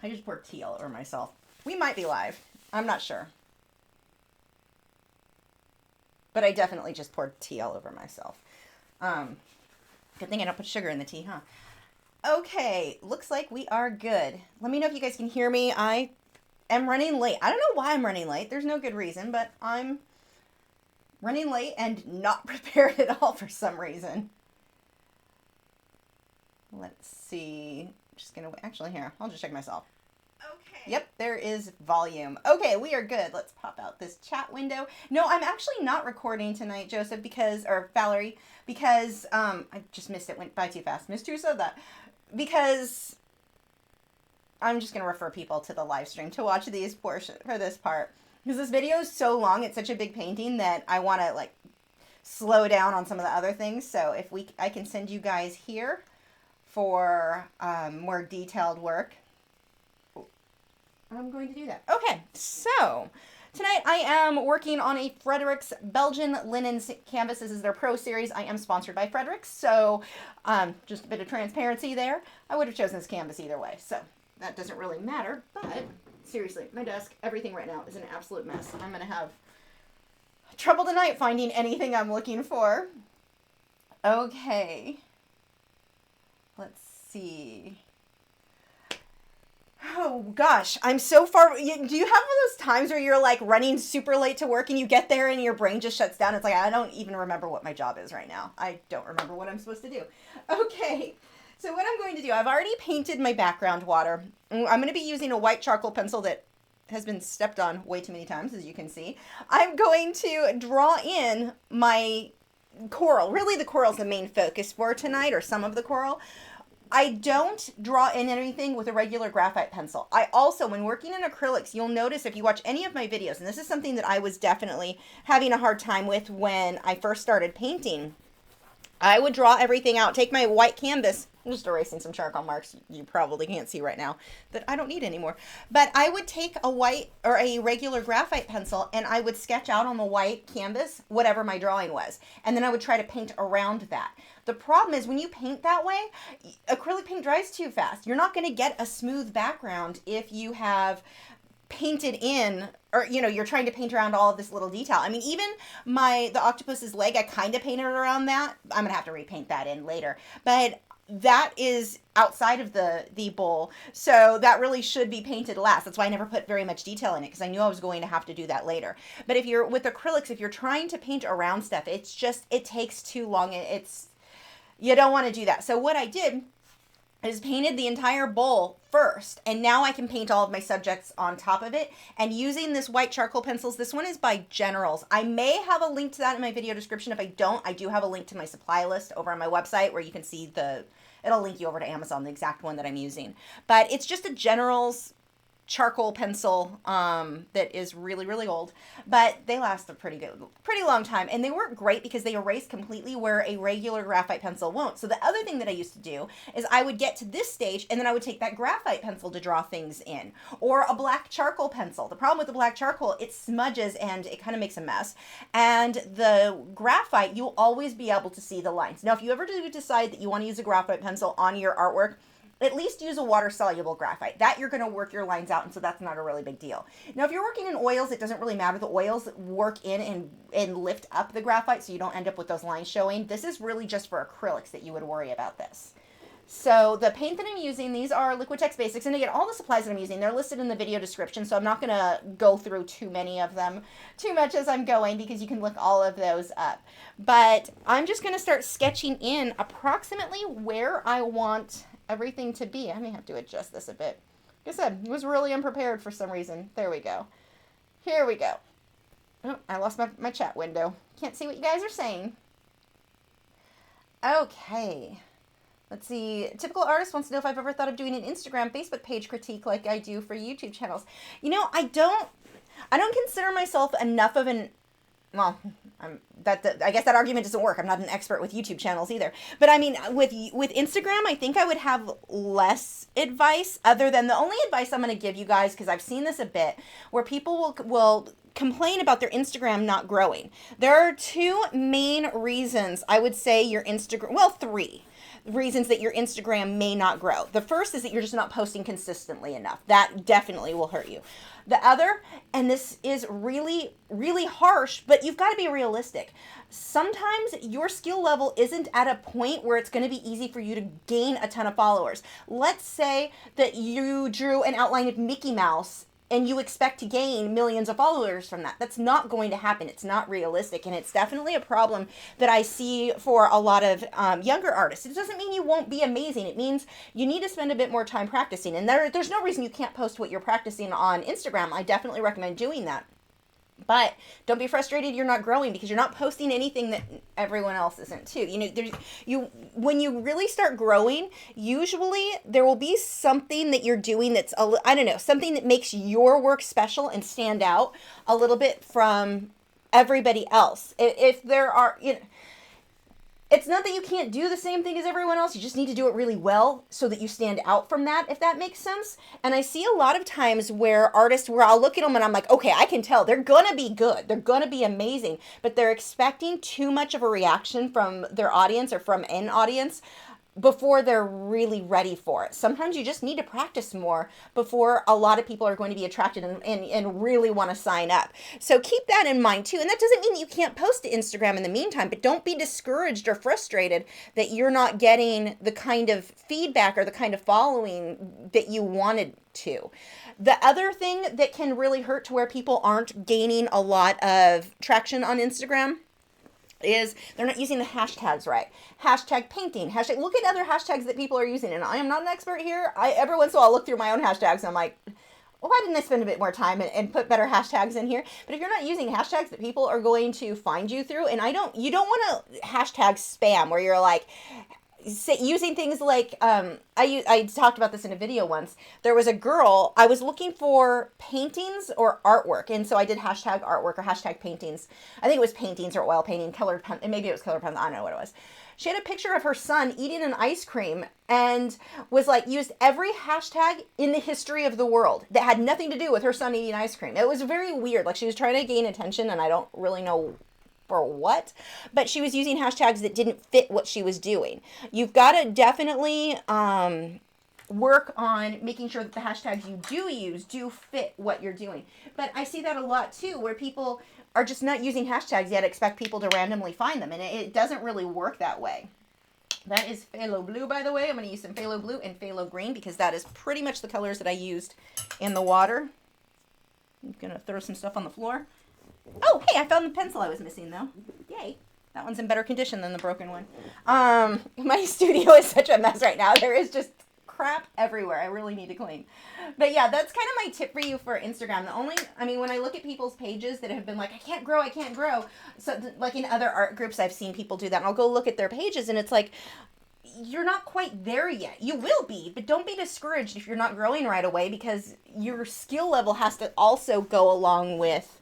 I just poured tea all over myself. We might be live. I'm not sure. But I definitely just poured tea all over myself. Good thing I don't put sugar in the tea, huh? Okay, looks like we are good. Let me know if you guys can hear me. I am running late. I don't know why I'm running late. There's no good reason, but I'm running late and not prepared at all for some reason. Let's see. Just gonna, actually here, I'll just check myself. Okay. Yep, there is volume. Okay, we are good. Let's pop out this chat window. No, I'm actually not recording tonight, Joseph, or Valerie, because, I just missed it, went by too fast. Missed who said that? Because I'm just going to refer people to the live stream to watch these portions for this part. Because this video is so long, it's such a big painting that I want to, like, slow down on some of the other things. So if I can send you guys here for more detailed work. I'm going to do that. Okay, so tonight I am working on a Fredericks Belgian linen canvas. This is their Pro Series. I am sponsored by Fredericks, so just a bit of transparency there. I would have chosen this canvas either way, so that doesn't really matter. But seriously, my desk, everything right now is an absolute mess. I'm going to have trouble tonight finding anything I'm looking for. Okay. Let's see. Oh gosh, I'm so far. Do you have one of those times where you're like running super late to work and you get there and your brain just shuts down? It's like, I don't even remember what my job is right now. I don't remember what I'm supposed to do. Okay, so what I'm going to do, I've already painted my background water. I'm going to be using a white charcoal pencil that has been stepped on way too many times, as you can see. I'm going to draw in my coral. Really, the coral is the main focus for tonight, or some of the coral. I don't draw in anything with a regular graphite pencil. I also, when working in acrylics, you'll notice if you watch any of my videos, and this is something that I was definitely having a hard time with when I first started painting, I would draw everything out, take my white canvas, I'm just erasing some charcoal marks you probably can't see right now that I don't need anymore. But I would take a white or a regular graphite pencil and I would sketch out on the white canvas whatever my drawing was. And then I would try to paint around that. The problem is when you paint that way, acrylic paint dries too fast. You're not going to get a smooth background if you have painted in, or you're trying to paint around all of this little detail. I mean, even the octopus's leg, I kind of painted around that. I'm gonna have to repaint that in later, but that is outside of the bowl, so that really should be painted last. That's why I never put very much detail in it, because I knew I was going to have to do that later. But if you're with acrylics, if you're trying to paint around stuff, it takes too long. You don't want to do that. So what I did is painted the entire bowl first, and now I can paint all of my subjects on top of it. And using this white charcoal pencils, this one is by Generals. I may have a link to that in my video description. If I don't, I do have a link to my supply list over on my website where you can see it'll link you over to Amazon, the exact one that I'm using. But it's just a Generals charcoal pencil that is really, really old, but they last a pretty long time, and they work great because they erase completely where a regular graphite pencil won't. So the other thing that I used to do is I would get to this stage and then I would take that graphite pencil to draw things in, or a black charcoal pencil. The problem with the black charcoal, it smudges and it kind of makes a mess, and the graphite, you'll always be able to see the lines. Now if you ever do decide that you want to use a graphite pencil on your artwork, at least use a water-soluble graphite. That you're going to work your lines out, and so that's not a really big deal. Now, if you're working in oils, it doesn't really matter. The oils work in and lift up the graphite, so you don't end up with those lines showing. This is really just for acrylics that you would worry about this. So the paint that I'm using, these are Liquitex Basics, and again, all the supplies that I'm using, they're listed in the video description, so I'm not going to go through too many of them too much as I'm going, because you can look all of those up. But I'm just going to start sketching in approximately where I want everything to be. I may have to adjust this a bit. Like I said, I was really unprepared for some reason. There we go. Here we go. Oh, I lost my chat window. Can't see what you guys are saying. Okay. Let's see. Typical Artist wants to know if I've ever thought of doing an Instagram, Facebook page critique like I do for YouTube channels. I don't consider myself enough of an, well, I guess that argument doesn't work. I'm not an expert with YouTube channels either. But I mean, with Instagram, I think I would have less advice, other than the only advice I'm going to give you guys, because I've seen this a bit, where people will complain about their Instagram not growing. There are two main reasons I would say your Instagram, well, three. reasons that your Instagram may not grow. The first is that you're just not posting consistently enough. That definitely will hurt you. The other, and this is really, really harsh, but you've got to be realistic. Sometimes your skill level isn't at a point where it's going to be easy for you to gain a ton of followers. Let's say that you drew an outline of Mickey Mouse and you expect to gain millions of followers from that. That's not going to happen. It's not realistic, and it's definitely a problem that I see for a lot of younger artists. It doesn't mean you won't be amazing. It means you need to spend a bit more time practicing, and there's no reason you can't post what you're practicing on Instagram. I definitely recommend doing that. But don't be frustrated you're not growing because you're not posting anything that everyone else isn't too. When you really start growing, usually there will be something that you're doing that's something that makes your work special and stand out a little bit from everybody else. If there are, it's not that you can't do the same thing as everyone else. You just need to do it really well so that you stand out from that, if that makes sense. And I see a lot of times where I'll look at them and I'm like, okay, I can tell they're going to be good. They're going to be amazing. But they're expecting too much of a reaction from their audience or from an audience before they're really ready for it. Sometimes you just need to practice more before a lot of people are going to be attracted and really want to sign up. So keep that in mind too. And that doesn't mean that you can't post to Instagram in the meantime, but don't be discouraged or frustrated that you're not getting the kind of feedback or the kind of following that you wanted to. The other thing that can really hurt to where people aren't gaining a lot of traction on Instagram is they're not using the hashtags right. Hashtag painting, look at other hashtags that people are using. And I am not an expert here. Every once in a while I'll look through my own hashtags and I'm like, well, why didn't I spend a bit more time and put better hashtags in here? But if you're not using hashtags that people are going to find you through, and you don't want to hashtag spam where you're like, using things like, I talked about this in a video once. There was a girl, I was looking for paintings or artwork, and so I did hashtag artwork or hashtag paintings. I think it was paintings or oil painting, colored pen, and maybe it was colored pen, I don't know what it was. She had a picture of her son eating an ice cream and was like, used every hashtag in the history of the world that had nothing to do with her son eating ice cream. It was very weird. Like, she was trying to gain attention, and I don't really know for what, but she was using hashtags that didn't fit what she was doing. You've got to definitely work on making sure that the hashtags you do use do fit what you're doing. But I see that a lot too, where people are just not using hashtags yet, expect people to randomly find them, and it doesn't really work that way. That is phthalo blue, by the way. I'm going to use some phthalo blue and phthalo green because that is pretty much the colors that I used in the water. I'm going to throw some stuff on the floor. Oh, hey, I found the pencil I was missing, though. Yay. That one's in better condition than the broken one. My studio is such a mess right now. There is just crap everywhere. I really need to clean. But yeah, that's kind of my tip for you for Instagram. When I look at people's pages that have been like, I can't grow. So, like in other art groups, I've seen people do that. And I'll go look at their pages, and it's like, you're not quite there yet. You will be, but don't be discouraged if you're not growing right away, because your skill level has to also go along with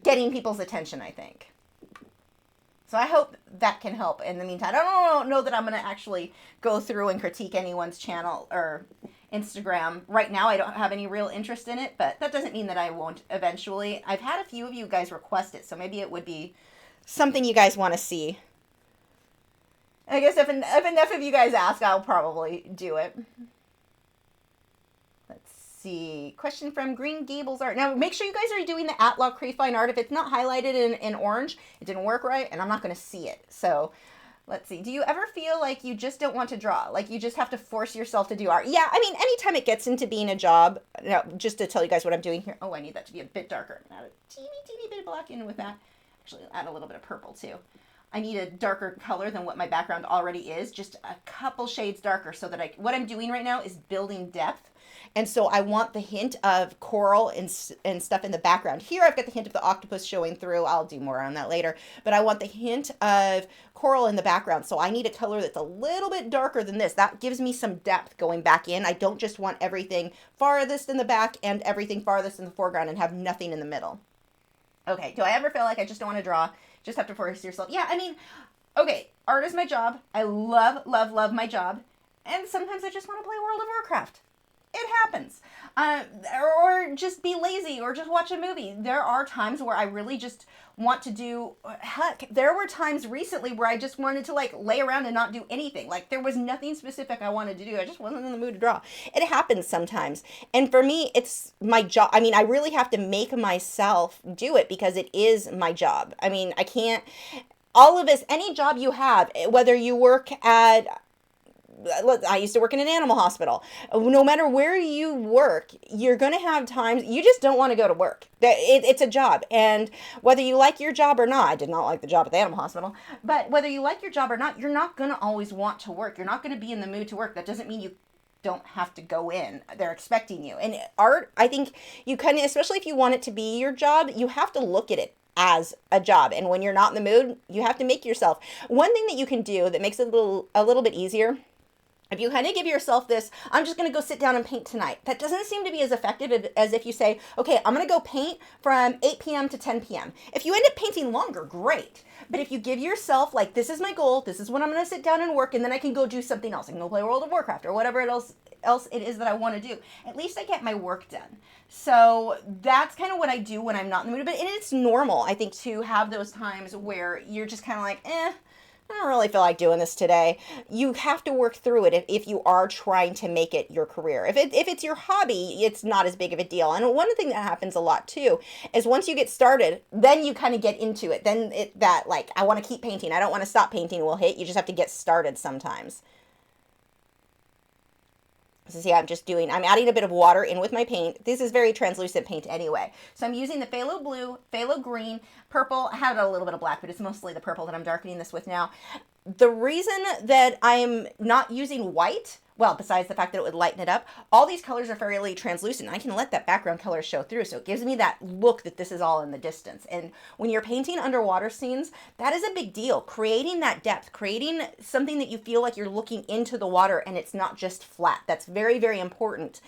getting people's attention, I think. So I hope that can help in the meantime. I don't know that I'm going to actually go through and critique anyone's channel or Instagram. Right now, I don't have any real interest in it, but that doesn't mean that I won't eventually. I've had a few of you guys request it, so maybe it would be something you guys want to see. I guess if enough of you guys ask, I'll probably do it. See, question from Green Gables Art. Now, make sure you guys are doing the @Lachri Fine Art. If it's not highlighted in orange, it didn't work right, and I'm not going to see it. So, let's see. Do you ever feel like you just don't want to draw? Like you just have to force yourself to do art? Yeah, anytime it gets into being a job, just to tell you guys what I'm doing here. Oh, I need that to be a bit darker. Add a teeny bit of black in with that. Actually, add a little bit of purple, too. I need a darker color than what my background already is, just a couple shades darker, so that what I'm doing right now is building depth. And so I want the hint of coral and stuff in the background. Here I've got the hint of the octopus showing through. I'll do more on that later. But I want the hint of coral in the background. So I need a color that's a little bit darker than this. That gives me some depth going back in. I don't just want everything farthest in the back and everything farthest in the foreground and have nothing in the middle. Okay, do I ever feel like I just don't want to draw? Just have to force yourself. Yeah, okay, art is my job. I love my job. And sometimes I just want to play World of Warcraft. It happens. Or just be lazy or just watch a movie. There are times where I really just want to do, heck, there were times recently where I just wanted to like lay around and not do anything. Like there was nothing specific I wanted to do. I just wasn't in the mood to draw. It happens sometimes. And for me, it's my job. I mean, I really have to make myself do it because it is my job. I mean, I can't, all of us, any job you have, whether you work at, I used to work in an animal hospital. No matter where you work, you're going to have times you just don't want to go to work. It's a job. And whether you like your job or not, I did not like the job at the animal hospital, but whether you like your job or not, you're not going to always want to work. You're not going to be in the mood to work. That doesn't mean you don't have to go in. They're expecting you. And art, I think you kind of, especially if you want it to be your job, you have to look at it as a job. And when you're not in the mood, you have to make yourself. One thing that you can do that makes it a little bit easier, if you kind of give yourself this, I'm just going to go sit down and paint tonight. That doesn't seem to be as effective as if you say, okay, I'm going to go paint from 8 p.m. to 10 p.m. If you end up painting longer, great. But if you give yourself like, this is my goal, this is when I'm going to sit down and work, and then I can go do something else. I can go play World of Warcraft or whatever else it is that I want to do. At least I get my work done. So that's kind of what I do when I'm not in the mood. But it's normal, I think, to have those times where you're just kind of like, I don't really feel like doing this today. You have to work through it if you are trying to make it your career. If it's your hobby, it's not as big of a deal. And one thing that happens a lot too is once you get started, then you kind of get into it. Then I want to keep painting. I don't want to stop painting will hit. You just have to get started sometimes. So see, I'm adding a bit of water in with my paint. This is very translucent paint anyway. So I'm using the phthalo blue, phthalo green, purple. I have a little bit of black, but it's mostly the purple that I'm darkening this with now. The reason that I'm not using white, well, besides the fact that it would lighten it up, all these colors are fairly translucent. I can let that background color show through, so it gives me that look that this is all in the distance. And when you're painting underwater scenes, that is a big deal. Creating that depth, creating something that you feel like you're looking into the water and it's not just flat. That's very, very important.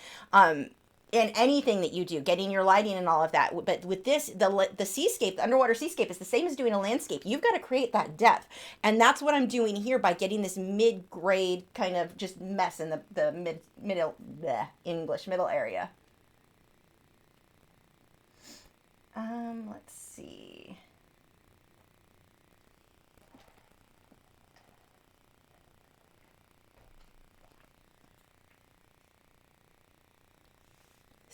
In anything that you do, getting your lighting and all of that. But with this, the seascape, the underwater seascape is the same as doing a landscape. You've got to create that depth. And that's what I'm doing here by getting this mid-grade kind of just mess in the middle area. Let's see.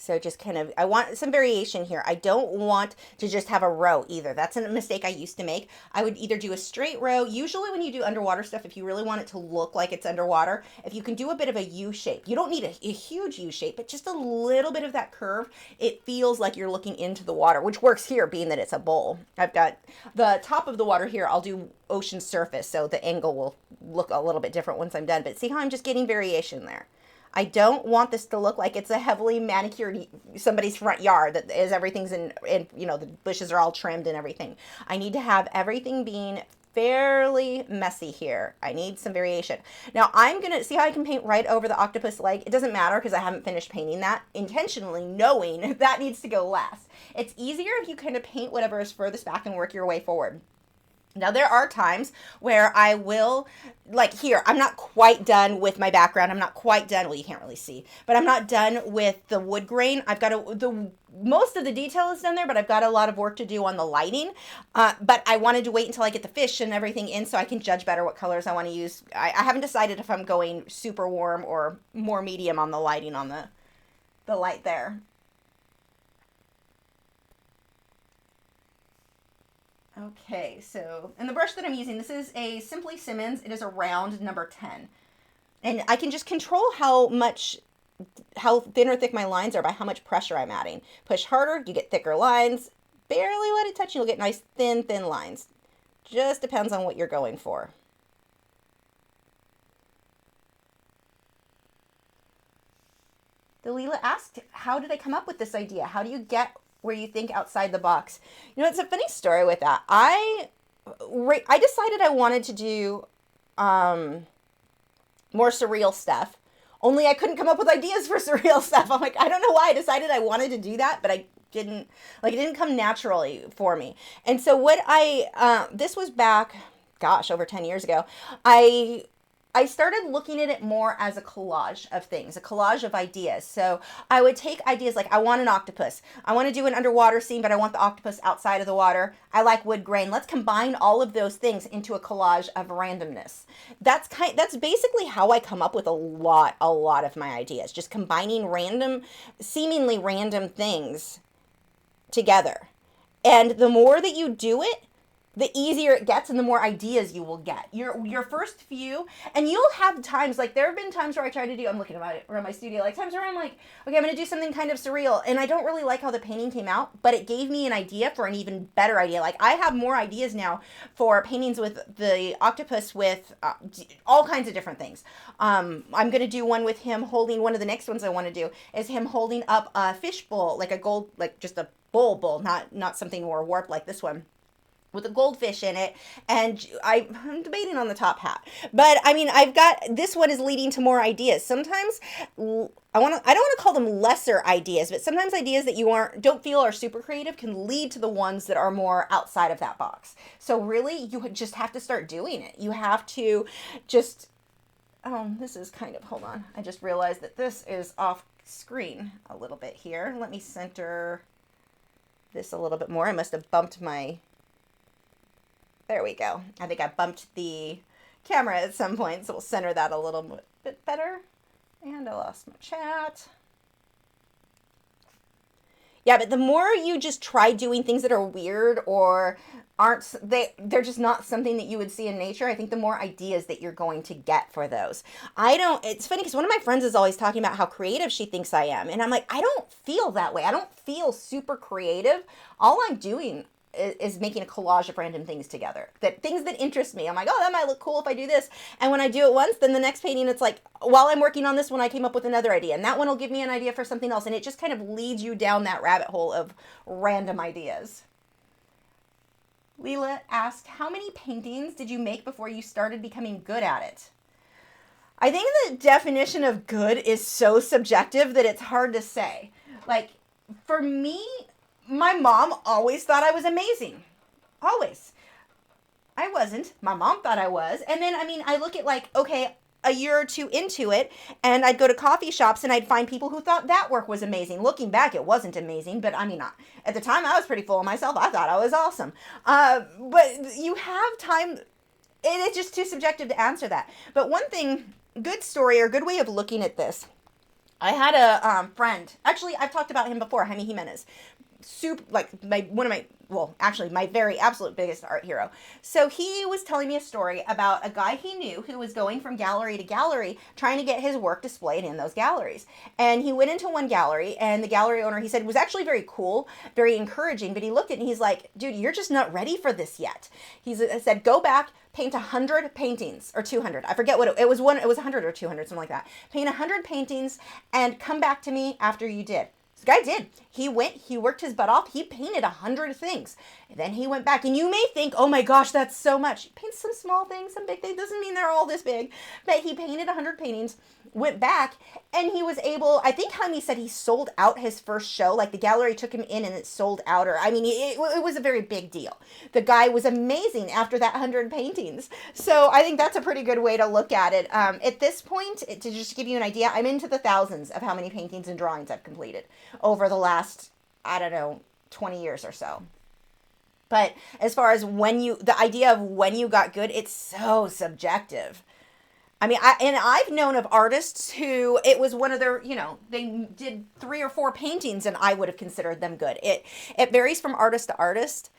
So just kind of, I want some variation here. I don't want to just have a row either. That's a mistake I used to make. I would either do a straight row. Usually when you do underwater stuff, if you really want it to look like it's underwater, if you can do a bit of a U shape, you don't need a huge U shape, but just a little bit of that curve, it feels like you're looking into the water, which works here being that it's a bowl. I've got the top of the water here. I'll do ocean surface, so the angle will look a little bit different once I'm done. But see how I'm just getting variation there. I don't want this to look like it's a heavily manicured somebody's front yard that is everything's in the bushes are all trimmed and everything. I need to have everything being fairly messy here. I need some variation. Now I'm going to see how I can paint right over the octopus leg. It doesn't matter because I haven't finished painting that, intentionally knowing that needs to go last. It's easier if you kind of paint whatever is furthest back and work your way forward. Now, there are times where I will, like here, I'm not quite done with my background. I'm not quite done. Well, you can't really see, but I'm not done with the wood grain. I've got most of the detail is done there, but I've got a lot of work to do on the lighting. But I wanted to wait until I get the fish and everything in so I can judge better what colors I want to use. I haven't decided if I'm going super warm or more medium on the lighting on the light there. Okay, so, and the brush that I'm using, this is a Simply Simmons. It is a round number 10. And I can just control how thin or thick my lines are by how much pressure I'm adding. Push harder, you get thicker lines. Barely let it touch, you'll get nice thin lines. Just depends on what you're going for. Dalila asked, how did I come up with this idea? How do you get where you think outside the box? You know, it's a funny story with that. I decided I wanted to do more surreal stuff, only I couldn't come up with ideas for surreal stuff. I'm like, I don't know why I decided I wanted to do that, but it didn't come naturally for me. And so this was back, gosh, over 10 years ago. I I started looking at it more as a collage of things, a collage of ideas. So I would take ideas like I want an octopus. I want to do an underwater scene, but I want the octopus outside of the water. I like wood grain. Let's combine all of those things into a collage of randomness. That's basically how I come up with a lot of my ideas. Just combining seemingly random things together. And the more that you do it, the easier it gets and the more ideas you will get. Your first few, and you'll have times, like there have been times where I try to do, I'm looking around my studio, like times where I'm like, okay, I'm going to do something kind of surreal, and I don't really like how the painting came out, but it gave me an idea for an even better idea. Like I have more ideas now for paintings with the octopus with all kinds of different things. I'm going to do one with him holding, one of the next ones I want to do is him holding up a fish bowl, like a gold, like just a bowl, not something more warped like this one, with a goldfish in it, and I'm debating on the top hat. But I mean, I've got, this one is leading to more ideas. Sometimes I don't want to call them lesser ideas, but sometimes ideas that you don't feel are super creative can lead to the ones that are more outside of that box. So really, you just have to start doing it. You have to just, oh, this is kind of, hold on. I just realized that this is off screen a little bit here. Let me center this a little bit more. I must have bumped my, there we go. I think I bumped the camera at some point, so we'll center that a little bit better. And I lost my chat. Yeah, but the more you just try doing things that are weird or they're just not something that you would see in nature, I think the more ideas that you're going to get for those. It's funny because one of my friends is always talking about how creative she thinks I am. And I'm like, I don't feel that way. I don't feel super creative. All I'm doing is making a collage of random things together, things that interest me. I'm like, oh, that might look cool if I do this. And when I do it once, then the next painting, it's like, while I'm working on this one, I came up with another idea, and that one will give me an idea for something else. And it just kind of leads you down that rabbit hole of random ideas. Leela asked, how many paintings did you make before you started becoming good at it? I think the definition of good is so subjective that it's hard to say. Like, for me, my mom always thought I was amazing. Always. I wasn't. My mom thought I was. And then, I mean, I look at like, okay, a year or two into it, and I'd go to coffee shops and I'd find people who thought that work was amazing. Looking back, it wasn't amazing, but I mean, at the time I was pretty full of myself. I thought I was awesome. But you have time. It's just too subjective to answer that. But one thing, good story or good way of looking at this, I had a friend, actually I've talked about him before, Jaime Jimenez. My very absolute biggest art hero. So he was telling me a story about a guy he knew who was going from gallery to gallery trying to get his work displayed in those galleries. And he went into one gallery, and the gallery owner, he said, was actually very cool, very encouraging, but he looked at it and he's like, dude, you're just not ready for this yet. He said, go back, paint 100 paintings, or 200. I forget what it was. It was 100 or 200, something like that. Paint 100 paintings and come back to me after you did. This guy did. He worked his butt off. He painted 100 things. And then he went back. And you may think, oh my gosh, that's so much. He paints some small things, some big things. Doesn't mean they're all this big. But he painted 100 paintings, went back, and he was able, I think Jaime said he sold out his first show. Like the gallery took him in and it sold out. It was a very big deal. The guy was amazing after that 100 paintings. So I think that's a pretty good way to look at it. At this point, to just give you an idea, I'm into the thousands of how many paintings and drawings I've completed over the last, 20 years or so. But as far as the idea of when you got good, it's so subjective. I've known of artists who it was one of their, they did 3 or 4 paintings and I would have considered them good. It varies from artist to artist.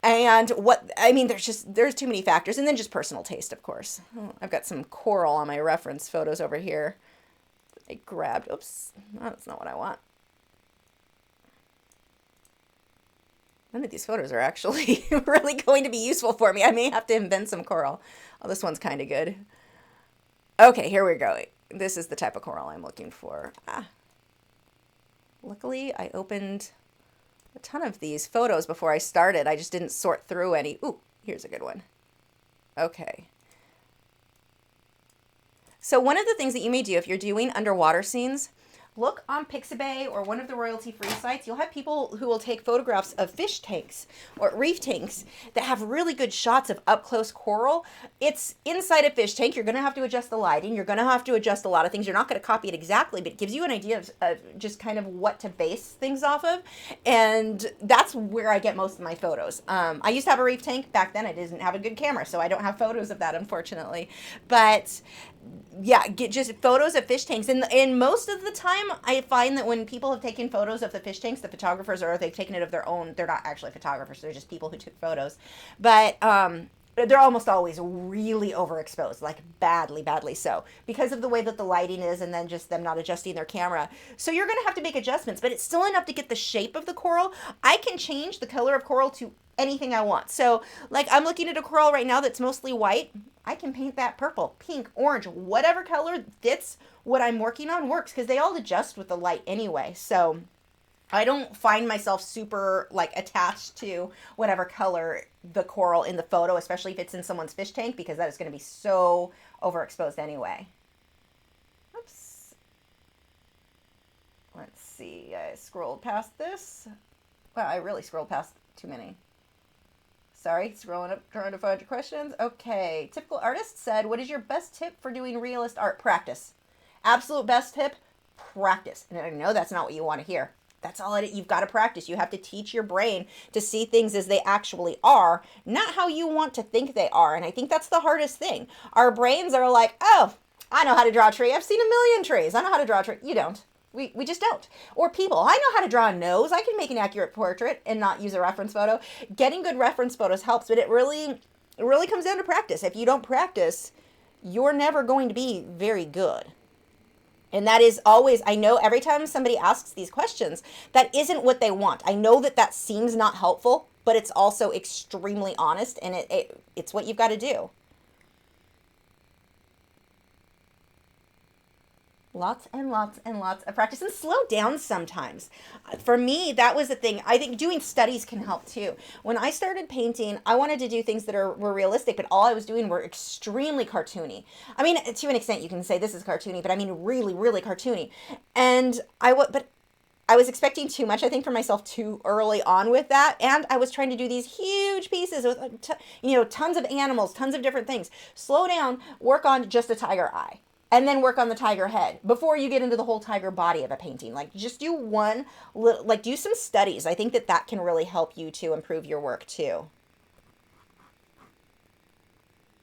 And there's too many factors. And then just personal taste, of course. I've got some coral on my reference photos over here. I grabbed, oops, that's not what I want. None of these photos are actually really going to be useful for me. I may have to invent some coral. Oh, this one's kind of good. Okay, here we go. This is the type of coral I'm looking for. Luckily, I opened a ton of these photos before I started. I just didn't sort through any. Ooh, here's a good one. Okay. So one of the things that you may do if you're doing underwater scenes, look on Pixabay or one of the royalty-free sites. You'll have people who will take photographs of fish tanks or reef tanks that have really good shots of up-close coral. It's inside a fish tank. You're going to have to adjust the lighting. You're going to have to adjust a lot of things. You're not going to copy it exactly, but it gives you an idea of just kind of what to base things off of. And that's where I get most of my photos. I used to have a reef tank. Back then I didn't have a good camera, so I don't have photos of that, unfortunately. But yeah, get just photos of fish tanks. And most of the time, I find that when people have taken photos of the fish tanks, the photographers, or they've taken it of their own, they're not actually photographers, they're just people who took photos. But they're almost always really overexposed, like badly so, because of the way that the lighting is and then just them not adjusting their camera. So you're going to have to make adjustments, but it's still enough to get the shape of the coral. I can change the color of coral to anything I want. So like I'm looking at a coral right now that's mostly white. I can paint that purple, pink, orange, whatever color fits what I'm working on works, because they all adjust with the light anyway. So I don't find myself super like attached to whatever color the coral in the photo, especially if it's in someone's fish tank, because that is going to be so overexposed anyway. Oops. Let's see. I scrolled past this. Well, I really scrolled past too many. Sorry, scrolling up, trying to find your questions. Okay, typical artist said, what is your best tip for doing realist art? Practice. Absolute best tip, practice. And I know that's not what you want to hear. That's all you've got to practice. You have to teach your brain to see things as they actually are, not how you want to think they are. And I think that's the hardest thing. Our brains are like, oh, I know how to draw a tree. I've seen a million trees. I know how to draw a tree. You don't. We just don't. Or people, I know how to draw a nose. I can make an accurate portrait and not use a reference photo. Getting good reference photos helps, but it really comes down to practice. If you don't practice, you're never going to be very good. And that is always, I know every time somebody asks these questions, that isn't what they want. I know that seems not helpful, but it's also extremely honest, and it's what you've got to do. Lots and lots and lots of practice, and slow down sometimes. For me, that was the thing. I think doing studies can help too. When I started painting, I wanted to do things that were realistic, but all I was doing were extremely cartoony. I mean, to an extent, you can say this is cartoony, but I mean really, really cartoony. And I was expecting too much, I think, for myself too early on with that. And I was trying to do these huge pieces with, tons of animals, tons of different things. Slow down, work on just a tiger eye. And then work on the tiger head before you get into the whole tiger body of a painting. Like, just do one little, like, do some studies. I think that can really help you to improve your work too.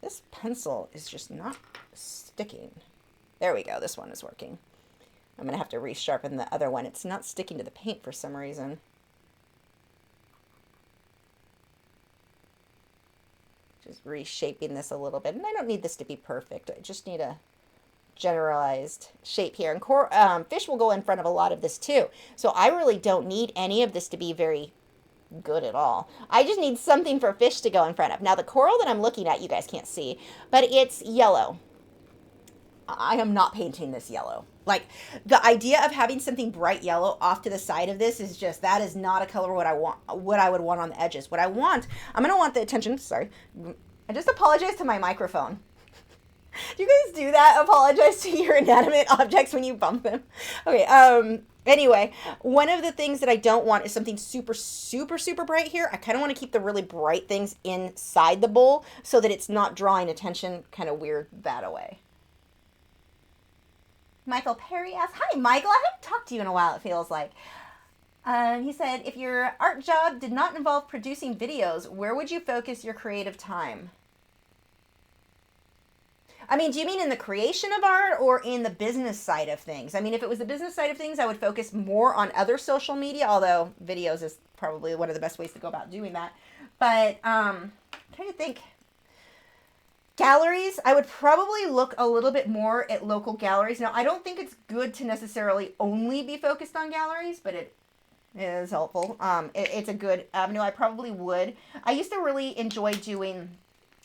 This pencil is just not sticking. There we go. This one is working. I'm going to have to resharpen the other one. It's not sticking to the paint for some reason. Just reshaping this a little bit. And I don't need this to be perfect. I just need a generalized shape here, and fish will go in front of a lot of this too, so I really don't need any of this to be very good at all. I just need something for fish to go in front of. Now the coral that I'm looking at, you guys can't see, but it's yellow. I am not painting this yellow. Like, the idea of having something bright yellow off to the side of this is just, that is not a color what I would want on the edges. What I want, I'm gonna want the attention, sorry, I just apologize to my microphone. Do you guys do that? Apologize to your inanimate objects when you bump them? Okay, anyway, one of the things that I don't want is something super, super, super bright here. I kind of want to keep the really bright things inside the bowl so that it's not drawing attention, kind of weird that away. Michael Perry asks, hi, Michael. I haven't talked to you in a while, it feels like. He said, if your art job did not involve producing videos, where would you focus your creative time? I mean, do you mean in the creation of art or in the business side of things? I mean, if it was the business side of things, I would focus more on other social media, although videos is probably one of the best ways to go about doing that. But I'm trying to think. Galleries, I would probably look a little bit more at local galleries. Now, I don't think it's good to necessarily only be focused on galleries, but it is helpful. It's a good avenue. I probably would. I used to really enjoy doing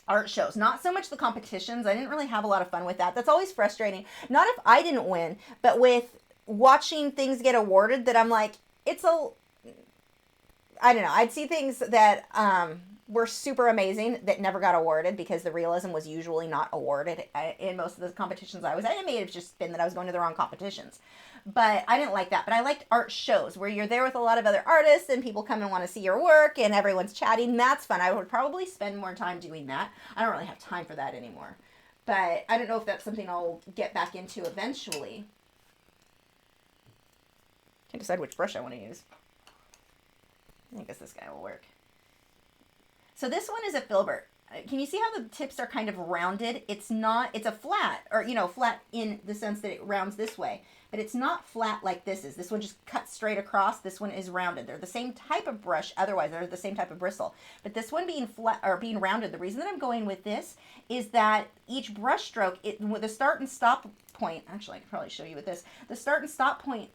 art shows, not so much the competitions. I didn't really have a lot of fun with that. That's always frustrating. Not if I didn't win, but with watching things get awarded that I'm like, I don't know. I'd see things that were super amazing that never got awarded because the realism was usually not awarded in most of the competitions I was at. It may have just been that I was going to the wrong competitions. But I didn't like that. But I liked art shows where you're there with a lot of other artists and people come and want to see your work and everyone's chatting. That's fun. I would probably spend more time doing that. I don't really have time for that anymore. But I don't know if that's something I'll get back into eventually. Can't decide which brush I want to use. I guess this guy will work. So this one is a filbert. Can you see how the tips are kind of rounded? It's not, it's a flat, or, you know, flat in the sense that it rounds this way. But it's not flat like this is. This one just cuts straight across. This one is rounded. They're the same type of brush. Otherwise, they're the same type of bristle. But this one being flat, or being rounded, the reason that I'm going with this is that each brush stroke, with the start and stop point, actually, I could probably show you with this. The start and stop point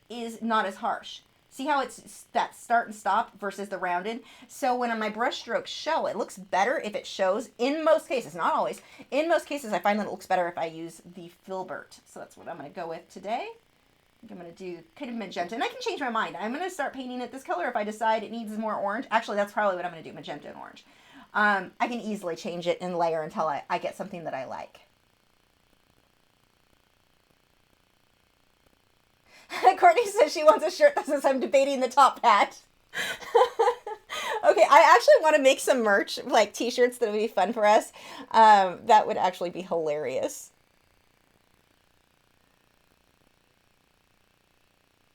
is not as harsh. See how it's that start and stop versus the rounded? So when my brush strokes show, it looks better if it shows, in most cases, not always. In most cases, I find that it looks better if I use the filbert. So that's what I'm going to go with today. I think I'm going to do kind of magenta, and I can change my mind. I'm going to start painting it this color if I decide it needs more orange. Actually, that's probably what I'm going to do, magenta and orange. I can easily change it and layer until I get something that I like. Courtney says she wants a shirt that says I'm debating the top hat. Okay, I actually want to make some merch, like t-shirts that would be fun for us. That would actually be hilarious.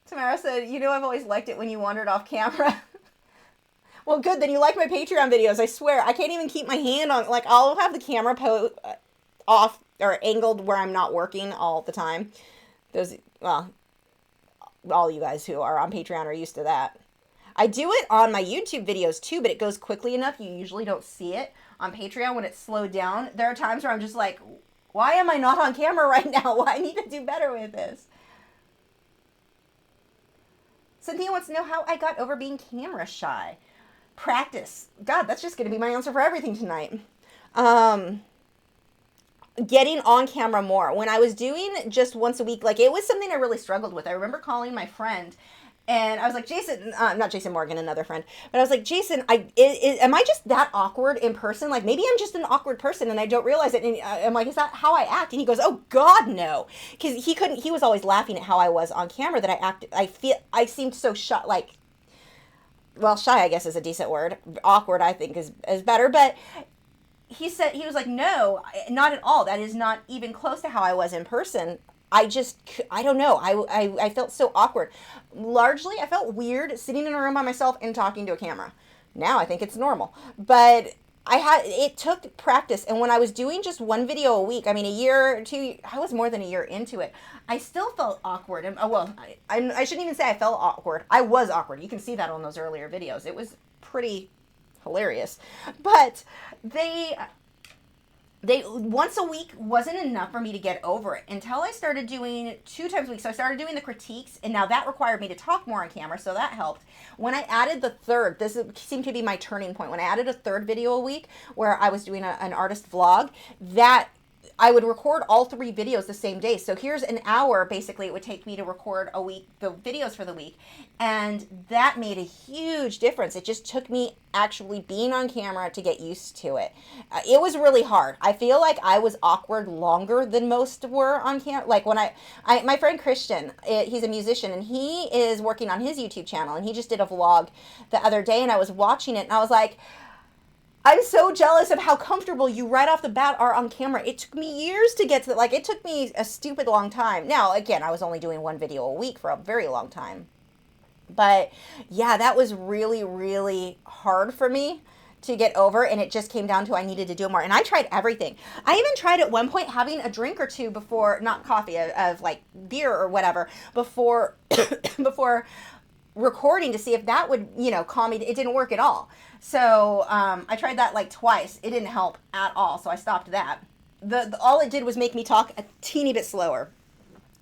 Tamara said, you know, I've always liked it when you wandered off camera. Well, good, then you like my Patreon videos. I swear, I can't even keep my hand on, like, I'll have the camera off or angled where I'm not working all the time. Those, well, all you guys who are on Patreon are used to that. I do it on my YouTube videos too, but it goes quickly enough. You usually don't see it on Patreon when it's slowed down. There are times where I'm just like, why am I not on camera right now? Well, I need to do better with this. Cynthia wants to know how I got over being camera shy. Practice. God, that's just going to be my answer for everything tonight. Getting on camera more. When I was doing just once a week, like, it was something I really struggled with. I remember calling my friend and I was like, Jason, not Jason Morgan, another friend, but I was like, Jason, am I just that awkward in person? Like, maybe I'm just an awkward person and I don't realize it. And I'm like, is that how I act? And he goes, oh God, no. Cause he was always laughing at how I was on camera, that I seemed so shy, like, well, shy, I guess is a decent word. Awkward, I think is better, but he was like, no, not at all. That is not even close to how I was in person. I don't know. I felt so awkward. Largely, I felt weird sitting in a room by myself and talking to a camera. Now I think it's normal. But it took practice. And when I was doing just one video a week, I mean, a year or two, I was more than a year into it. I still felt awkward. And, well, I shouldn't even say I felt awkward. I was awkward. You can see that on those earlier videos. It was pretty hilarious. But they once a week wasn't enough for me to get over it until I started doing 2 times a week. So I started doing the critiques, and now that required me to talk more on camera, so that helped. When I added the third, this seemed to be my turning point. When I added a third video a week where I was doing an artist vlog, that I would record all 3 videos the same day. So here's an hour, basically, it would take me to record a week, the videos for the week. And that made a huge difference. It just took me actually being on camera to get used to it. It was really hard. I feel like I was awkward longer than most were on camera. Like when my friend Christian, he's a musician, and he is working on his YouTube channel, and he just did a vlog the other day, and I was watching it, and I was like, I'm so jealous of how comfortable you right off the bat are on camera. It took me years to get to that. Like, it took me a stupid long time. Now, again, I was only doing 1 video a week for a very long time. But yeah, that was really, really hard for me to get over. And it just came down to I needed to do more. And I tried everything. I even tried at one point having a drink or two before, not coffee, of like beer or whatever, before, before recording to see if that would, calm me. It didn't work at all. So I tried that like twice. It didn't help at all. So I stopped that. All it did was make me talk a teeny bit slower.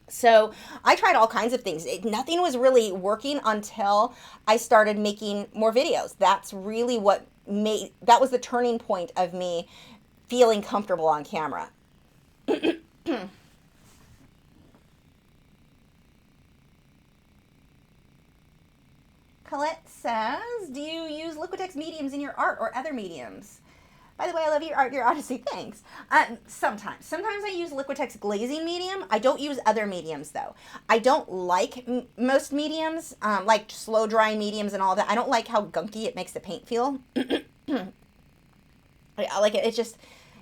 So I tried all kinds of things. Nothing was really working until I started making more videos. That's really that was the turning point of me feeling comfortable on camera. Colette says, do you use Liquitex mediums in your art or other mediums? By the way, I love your art, your Odyssey. Thanks. Sometimes. Sometimes I use Liquitex glazing medium. I don't use other mediums, though. I don't like most mediums, like slow drying mediums and all that. I don't like how gunky it makes the paint feel. I like it.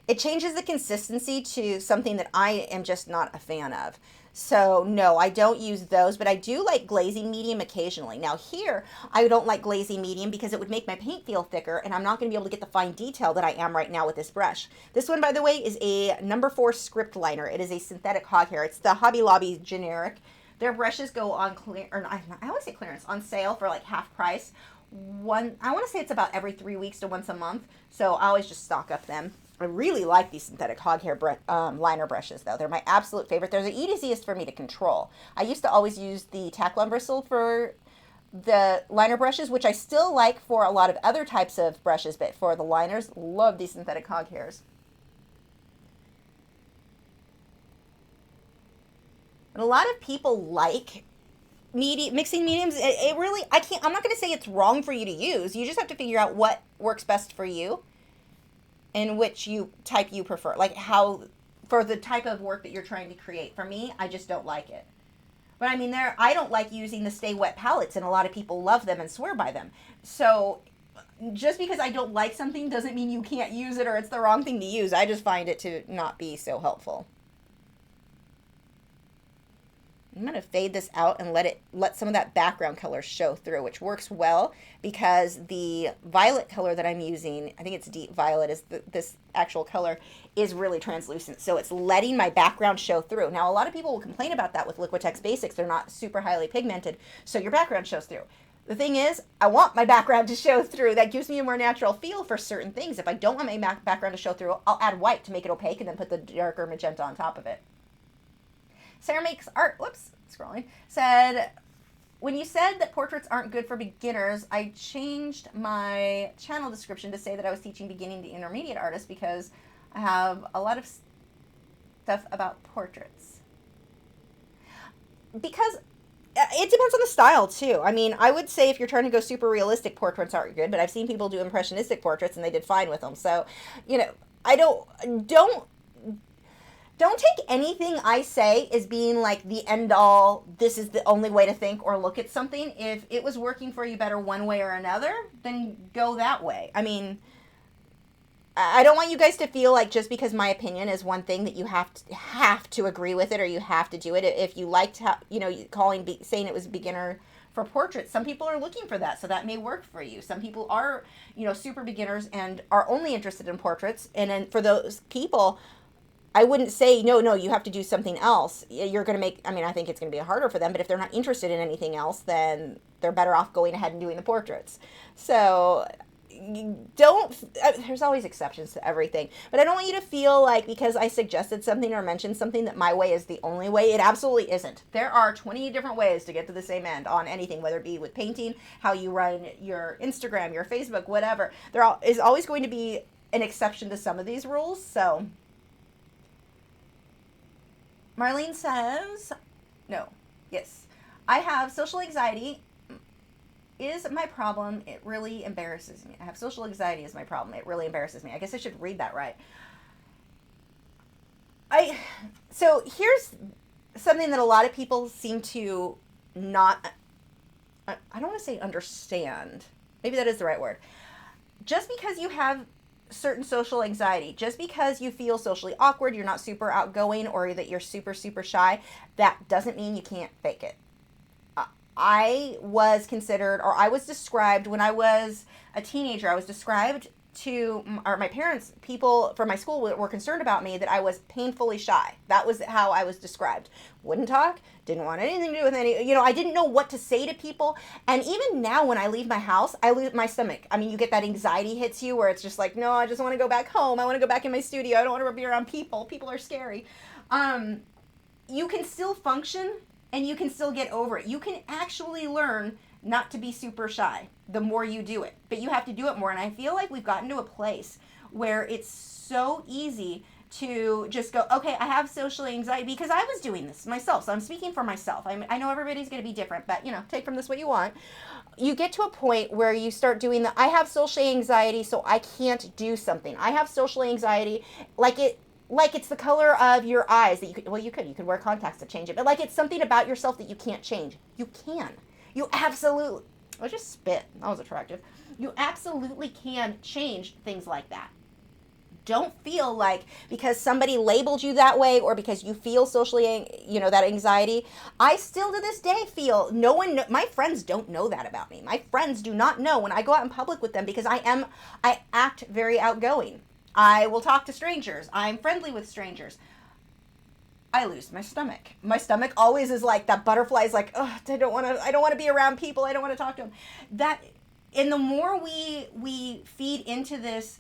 It changes the consistency to something that I am just not a fan of. So no, I don't use those, but I do like glazing medium occasionally. Now here, I don't like glazing medium because it would make my paint feel thicker, and I'm not going to be able to get the fine detail that I am right now with this brush. This one, by the way, is a number 4 script liner. It is a synthetic hog hair. It's the Hobby Lobby generic. Their brushes go on I always say clearance, on sale for like half price. I want to say it's about every 3 weeks to once a month, so I always just stock up them. I really like these synthetic hog hair liner brushes, though. They're my absolute favorite. They're the easiest for me to control. I used to always use the Taklon bristle for the liner brushes, which I still like for a lot of other types of brushes, but for the liners, love these synthetic hog hairs. And a lot of people like mixing mediums. It really, I'm not going to say it's wrong for you to use. You just have to figure out what works best for you and which type you prefer. Like how, for the type of work that you're trying to create. For me, I just don't like it. But I mean, I don't like using the Stay Wet palettes, and a lot of people love them and swear by them. So just because I don't like something doesn't mean you can't use it or it's the wrong thing to use. I just find it to not be so helpful. I'm going to fade this out and let some of that background color show through, which works well because the violet color that I'm using, I think it's deep violet, is this actual color, is really translucent. So it's letting my background show through. Now, a lot of people will complain about that with Liquitex Basics. They're not super highly pigmented, so your background shows through. The thing is, I want my background to show through. That gives me a more natural feel for certain things. If I don't want my background to show through, I'll add white to make it opaque and then put the darker magenta on top of it. Sarah Makes Art, whoops, scrolling, said, when you said that portraits aren't good for beginners, I changed my channel description to say that I was teaching beginning to intermediate artists because I have a lot of stuff about portraits. Because it depends on the style, too. I mean, I would say if you're trying to go super realistic, portraits aren't good, but I've seen people do impressionistic portraits and they did fine with them. So, you know, I don't take anything I say as being like the end all, this is the only way to think or look at something. If it was working for you better one way or another, then go that way. I mean, I don't want you guys to feel like just because my opinion is one thing that you have to agree with it or you have to do it. If you liked saying it was beginner for portraits, some people are looking for that, so that may work for you. Some people are, super beginners and are only interested in portraits, and then for those people, I wouldn't say, no, you have to do something else. You're going to I think it's going to be harder for them, but if they're not interested in anything else, then they're better off going ahead and doing the portraits. So there's always exceptions to everything, but I don't want you to feel like because I suggested something or mentioned something that my way is the only way. It absolutely isn't. There are 20 different ways to get to the same end on anything, whether it be with painting, how you run your Instagram, your Facebook, whatever. There is always going to be an exception to some of these rules, so... Marlene says, yes, I have social anxiety is my problem. It really embarrasses me. I have social anxiety is my problem. It really embarrasses me. I guess I should read that right. So here's something that a lot of people seem to not, I don't want to say understand. Maybe that is the right word. Just because you have certain social anxiety, just because you feel socially awkward, you're not super outgoing, or that you're super, super shy, that doesn't mean you can't fake it. I was described when I was a teenager, my parents, people from my school were concerned about me that I was painfully shy. That was how I was described. Wouldn't talk, didn't want anything to do with I didn't know what to say to people. And even now when I leave my house, I lose my stomach. I mean, you get that anxiety hits you where it's just like, no, I just want to go back home. I want to go back in my studio. I don't want to be around people. People are scary. You can still function and you can still get over it. You can actually learn not to be super shy the more you do it, but you have to do it more. And I feel like we've gotten to a place where it's so easy to just go, okay, I have social anxiety, because I was doing this myself. So I'm speaking for myself. I know everybody's going to be different, but take from this what you want. You get to a point where you start doing I have social anxiety, so I can't do something. I have social anxiety, like it's the color of your eyes that you could wear contacts to change it, but like it's something about yourself that you can't change. You can. You absolutely, I just spit. That was attractive. You absolutely can change things like that. Don't feel like because somebody labeled you that way or because you feel socially, that anxiety. I still to this day feel my friends don't know that about me. My friends do not know when I go out in public with them, because I act very outgoing. I will talk to strangers. I'm friendly with strangers. I lose my stomach. My stomach always is like that butterfly is like, oh, I don't want to be around people. I don't want to talk to them. And the more we feed into this,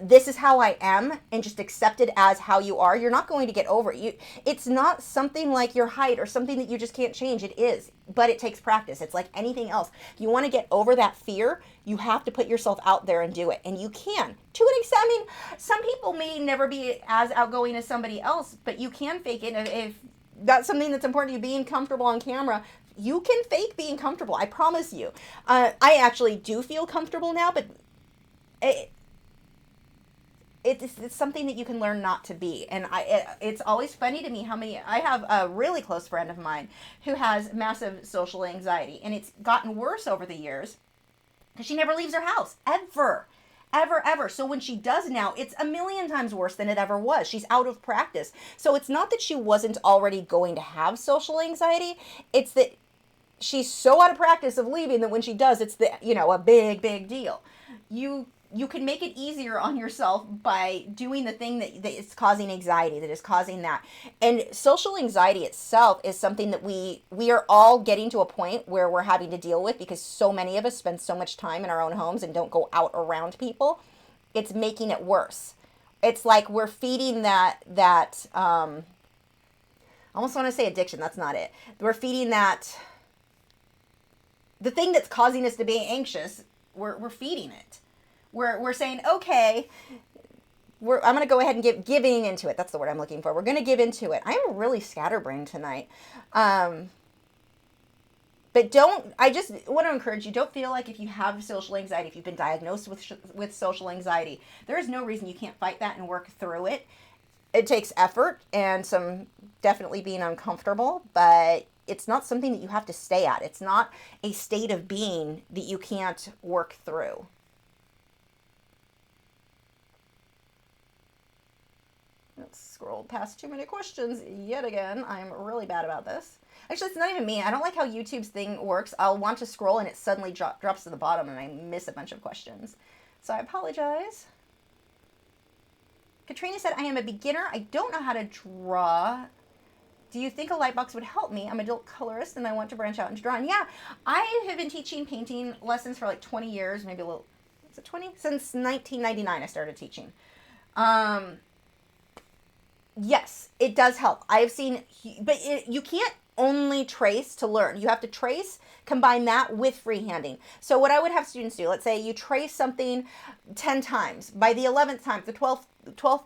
this is how I am, and just accept it as how you are, you're not going to get over it. It's not something like your height or something that you just can't change. It is, but it takes practice. It's like anything else. If you want to get over that fear, you have to put yourself out there and do it. And you can, to an extent. I mean, some people may never be as outgoing as somebody else, but you can fake it. If that's something that's important to you, being comfortable on camera, you can fake being comfortable. I promise you. I actually do feel comfortable now, but it's something that you can learn not to be. And it's always funny to me how many, I have a really close friend of mine who has massive social anxiety, and it's gotten worse over the years because she never leaves her house, ever. So when she does now, it's a million times worse than it ever was. She's out of practice. So it's not that she wasn't already going to have social anxiety. It's that she's so out of practice of leaving that when she does, it's a big deal. You can make it easier on yourself by doing the thing that is causing anxiety, that is causing that. And social anxiety itself is something that we are all getting to a point where we're having to deal with, because so many of us spend so much time in our own homes and don't go out around people. It's making it worse. It's like we're feeding that I almost want to say addiction. That's not it. We're feeding the thing that's causing us to be anxious. We're feeding it. We're saying, okay, I'm going to go ahead and giving into it. That's the word I'm looking for. We're going to give into it. I am really scatterbrained tonight. But I just want to encourage you, don't feel like if you have social anxiety, if you've been diagnosed with social anxiety, there is no reason you can't fight that and work through it. It takes effort and some definitely being uncomfortable, but it's not something that you have to stay at. It's not a state of being that you can't work through. Let's scroll past too many questions yet again. I'm really bad about this. Actually, it's not even me. I don't like how YouTube's thing works. I'll want to scroll and it suddenly drops to the bottom and I miss a bunch of questions. So I apologize. Katrina said, I am a beginner. I don't know how to draw. Do you think a light box would help me? I'm an adult colorist and I want to branch out into drawing. Yeah, I have been teaching painting lessons for like 20 years, maybe a little, is it 20? Since 1999 I started teaching. Yes, it does help. I have seen, but you can't only trace to learn. You have to trace, combine that with freehanding. So what I would have students do, let's say you trace something 10 times. By the 11th time, the 12th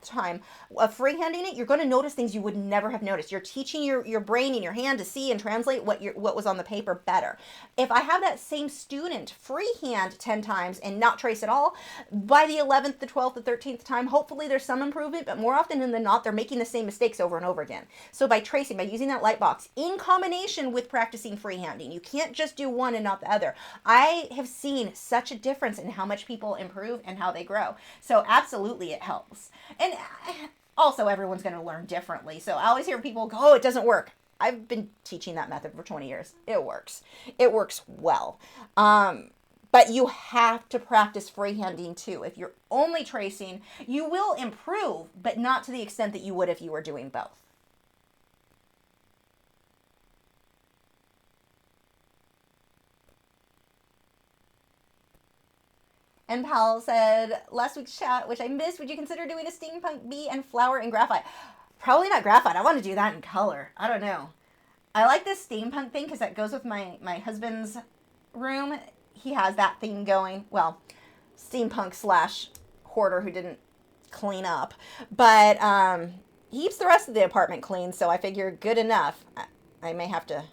time of freehanding it, you're going to notice things you would never have noticed. You're teaching your brain and your hand to see and translate what was on the paper better. If I have that same student freehand 10 times and not trace at all, by the 11th, the 12th, the 13th time, hopefully there's some improvement, but more often than not, they're making the same mistakes over and over again. So by tracing, by using that light box in combination with practicing freehanding, you can't just do one and not the other. I have seen such a difference in how much people improve and how they grow. So absolutely it helps. And also everyone's going to learn differently. So I always hear people go, oh, it doesn't work. I've been teaching that method for 20 years. It works. It works well. But you have to practice freehanding too. If you're only tracing, you will improve, but not to the extent that you would if you were doing both. And Pal said, last week's chat, which I missed, would you consider doing a steampunk bee and flower in graphite? Probably not graphite. I want to do that in color. I don't know. I like this steampunk thing because that goes with my husband's room. He has that theme going. Well, steampunk / hoarder who didn't clean up. But he keeps the rest of the apartment clean, so I figure good enough. I may have to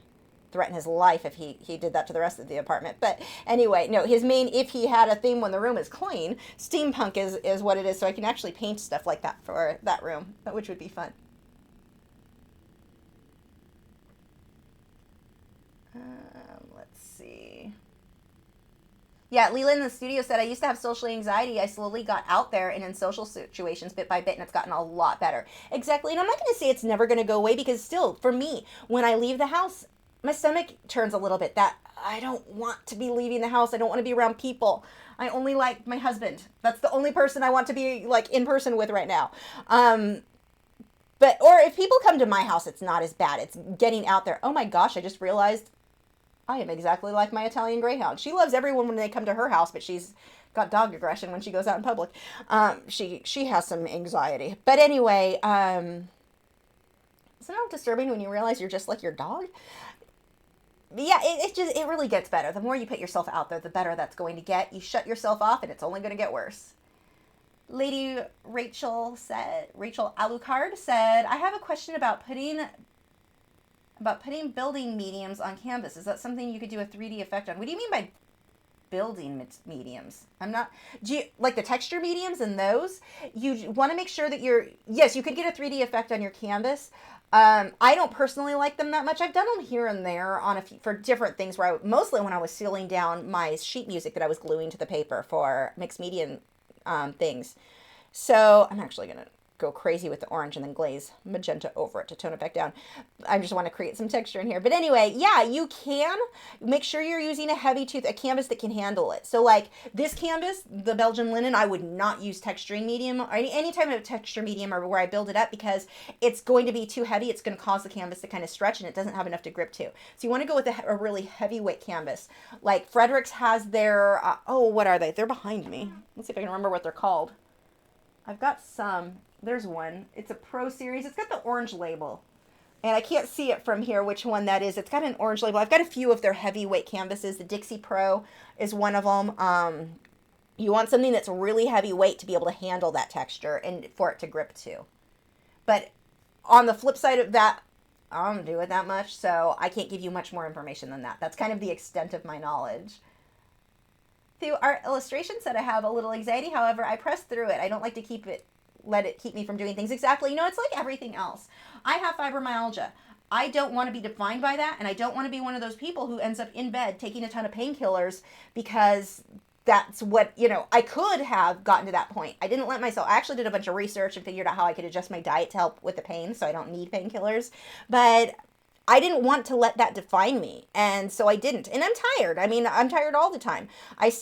threaten his life if he did that to the rest of the apartment. But anyway, no, his main, if he had a theme when the room is clean, steampunk is what it is, so I can actually paint stuff like that for that room, which would be fun. Let's see. Yeah, Leela in the studio said, I used to have social anxiety. I slowly got out there and in social situations bit by bit, and it's gotten a lot better. Exactly. And I'm not going to say it's never going to go away, because still, for me, when I leave the house, my stomach turns a little bit. That I don't want to be leaving the house. I don't want to be around people. I only like my husband. That's the only person I want to be like in person with right now. But, or if people come to my house, it's not as bad. It's getting out there. Oh my gosh, I just realized I am exactly like my Italian Greyhound. She loves everyone when they come to her house, but she's got dog aggression when she goes out in public. She has some anxiety. But anyway, isn't it disturbing when you realize you're just like your dog? Yeah, it really gets better. The more you put yourself out there, the better that's going to get. You shut yourself off, and it's only going to get worse. Lady Rachel Alucard said, I have a question about putting building mediums on canvas. Is that something you could do a 3D effect on? What do you mean by building mediums? Do you like the texture mediums and those? You want to make sure that yes, you could get a 3D effect on your canvas. I don't personally like them that much. I've done them here and there on for different things where mostly when I was sealing down my sheet music that I was gluing to the paper for mixed media things. So I'm actually going to go crazy with the orange and then glaze magenta over it to tone it back down. I just want to create some texture in here. But anyway, yeah, you can make sure you're using a heavy tooth, a canvas that can handle it. So like this canvas, the Belgian linen, I would not use texturing medium or any type of texture medium or where I build it up, because it's going to be too heavy. It's going to cause the canvas to kind of stretch, and it doesn't have enough to grip to. So you want to go with a really heavyweight canvas. Like Fredericks has their, what are they? They're behind me. Let's see if I can remember what they're called. I've got some. There's one. It's a Pro Series. It's got the orange label. And I can't see it from here which one that is. It's got an orange label. I've got a few of their heavyweight canvases. The Dixie Pro is one of them. You want something that's really heavyweight to be able to handle that texture and for it to grip to. But on the flip side of that, I don't do it that much, so I can't give you much more information than that. That's kind of the extent of my knowledge. Through our illustration said I have a little anxiety. However, I press through it. I don't like to let it keep me from doing things. Exactly. You know, it's like everything else. I have fibromyalgia. I don't want to be defined by that, and I don't want to be one of those people who ends up in bed taking a ton of painkillers because that's what, I could have gotten to that point. I didn't let myself. I actually did a bunch of research and figured out how I could adjust my diet to help with the pain so I don't need painkillers. But I didn't want to let that define me, and so I didn't. And I'm tired. I mean, I'm tired all the time.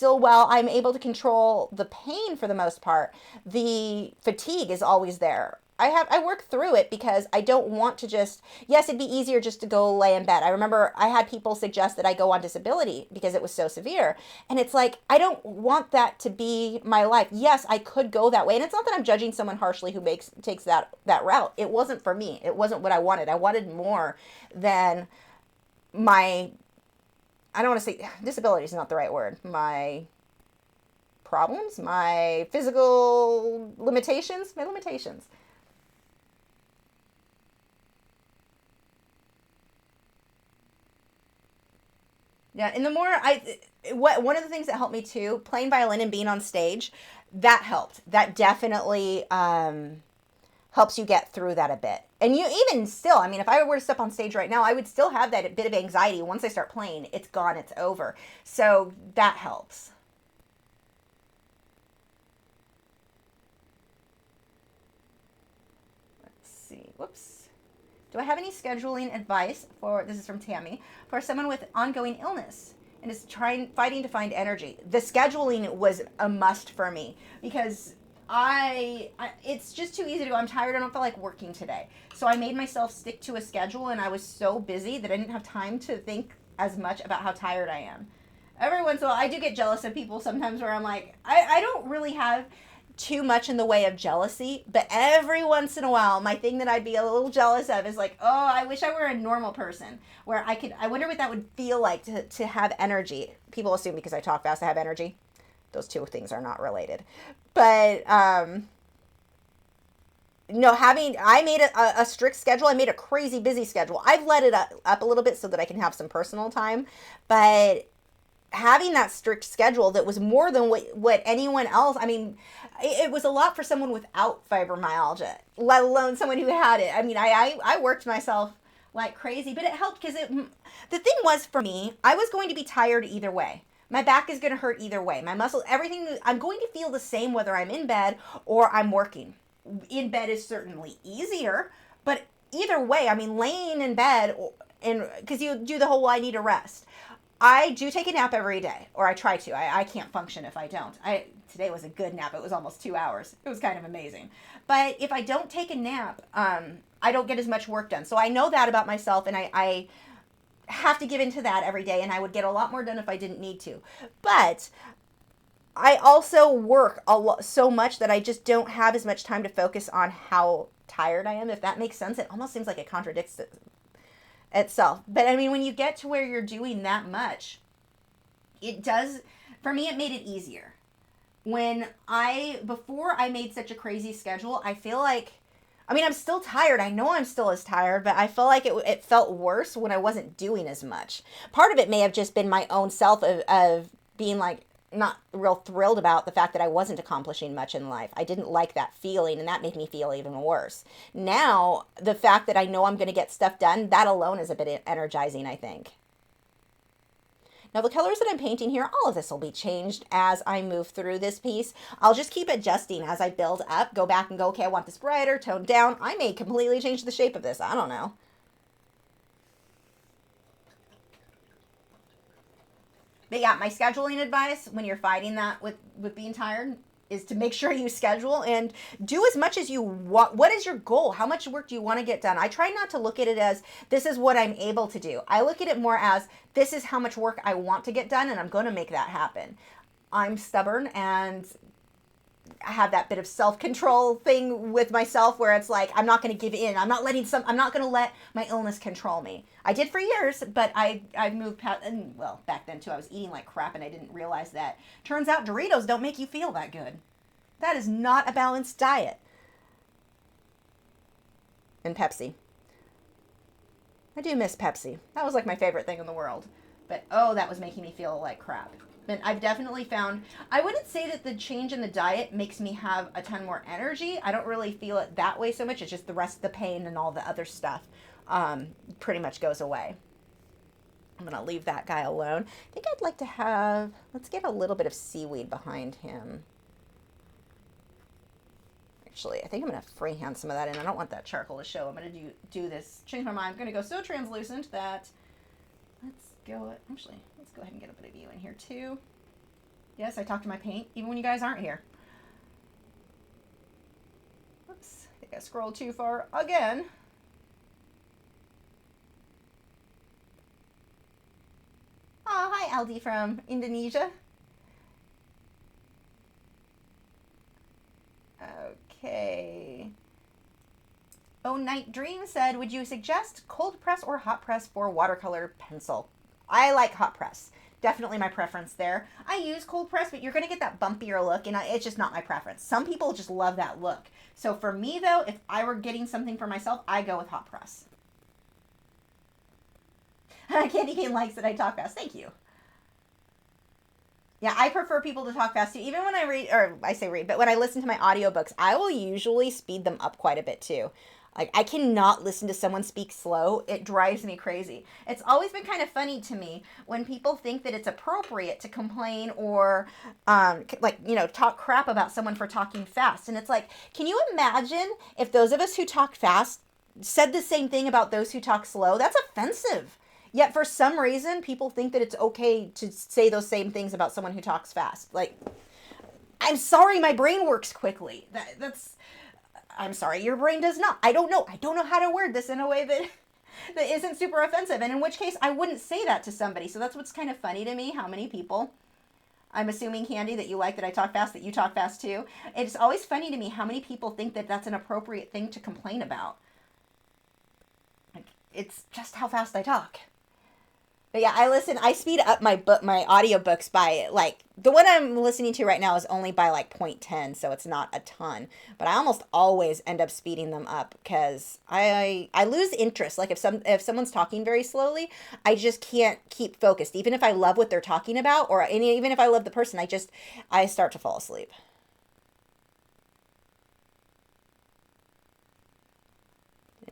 While I'm able to control the pain for the most part, the fatigue is always there. I work through it because I don't want to yes, it'd be easier just to go lay in bed. I remember I had people suggest that I go on disability because it was so severe. And it's like, I don't want that to be my life. Yes, I could go that way. And it's not that I'm judging someone harshly who takes that route. It wasn't for me. It wasn't what I wanted. I wanted more than I don't want to say disability is not the right word. My problems, my physical limitations, Yeah, and the more one of the things that helped me too, playing violin and being on stage, that helped. That definitely helps you get through that a bit. And you even still, I mean, if I were to step on stage right now, I would still have that bit of anxiety. Once I start playing, it's gone, it's over. So that helps. Let's see. Whoops. Do I have any scheduling advice this is from Tammy, for someone with ongoing illness and is fighting to find energy? The scheduling was a must for me because it's just too easy to go, I'm tired, I don't feel like working today. So I made myself stick to a schedule, and I was so busy that I didn't have time to think as much about how tired I am. Every once in a while, I do get jealous of people sometimes where I'm like, I don't really have too much in the way of jealousy, but every once in a while, my thing that I'd be a little jealous of is like, oh, I wish I were a normal person where I wonder what that would feel like to have energy. People assume because I talk fast I have energy. Those two things are not related. But no, I made a strict schedule. I made a crazy busy schedule. I've let it up a little bit so that I can have some personal time, but having that strict schedule that was more than what anyone else, I mean, it was a lot for someone without fibromyalgia, let alone someone who had it. I mean, I worked myself like crazy, but it helped because the thing was for me, I was going to be tired either way. My back is going to hurt either way. My muscle, everything, I'm going to feel the same whether I'm in bed or I'm working. In bed is certainly easier, but either way, I mean, laying in bed, and because you do the whole, I need a rest. I do take a nap every day, or I try to. I can't function if I don't. Today was a good nap. It was almost 2 hours. It was kind of amazing. But if I don't take a nap, I don't get as much work done. So I know that about myself, and I have to give into that every day, and I would get a lot more done if I didn't need to. But I also work a lot, so much that I just don't have as much time to focus on how tired I am, if that makes sense. It almost seems like it contradicts itself. But I mean, when you get to where you're doing that much, it does, for me, it made it easier. Before I made such a crazy schedule, I feel like, I mean, I'm still tired. I know I'm still as tired, but I feel like it felt worse when I wasn't doing as much. Part of it may have just been my own self of being like, not real thrilled about the fact that I wasn't accomplishing much in life. I didn't like that feeling, and that made me feel even worse. Now, the fact that I know I'm going to get stuff done, that alone is a bit energizing, I think. Now, the colors that I'm painting here, all of this will be changed as I move through this piece. I'll just keep adjusting as I build up, go back and go, okay, I want this brighter, toned down. I may completely change the shape of this. I don't know. But yeah, my scheduling advice when you're fighting that with being tired is to make sure you schedule and do as much as you want. What is your goal? How much work do you want to get done? I try not to look at it as this is what I'm able to do. I look at it more as this is how much work I want to get done, and I'm going to make that happen. I'm stubborn, and I have that bit of self-control thing with myself where it's like, I'm not going to give in. I'm not going to let my illness control me. I did for years, but I moved past, and well, back then too, I was eating like crap and I didn't realize that. Turns out Doritos don't make you feel that good. That is not a balanced diet. And Pepsi. I do miss Pepsi. That was like my favorite thing in the world. But oh, that was making me feel like crap. But I've definitely found, I wouldn't say that the change in the diet makes me have a ton more energy. I don't really feel it that way so much. It's just the rest of the pain and all the other stuff pretty much goes away. I'm going to leave that guy alone. I think I'd like to have, let's get a little bit of seaweed behind him. Actually, I think I'm going to freehand some of that in. I don't want that charcoal to show. I'm going to do this, change my mind. I'm going to go so translucent that, let's go ahead and get a bit of you in here too. Yes, I talk to my paint, even when you guys aren't here. Oops, I think I scrolled too far again. Oh, hi Aldi from Indonesia. Okay. Oh, Night Dream said, would you suggest cold press or hot press for watercolor pencil? I like hot press. Definitely my preference there. I use cold press, but you're going to get that bumpier look, and it's just not my preference. Some people just love that look. So for me, though, if I were getting something for myself, I go with hot press. Candy Cane likes that I talk fast. Thank you. Yeah, I prefer people to talk fast too. Even when I read, or I say read, but when I listen to my audiobooks, I will usually speed them up quite a bit too. Like, I cannot listen to someone speak slow. It drives me crazy. It's always been kind of funny to me when people think that it's appropriate to complain or, talk crap about someone for talking fast. And it's like, can you imagine if those of us who talk fast said the same thing about those who talk slow? That's offensive. Yet for some reason, people think that it's okay to say those same things about someone who talks fast. Like, I'm sorry, my brain works quickly. I'm sorry, your brain does not. I don't know. I don't know how to word this in a way that isn't super offensive. And in which case, I wouldn't say that to somebody. So that's what's kind of funny to me, how many people, I'm assuming, Candy, that you like that I talk fast, that you talk fast too. It's always funny to me how many people think that that's an appropriate thing to complain about. Like, it's just how fast I talk. But yeah, I speed up my audiobooks by like, the one I'm listening to right now is only by like 0.10, so it's not a ton. But I almost always end up speeding them up because I lose interest. Like if someone's talking very slowly, I just can't keep focused. Even if I love what they're talking about, or even if I love the person, I start to fall asleep.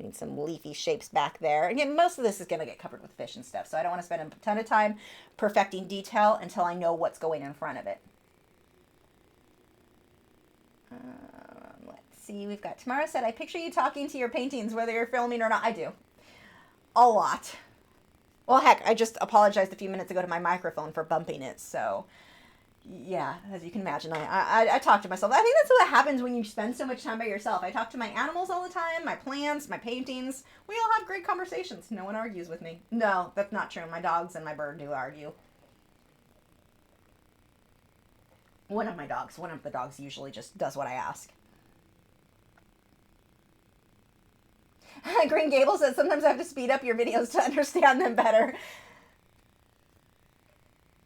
I need some leafy shapes back there. Again, most of this is going to get covered with fish and stuff, so I don't want to spend a ton of time perfecting detail until I know what's going in front of it. Let's see, we've got Tamara said, I picture you talking to your paintings, whether you're filming or not. I do. A lot. Well, heck, I just apologized a few minutes ago to my microphone for bumping it, so yeah, as you can imagine, I talk to myself. I think that's what happens when you spend so much time by yourself. I talk to my animals all the time, my plants, my paintings. We all have great conversations. No one argues with me. No, that's not true. My dogs and my bird do argue. One of the dogs usually just does what I ask. Green Gable says, sometimes I have to speed up your videos to understand them better.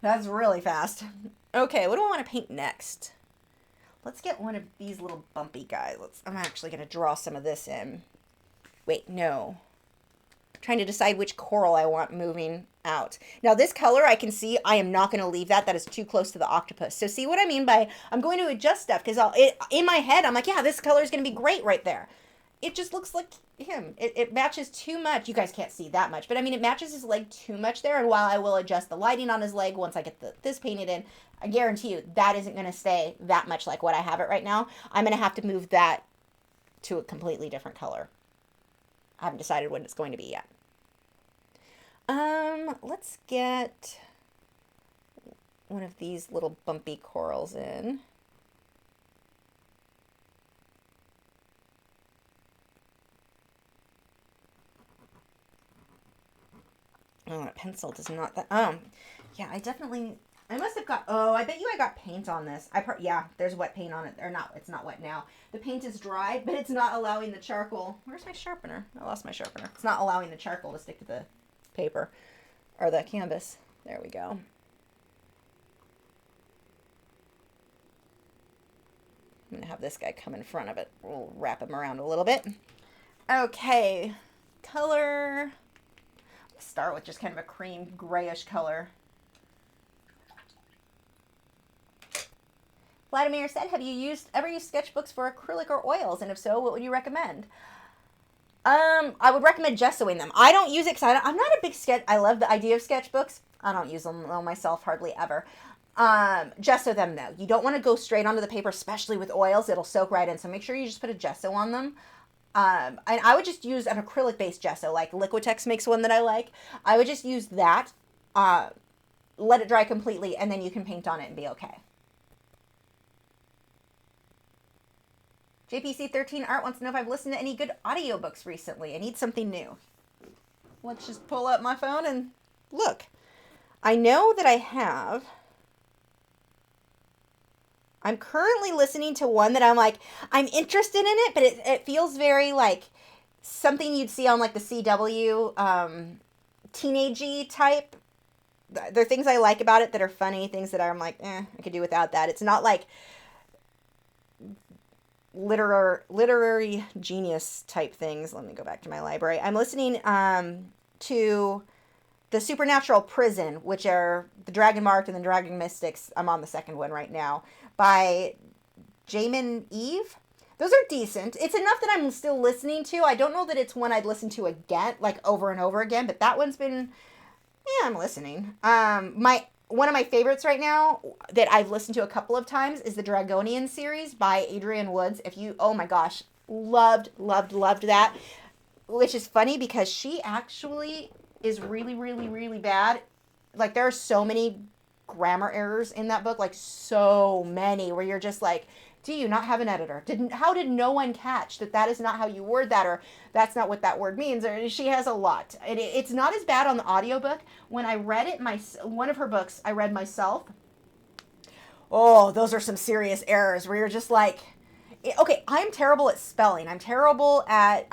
That's really fast. Okay, what do I want to paint next? Let's get one of these little bumpy guys. I'm actually going to draw some of this in. Wait, no. I'm trying to decide which coral I want moving out. Now this color, I can see I am not going to leave that. That is too close to the octopus. So see what I mean by I'm going to adjust stuff because in my head, I'm like, yeah, this color is going to be great right there. It just looks like him. It matches too much. You guys can't see that much, but I mean, it matches his leg too much there. And while I will adjust the lighting on his leg once I get this painted in, I guarantee you that isn't going to stay that much like what I have it right now. I'm going to have to move that to a completely different color. I haven't decided what it's going to be yet. Let's get one of these little bumpy corals in. Oh, that pencil does not, yeah, I must have got, I bet you I got paint on this. Yeah, there's wet paint on it, or not, it's not wet now. The paint is dry, but it's not allowing the charcoal. Where's my sharpener? I lost my sharpener. It's not allowing the charcoal to stick to the paper, or the canvas. There we go. I'm gonna have this guy come in front of it. We'll wrap him around a little bit. Okay, color. Start with just kind of a cream grayish color. Vladimir said, have you ever used sketchbooks for acrylic or oils? And if so, what would you recommend? I would recommend gessoing them. I don't use it because I'm not a big I love the idea of sketchbooks. I don't use them myself hardly ever. Gesso them though. You don't want to go straight onto the paper, especially with oils. It'll soak right in. So make sure you just put a gesso on them. And I would just use an acrylic based gesso, like Liquitex makes one that I like. I would just use that, let it dry completely, and then you can paint on it and be okay. JPC13 Art wants to know if I've listened to any good audiobooks recently. I need something new. Let's just pull up my phone and look. I know that I have. I'm currently listening to one that I'm interested in it, but it feels very like something you'd see on like the CW teenage-y type. There are things I like about it that are funny, things that I'm like, I could do without that. It's not like literary genius type things. Let me go back to my library. I'm listening to The Supernatural Prison, which are The Dragon Marked and The Dragon Mystics. I'm on the second one right now, by Jamin Eve. Those are decent. It's enough that I'm still listening to. I don't know that it's one I'd listen to again, like over and over again, but that one's been, I'm listening. One of my favorites right now that I've listened to a couple of times is the Dragonian series by Adrienne Woods. Oh my gosh, loved that. Which is funny because she actually is really, really, really bad. Like there are so many grammar errors in that book, like so many, where you're just like, do you not have an editor? How did no one catch that is not how you word that, or that's not what that word means? Or she has a lot. It's not as bad on the audiobook. When I read it, one of her books I read myself, oh, those are some serious errors where you're just like, okay, I'm terrible at spelling. I'm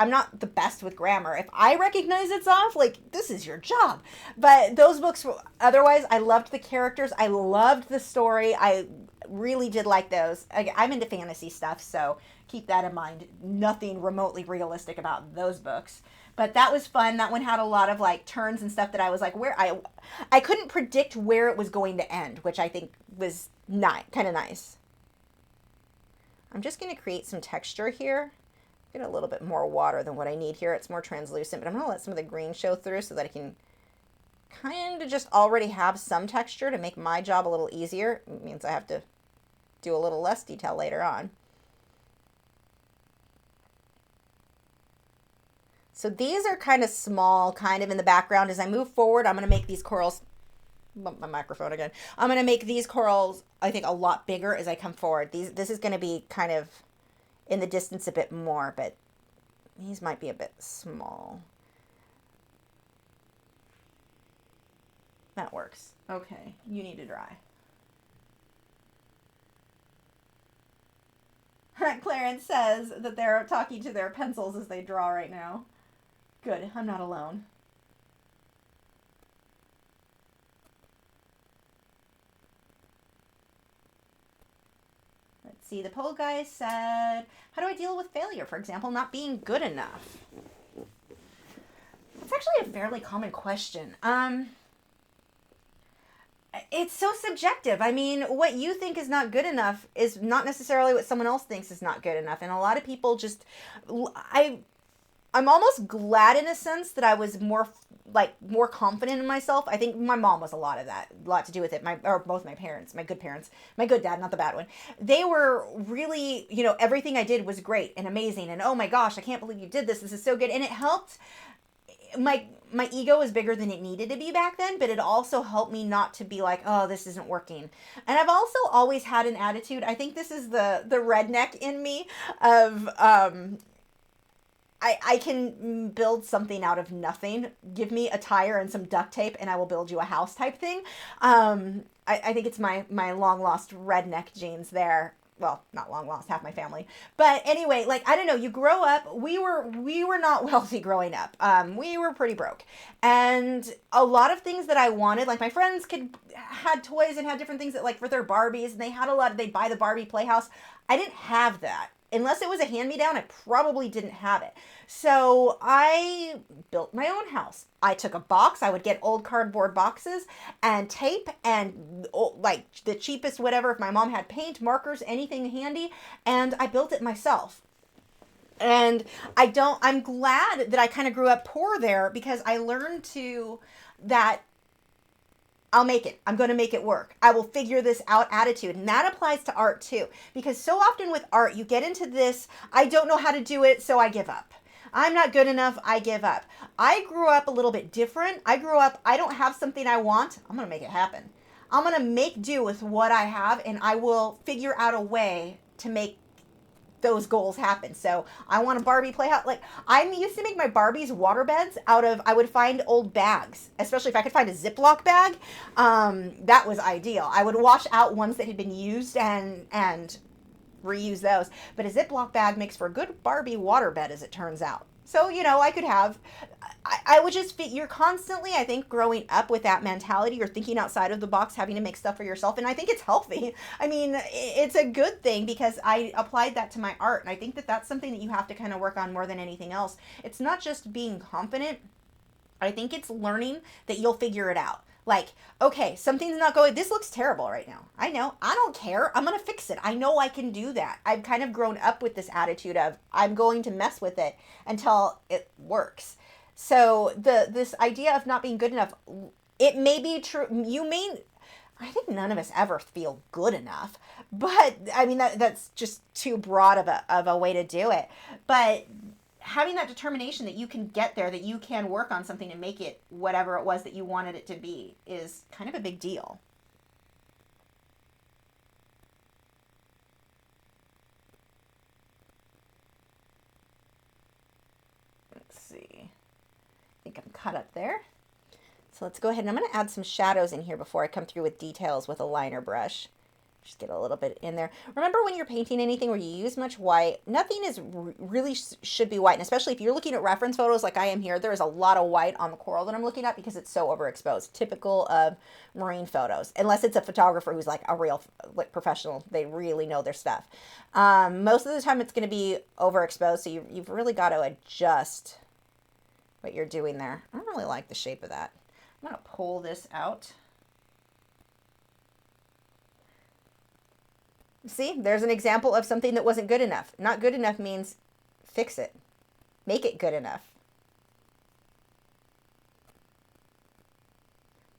not the best with grammar. If I recognize it's off, like, this is your job. But those books, otherwise, I loved the characters. I loved the story. I really did like those. I'm into fantasy stuff, so keep that in mind. Nothing remotely realistic about those books. But that was fun. That one had a lot of like turns and stuff that I was like, I couldn't predict where it was going to end, which I think was kind of nice. I'm just going to create some texture here. Get a little bit more water than what I need here. It's more translucent, but I'm going to let some of the green show through so that I can kind of just already have some texture to make my job a little easier. It means I have to do a little less detail later on. So these are kind of small, kind of in the background. As I move forward, I'm going to make these corals, bump my microphone again. I'm going to make these corals, I think, a lot bigger as I come forward. This is going to be kind of in the distance a bit more, but these might be a bit small. That works. Okay, you need to dry. Clarence says that they're talking to their pencils as they draw right now. Good, I'm not alone. Let's see, the poll guy said, how do I deal with failure? For example, not being good enough. It's actually a fairly common question. It's so subjective. I mean, what you think is not good enough is not necessarily what someone else thinks is not good enough. And a lot of people just, I'm almost glad in a sense that I was more confident in myself. I think my mom was a lot to do with it. Both my parents, my good dad, not the bad one. They were really, everything I did was great and amazing. And oh my gosh, I can't believe you did this. This is so good. And it helped. My ego was bigger than it needed to be back then, but it also helped me not to be like, oh, this isn't working. And I've also always had an attitude. I think this is the redneck in me of, I can build something out of nothing. Give me a tire and some duct tape and I will build you a house type thing. I think it's my long lost redneck genes there. Well, not long lost, half my family. But anyway, I don't know, you grow up, we were not wealthy growing up. We were pretty broke. And a lot of things that I wanted, like my friends had toys and had different things that for their Barbies, and they'd buy the Barbie Playhouse. I didn't have that. Unless it was a hand-me-down, I probably didn't have it. So I built my own house. I took a box. I would get old cardboard boxes and tape and the cheapest whatever. If my mom had paint, markers, anything handy, and I built it myself. And I'm glad that I kind of grew up poor there because I learned that I'll make it. I'm going to make it work. I will figure this out attitude. And that applies to art too. Because so often with art, you get into this, I don't know how to do it, so I give up. I'm not good enough, I give up. I grew up a little bit different. I don't have something I want, I'm going to make it happen. I'm going to make do with what I have, and I will figure out a way to make those goals happen. So I want a Barbie playhouse. I used to make my Barbies water beds out of, I would find old bags, especially if I could find a Ziploc bag. That was ideal. I would wash out ones that had been used and reuse those. But a Ziploc bag makes for a good Barbie water bed, as it turns out. So, I could have, I would just you're constantly, I think, growing up with that mentality. You're thinking outside of the box, having to make stuff for yourself. And I think it's healthy. I mean, it's a good thing because I applied that to my art. And I think that that's something that you have to kind of work on more than anything else. It's not just being confident. I think it's learning that you'll figure it out. Okay, something's not going, this looks terrible right now. I know, I don't care. I'm going to fix it. I know I can do that. I've kind of grown up with this attitude of I'm going to mess with it until it works. So this idea of not being good enough, it may be true. I think none of us ever feel good enough, but I mean, that's just too broad of a way to do it. But having that determination that you can get there, that you can work on something and make it whatever it was that you wanted it to be is kind of a big deal. Let's see. I think I'm caught up there. So let's go ahead and I'm going to add some shadows in here before I come through with details with a liner brush. Just get a little bit in there. Remember when you're painting anything where you use much white, nothing is really should be white. And especially if you're looking at reference photos like I am here, there is a lot of white on the coral that I'm looking at because it's so overexposed. Typical of marine photos, unless it's a photographer who's like a real like professional. They really know their stuff. Most of the time it's going to be overexposed. So you've really got to adjust what you're doing there. I don't really like the shape of that. I'm going to pull this out. See, there's an example of something that wasn't good enough. Not good enough means fix it. Make it good enough.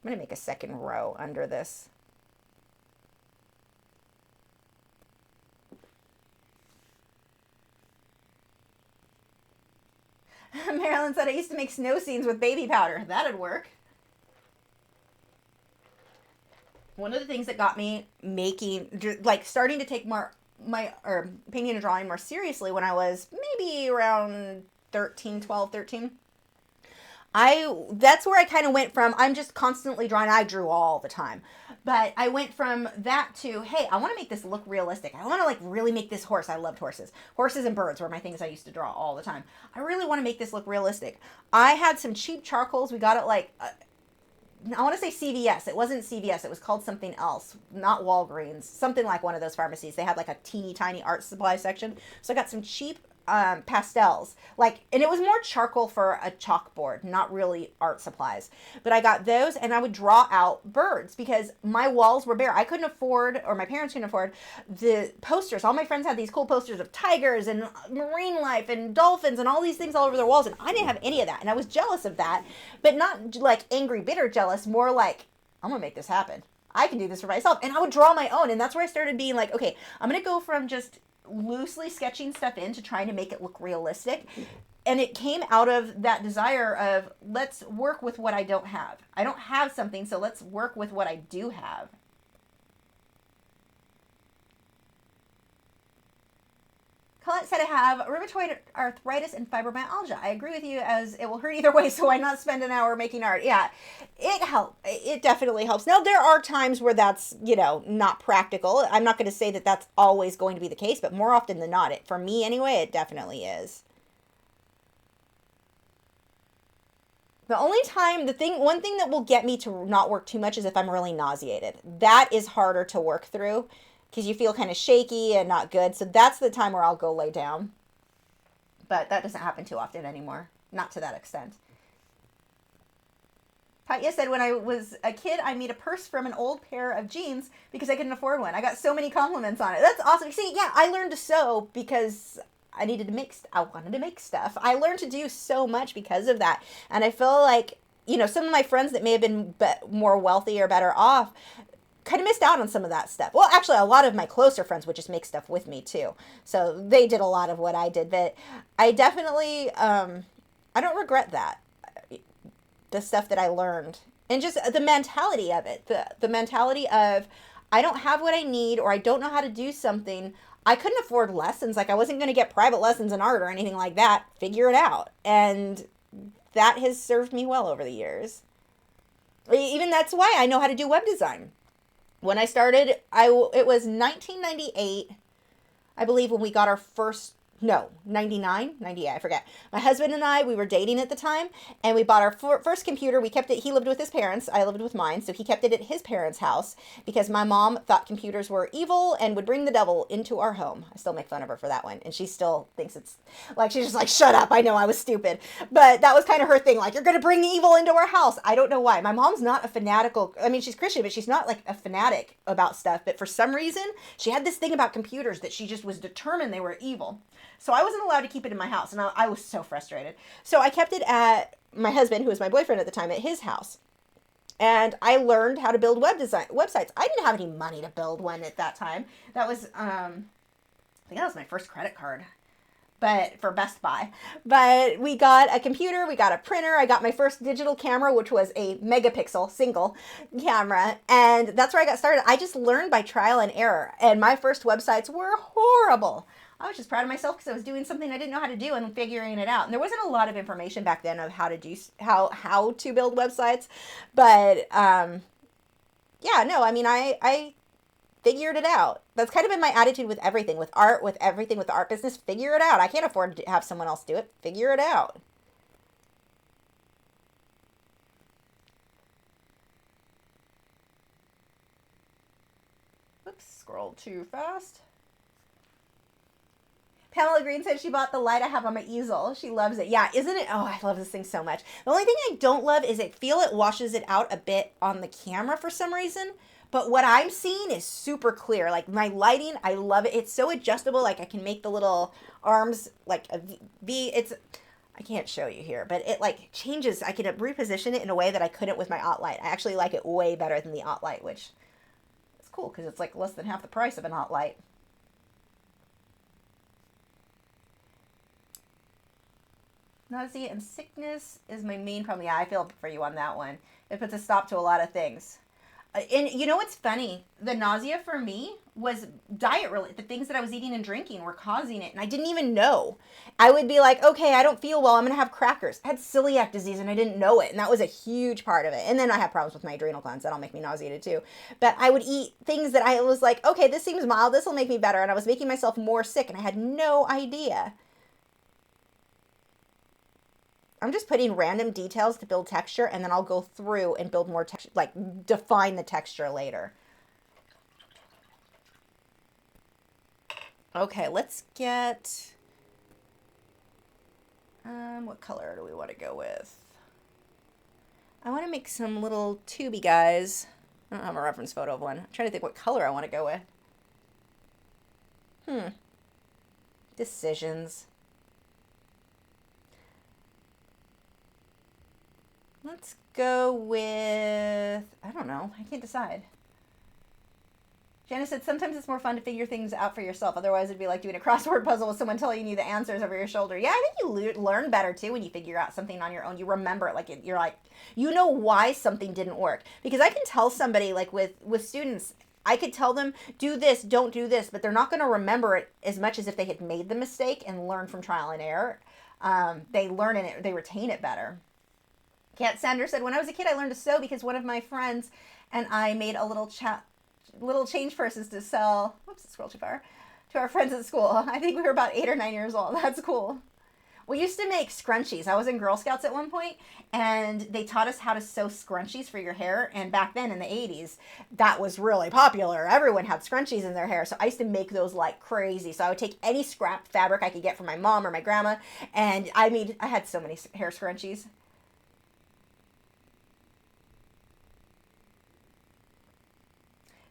I'm going to make a second row under this. Marilyn said I used to make snow scenes with baby powder. That'd work. One of the things that got me starting to take painting and drawing more seriously when I was maybe around 12, 13. That's where I kind of went from, I'm just constantly drawing. I drew all the time. But I went from that to, hey, I want to make this look realistic. I want to like really make this horse. I loved horses. Horses and birds were my things I used to draw all the time. I really want to make this look realistic. I had some cheap charcoals. We got it like... I want to say CVS. It wasn't CVS. It was called something else. Not Walgreens. Something like one of those pharmacies. They had like a teeny tiny art supply section. So I got some cheap pastels. And it was more charcoal for a chalkboard, not really art supplies. But I got those and I would draw out birds because my walls were bare. I couldn't afford, or my parents couldn't afford, the posters. All my friends had these cool posters of tigers and marine life and dolphins and all these things all over their walls. And I didn't have any of that. And I was jealous of that. But not like angry, bitter jealous, more like, I'm going to make this happen. I can do this for myself. And I would draw my own. And that's where I started being like, okay, I'm going to go from just loosely sketching stuff in to trying to make it look realistic. And it came out of that desire of, let's work with what I don't have. I don't have something, so let's work with what I do have. Colette said I have rheumatoid arthritis and fibromyalgia. I agree with you, as it will hurt either way, so why not spend an hour making art? Yeah, it helps. It definitely helps. Now, there are times where that's, not practical. I'm not going to say that that's always going to be the case, but more often than not, for me anyway, it definitely is. The only time, one thing that will get me to not work too much is if I'm really nauseated. That is harder to work through, because you feel kind of shaky and not good. So that's the time where I'll go lay down. But that doesn't happen too often anymore. Not to that extent. Katya said, when I was a kid, I made a purse from an old pair of jeans because I couldn't afford one. I got so many compliments on it. That's awesome. See, yeah, I learned to sew because I wanted to make stuff. I learned to do so much because of that. And I feel like, some of my friends that may have been more wealthy or better off kind of missed out on some of that stuff. Well, actually, a lot of my closer friends would just make stuff with me too. So they did a lot of what I did, but I definitely, I don't regret that. The stuff that I learned and just the mentality of it, the mentality of, I don't have what I need, or I don't know how to do something. I couldn't afford lessons. Like I wasn't going to get private lessons in art or anything like that. Figure it out. And that has served me well over the years. Even that's why I know how to do web design. When I started, it was 1998, I believe, when we got our first, 98, I forget. My husband and I, we were dating at the time, and we bought our first computer. We kept it, he lived with his parents, I lived with mine, so he kept it at his parents' house, because my mom thought computers were evil and would bring the devil into our home. I still make fun of her for that one, and she still thinks it's, she's just like, shut up, I know I was stupid. But that was kind of her thing, you're going to bring evil into our house. I don't know why. My mom's not a fanatical, she's Christian, but she's not a fanatic about stuff, but for some reason, she had this thing about computers that she just was determined they were evil. So I wasn't allowed to keep it in my house, and I was so frustrated. So I kept it at my husband, who was my boyfriend at the time, at his house. And I learned how to build websites. I didn't have any money to build one at that time. That was, I think that was my first credit card, but for Best Buy. But we got a computer, we got a printer, I got my first digital camera, which was a megapixel single camera, and that's where I got started. I just learned by trial and error, and my first websites were horrible. I was just proud of myself because I was doing something I didn't know how to do and figuring it out. And there wasn't a lot of information back then of how to do how to build websites, but I figured it out. That's kind of been my attitude with everything, with art, with everything, with the art business. Figure it out. I can't afford to have someone else do it. Figure it out. Oops, scrolled too fast. Pamela Green said she bought the light I have on my easel. She loves it. Yeah, isn't it? Oh, I love this thing so much. The only thing I don't love is it washes it out a bit on the camera for some reason. But what I'm seeing is super clear. Like my lighting, I love it. It's so adjustable. Like I can make the little arms like a V. I can't show you here, but it like changes. I can reposition it in a way that I couldn't with my Light. I actually like it way better than the Light, which is cool because it's like less than half the price of an Light. Nausea and sickness is my main problem. Yeah, I feel for you on that one. It puts a stop to a lot of things. And you know what's funny? The nausea for me was diet related. The things that I was eating and drinking were causing it. And I didn't even know. I would be like, okay, I don't feel well. I'm going to have crackers. I had celiac disease and I didn't know it. And that was a huge part of it. And then I have problems with my adrenal glands. That'll make me nauseated too. But I would eat things that I was like, okay, this seems mild. This will make me better. And I was making myself more sick and I had no idea. I'm just putting random details to build texture, and then I'll go through and build more texture, like define the texture later. Okay, let's get, what color do we want to go with? I want to make some little tubey guys. I don't have a reference photo of one. I'm trying to think what color I want to go with. Decisions. Let's go with, I don't know. I can't decide. Janice said, sometimes it's more fun to figure things out for yourself. Otherwise, it'd be like doing a crossword puzzle with someone telling you the answers over your shoulder. Yeah, I think you learn better, too, when you figure out something on your own. You remember it. Like, you're like, you know why something didn't work. Because I can tell somebody, like with students, I could tell them, do this, don't do this. But they're not going to remember it as much as if they had made the mistake and learned from trial and error. They learn it. They retain it better. Kat Sanders said, when I was a kid, I learned to sew because one of my friends and I made a little change purses to sell. Whoops, it scrolled too far. To our friends at school. I think we were about 8 or 9 years old. That's cool. We used to make scrunchies. I was in Girl Scouts at one point, and they taught us how to sew scrunchies for your hair. And back then in the 80s, that was really popular. Everyone had scrunchies in their hair. So I used to make those like crazy. So I would take any scrap fabric I could get from my mom or my grandma. And I had so many hair scrunchies.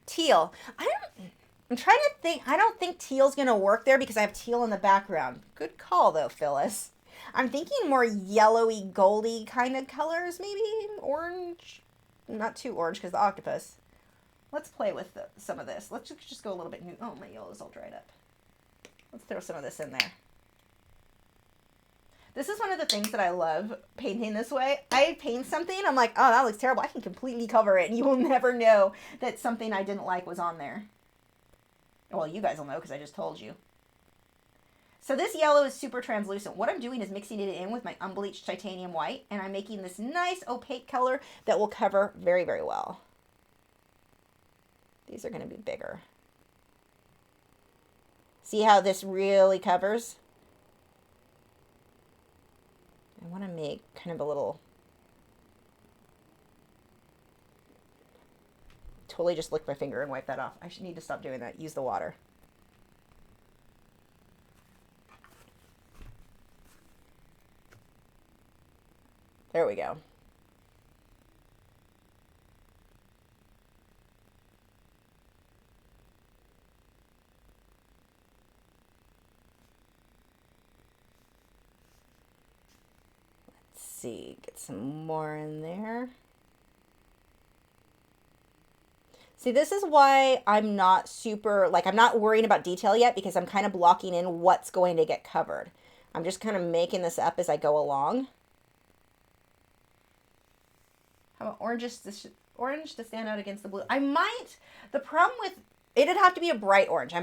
Teal. I'm trying to think. I don't think teal's going to work there because I have teal in the background. Good call, though, Phyllis. I'm thinking more yellowy, goldy kind of colors, maybe orange. Not too orange because the octopus. Let's play with some of this. Let's just go a little bit new. Oh, my yellow's all dried up. Let's throw some of this in there. This is one of the things that I love painting this way. I paint something, I'm like, oh, that looks terrible. I can completely cover it, and you will never know that something I didn't like was on there. Well, you guys will know because I just told you. So this yellow is super translucent. What I'm doing is mixing it in with my unbleached titanium white, and I'm making this nice opaque color that will cover very, very well. These are going to be bigger. See how this really covers? I want to make kind of a little, totally just lick my finger and wipe that off. I should need to stop doing that. Use the water. There we go. See, get some more in there. See, this is why I'm not super, like, I'm not worrying about detail yet because I'm kind of blocking in what's going to get covered. I'm just kind of making this up as I go along. How about orange to stand out against the blue? I might, the problem with, it'd have to be a bright orange. I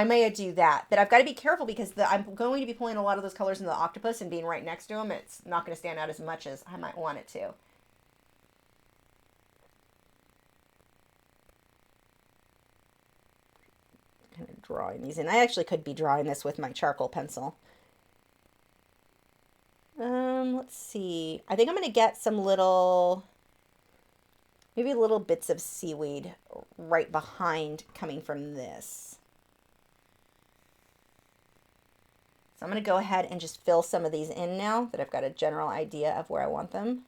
may do that, but I've got to be careful because I'm going to be pulling a lot of those colors into the octopus and being right next to them. It's not going to stand out as much as I might want it to. drawing these in. I actually could be drawing this with my charcoal pencil. Let's see. I think I'm going to get some little, maybe little bits of seaweed right behind coming from this. So I'm going to go ahead and just fill some of these in now that I've got a general idea of where I want them.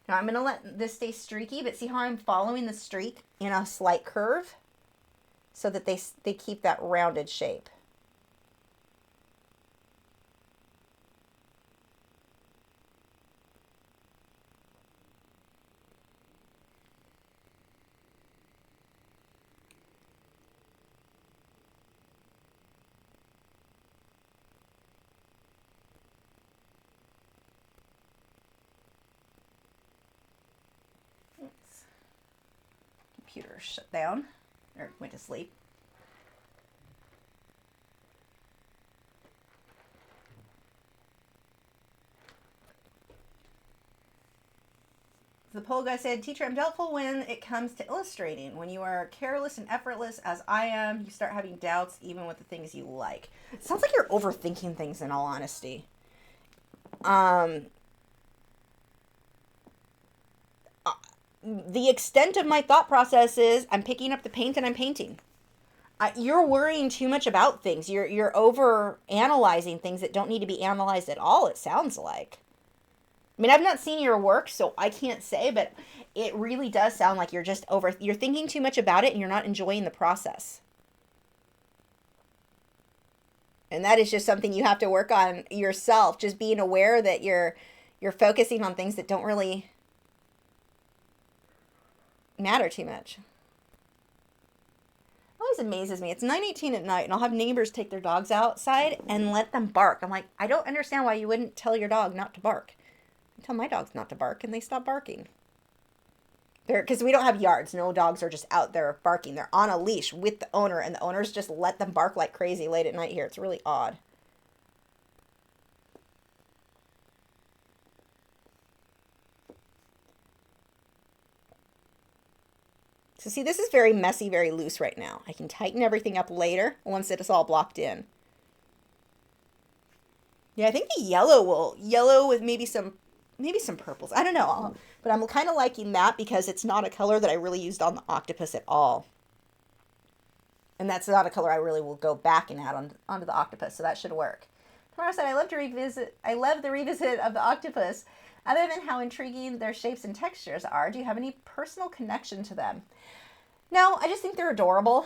Now I'm going to let this stay streaky, but see how I'm following the streak in a slight curve so that they keep that rounded shape. Computer shut down or went to sleep. The poll guy said, teacher, I'm doubtful when it comes to illustrating. When you are careless and effortless as I am, you start having doubts even with the things you like. It sounds like you're overthinking things in all honesty. The extent of my thought process is I'm picking up the paint and I'm painting. You're worrying too much about things. You're over analyzing things that don't need to be analyzed at all, it sounds like. I mean, I've not seen your work, so I can't say, but it really does sound like you're thinking too much about it and you're not enjoying the process. And that is just something you have to work on yourself, just being aware that you're focusing on things that don't really matter too much. It always amazes me. It's 9:18 at night and I'll have neighbors take their dogs outside and let them bark. I'm like, I don't understand why you wouldn't tell your dog not to bark. I tell my dogs not to bark and they stop barking. Because we don't have yards. No dogs are just out there barking. They're on a leash with the owner and the owners just let them bark like crazy late at night here. It's really odd. So see, this is very messy, very loose right now. I can tighten everything up later once it's all blocked in. Yeah, I think the yellow with maybe some purples. I don't know, but I'm kind of liking that because it's not a color that I really used on the octopus at all. And that's not a color I really will go back and add onto the octopus, so that should work. Tamara said, I love the revisit of the octopus. Other than how intriguing their shapes and textures are, do you have any personal connection to them? No, I just think they're adorable.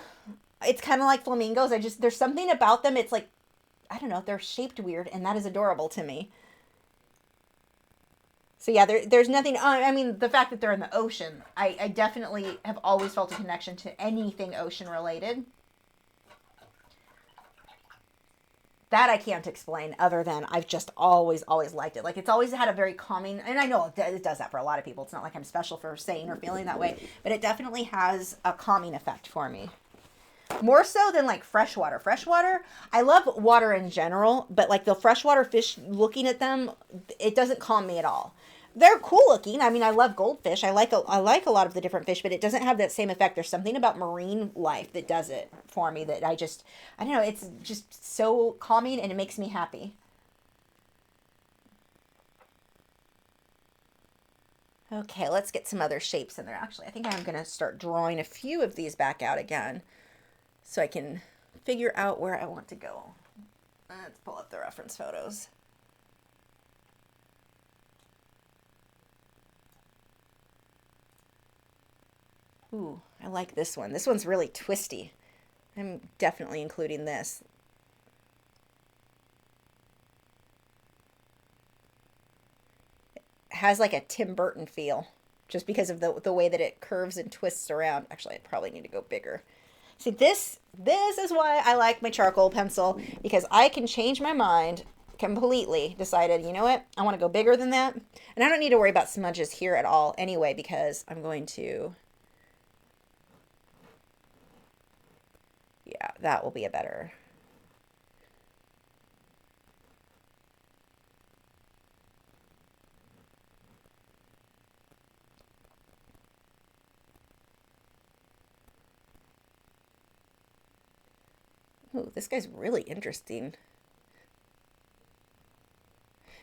It's kind of like flamingos. There's something about them. It's like, I don't know, they're shaped weird, and that is adorable to me. So yeah, there's nothing, I mean, the fact that they're in the ocean, I definitely have always felt a connection to anything ocean related. That I can't explain other than I've just always liked it. Like, it's always had a very calming, and I know it does that for a lot of people. It's not like I'm special for saying or feeling that way, but it definitely has a calming effect for me. More so than like freshwater. Freshwater, I love water in general, but like the freshwater fish, looking at them, it doesn't calm me at all. They're cool looking. I mean, I love goldfish. I like a lot of the different fish, but it doesn't have that same effect. There's something about marine life that does it for me that I don't know, it's just so calming and it makes me happy. Okay, let's get some other shapes in there. Actually, I think I'm going to start drawing a few of these back out again so I can figure out where I want to go. Let's pull up the reference photos. Ooh, I like this one. This one's really twisty. I'm definitely including this. It has like a Tim Burton feel, just because of the way that it curves and twists around. Actually, I probably need to go bigger. See, this is why I like my charcoal pencil, because I can change my mind completely. Decided, you know what? I want to go bigger than that. And I don't need to worry about smudges here at all anyway, because I'm going to... Yeah, that will be a better... Ooh, this guy's really interesting.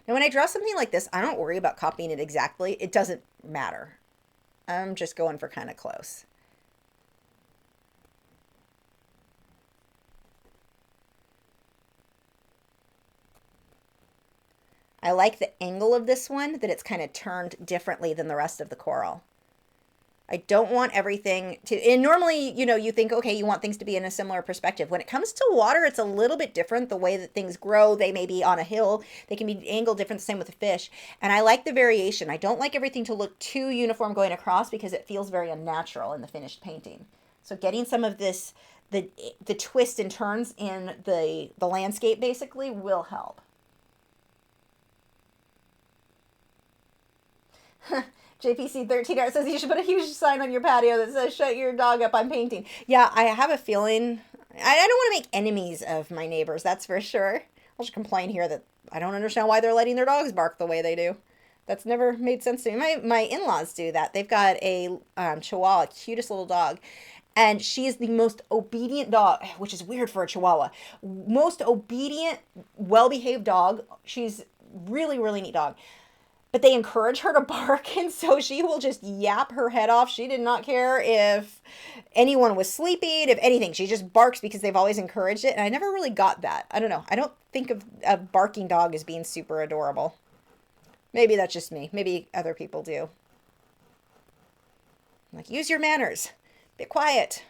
Now, when I draw something like this, I don't worry about copying it exactly. It doesn't matter. I'm just going for kind of close. I like the angle of this one, that it's kind of turned differently than the rest of the coral. I don't want everything to, and normally, you know, you think, okay, you want things to be in a similar perspective. When it comes to water, it's a little bit different. The way that things grow, they may be on a hill, they can be angled different, the same with the fish. And I like the variation. I don't like everything to look too uniform going across because it feels very unnatural in the finished painting. So getting some of this, the twists and turns in the landscape basically will help. JPC13 Art says you should put a huge sign on your patio that says shut your dog up, I'm painting. Yeah, I have a feeling I don't want to make enemies of my neighbors, that's for sure. I'll just complain here that I don't understand why they're letting their dogs bark the way they do. That's never made sense to me. My in-laws do that. They've got a Chihuahua, cutest little dog. And she is the most obedient dog, which is weird for a Chihuahua. Most obedient, well-behaved dog. She's really, really neat dog. But they encourage her to bark, and so she will just yap her head off. She did not care if anyone was sleeping, if anything. She just barks because they've always encouraged it, and I never really got that. I don't know. I don't think of a barking dog as being super adorable. Maybe that's just me. Maybe other people do. Like, use your manners. Be quiet.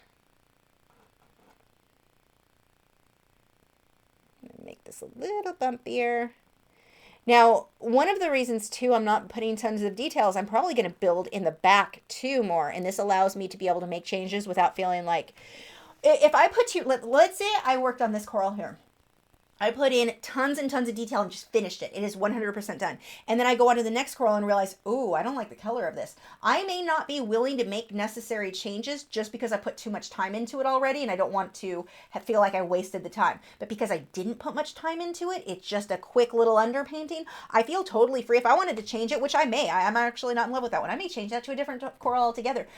Make this a little bumpier. Now, one of the reasons, too, I'm not putting tons of details, I'm probably going to build in the back, too, more. And this allows me to be able to make changes without feeling like... If I put you... Let's say I worked on this coral here. I put in tons and tons of detail and just finished it. It is 100% done. And then I go on to the next coral and realize, ooh, I don't like the color of this. I may not be willing to make necessary changes just because I put too much time into it already and I don't want to feel like I wasted the time. But because I didn't put much time into it, it's just a quick little underpainting, I feel totally free. If I wanted to change it, which I may, I'm actually not in love with that one. I may change that to a different coral altogether.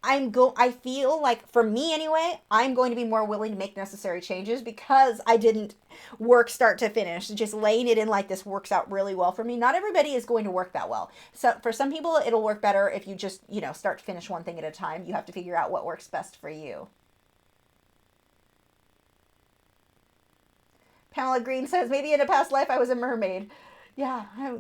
I feel like, for me anyway, I'm going to be more willing to make necessary changes because I didn't work start to finish. Just laying it in like this works out really well for me. Not everybody is going to work that well. So for some people, it'll work better if you just, you know, start to finish one thing at a time. You have to figure out what works best for you. Pamela Green says, maybe in a past life I was a mermaid. Yeah, I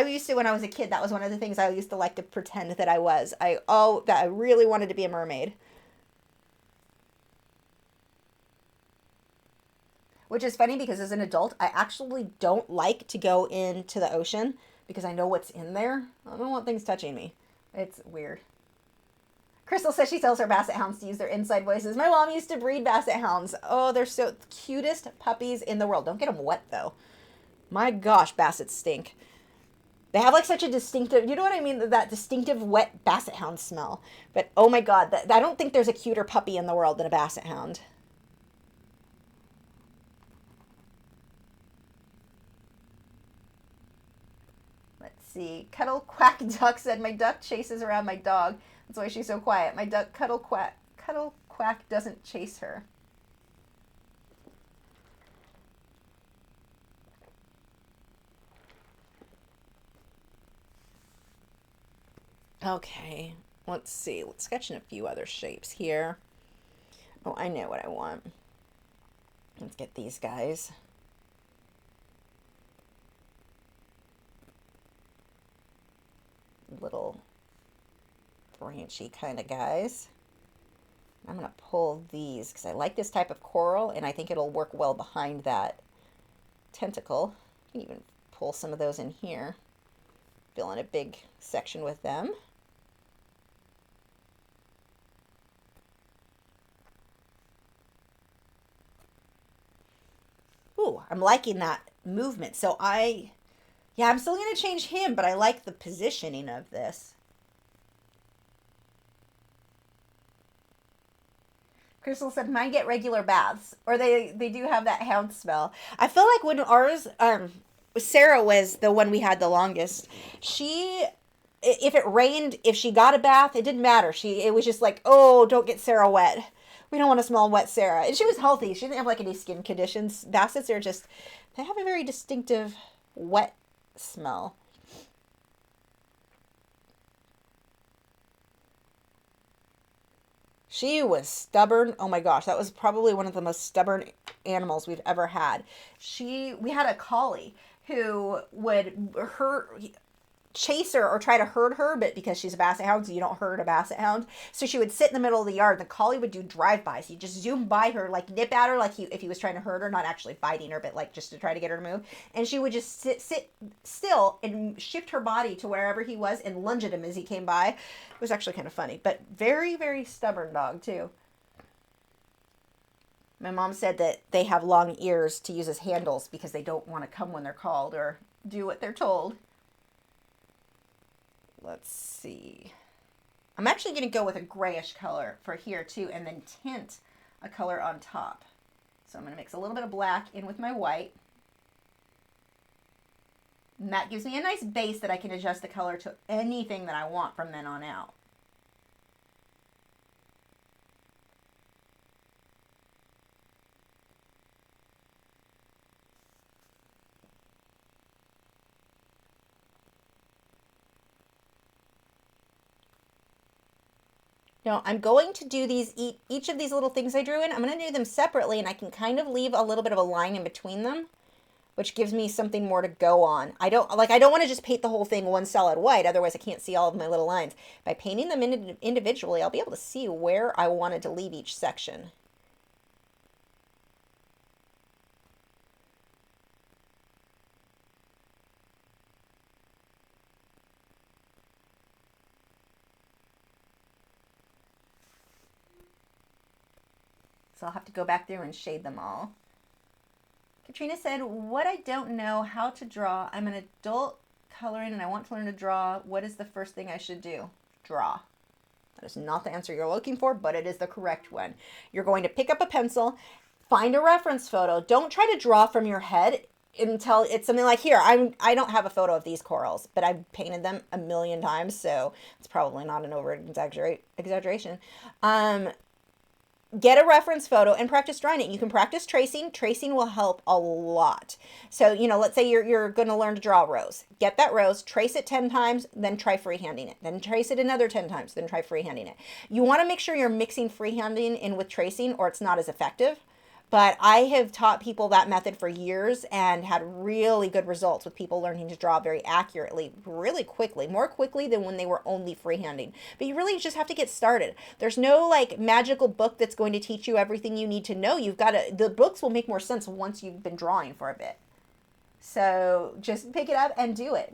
used to, when I was a kid, that was one of the things I used to like to pretend that I was. That I really wanted to be a mermaid. Which is funny because as an adult, I actually don't like to go into the ocean because I know what's in there. I don't want things touching me. It's weird. Crystal says she tells her basset hounds to use their inside voices. My mom used to breed basset hounds. Oh, they're so cutest puppies in the world. Don't get them wet, though. My gosh, bassets stink. They have like such a distinctive, you know what I mean? That distinctive wet basset hound smell. But oh my God, I don't think there's a cuter puppy in the world than a basset hound. Let's see. Cuddle Quack Duck said, my duck chases around my dog. That's why she's so quiet. My duck Cuddle Quack doesn't chase her. Okay, let's see. Let's sketch in a few other shapes here. Oh, I know what I want. Let's get these guys. Little branchy kind of guys. I'm going to pull these because I like this type of coral and I think it'll work well behind that tentacle. You can even pull some of those in here. Fill in a big section with them. Ooh, I'm liking that movement. So I'm still going to change him, but I like the positioning of this. Crystal said, mine get regular baths, or they do have that hound smell. I feel like when ours, Sarah was the one we had the longest. If it rained, if she got a bath, it didn't matter. It was just like, oh, don't get Sarah wet. We don't want to smell wet Sarah. And she was healthy. She didn't have like any skin conditions. Bassets are just, they have a very distinctive wet smell. She was stubborn. Oh my gosh, that was probably one of the most stubborn animals we've ever had. We had a collie who would chase her or try to herd her, but because she's a basset hound, so you don't herd a basset hound. So she would sit in the middle of the yard. The collie would do drive-bys. He'd just zoom by her, like nip at her, like if he was trying to herd her, not actually fighting her, but like just to try to get her to move. And she would just sit still and shift her body to wherever he was and lunge at him as he came by. It was actually kind of funny, but very, very stubborn dog too. My mom said that they have long ears to use as handles because they don't want to come when they're called or do what they're told. Let's see. I'm actually going to go with a grayish color for here too, and then tint a color on top. So I'm going to mix a little bit of black in with my white. And that gives me a nice base that I can adjust the color to anything that I want from then on out. Now I'm going to do these, each of these little things I drew in, I'm going to do them separately, and I can kind of leave a little bit of a line in between them, which gives me something more to go on. I don't want to just paint the whole thing one solid white, otherwise I can't see all of my little lines. By painting them individually, I'll be able to see where I wanted to leave each section. So I'll have to go back through and shade them all. Katrina said, what I don't know how to draw. I'm an adult coloring and I want to learn to draw. What is the first thing I should do? Draw. That is not the answer you're looking for, but it is the correct one. You're going to pick up a pencil, find a reference photo. Don't try to draw from your head until it's something like here. I don't have a photo of these corals, but I've painted them a million times, so it's probably not an over exaggeration. Get a reference photo and practice drawing it. You can practice tracing. Tracing will help a lot. So, let's say you're going to learn to draw a rose. Get that rose, trace it 10 times, then try freehanding it. Then trace it another 10 times, then try freehanding it. You want to make sure you're mixing freehanding in with tracing or it's not as effective. But I have taught people that method for years and had really good results with people learning to draw very accurately, really quickly, more quickly than when they were only freehanding. But you really just have to get started. There's no like magical book that's going to teach you everything you need to know. The books will make more sense once you've been drawing for a bit. So just pick it up and do it.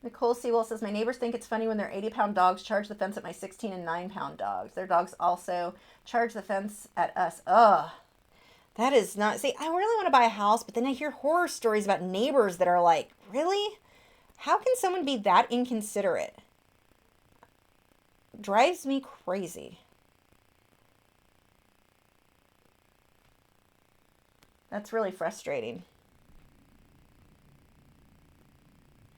Nicole Sewell says, my neighbors think it's funny when their 80-pound dogs charge the fence at my 16 and 9-pound dogs. Their dogs also charge the fence at us. Ugh. That is not... See, I really want to buy a house, but then I hear horror stories about neighbors that are like, really? How can someone be that inconsiderate? Drives me crazy. That's really frustrating.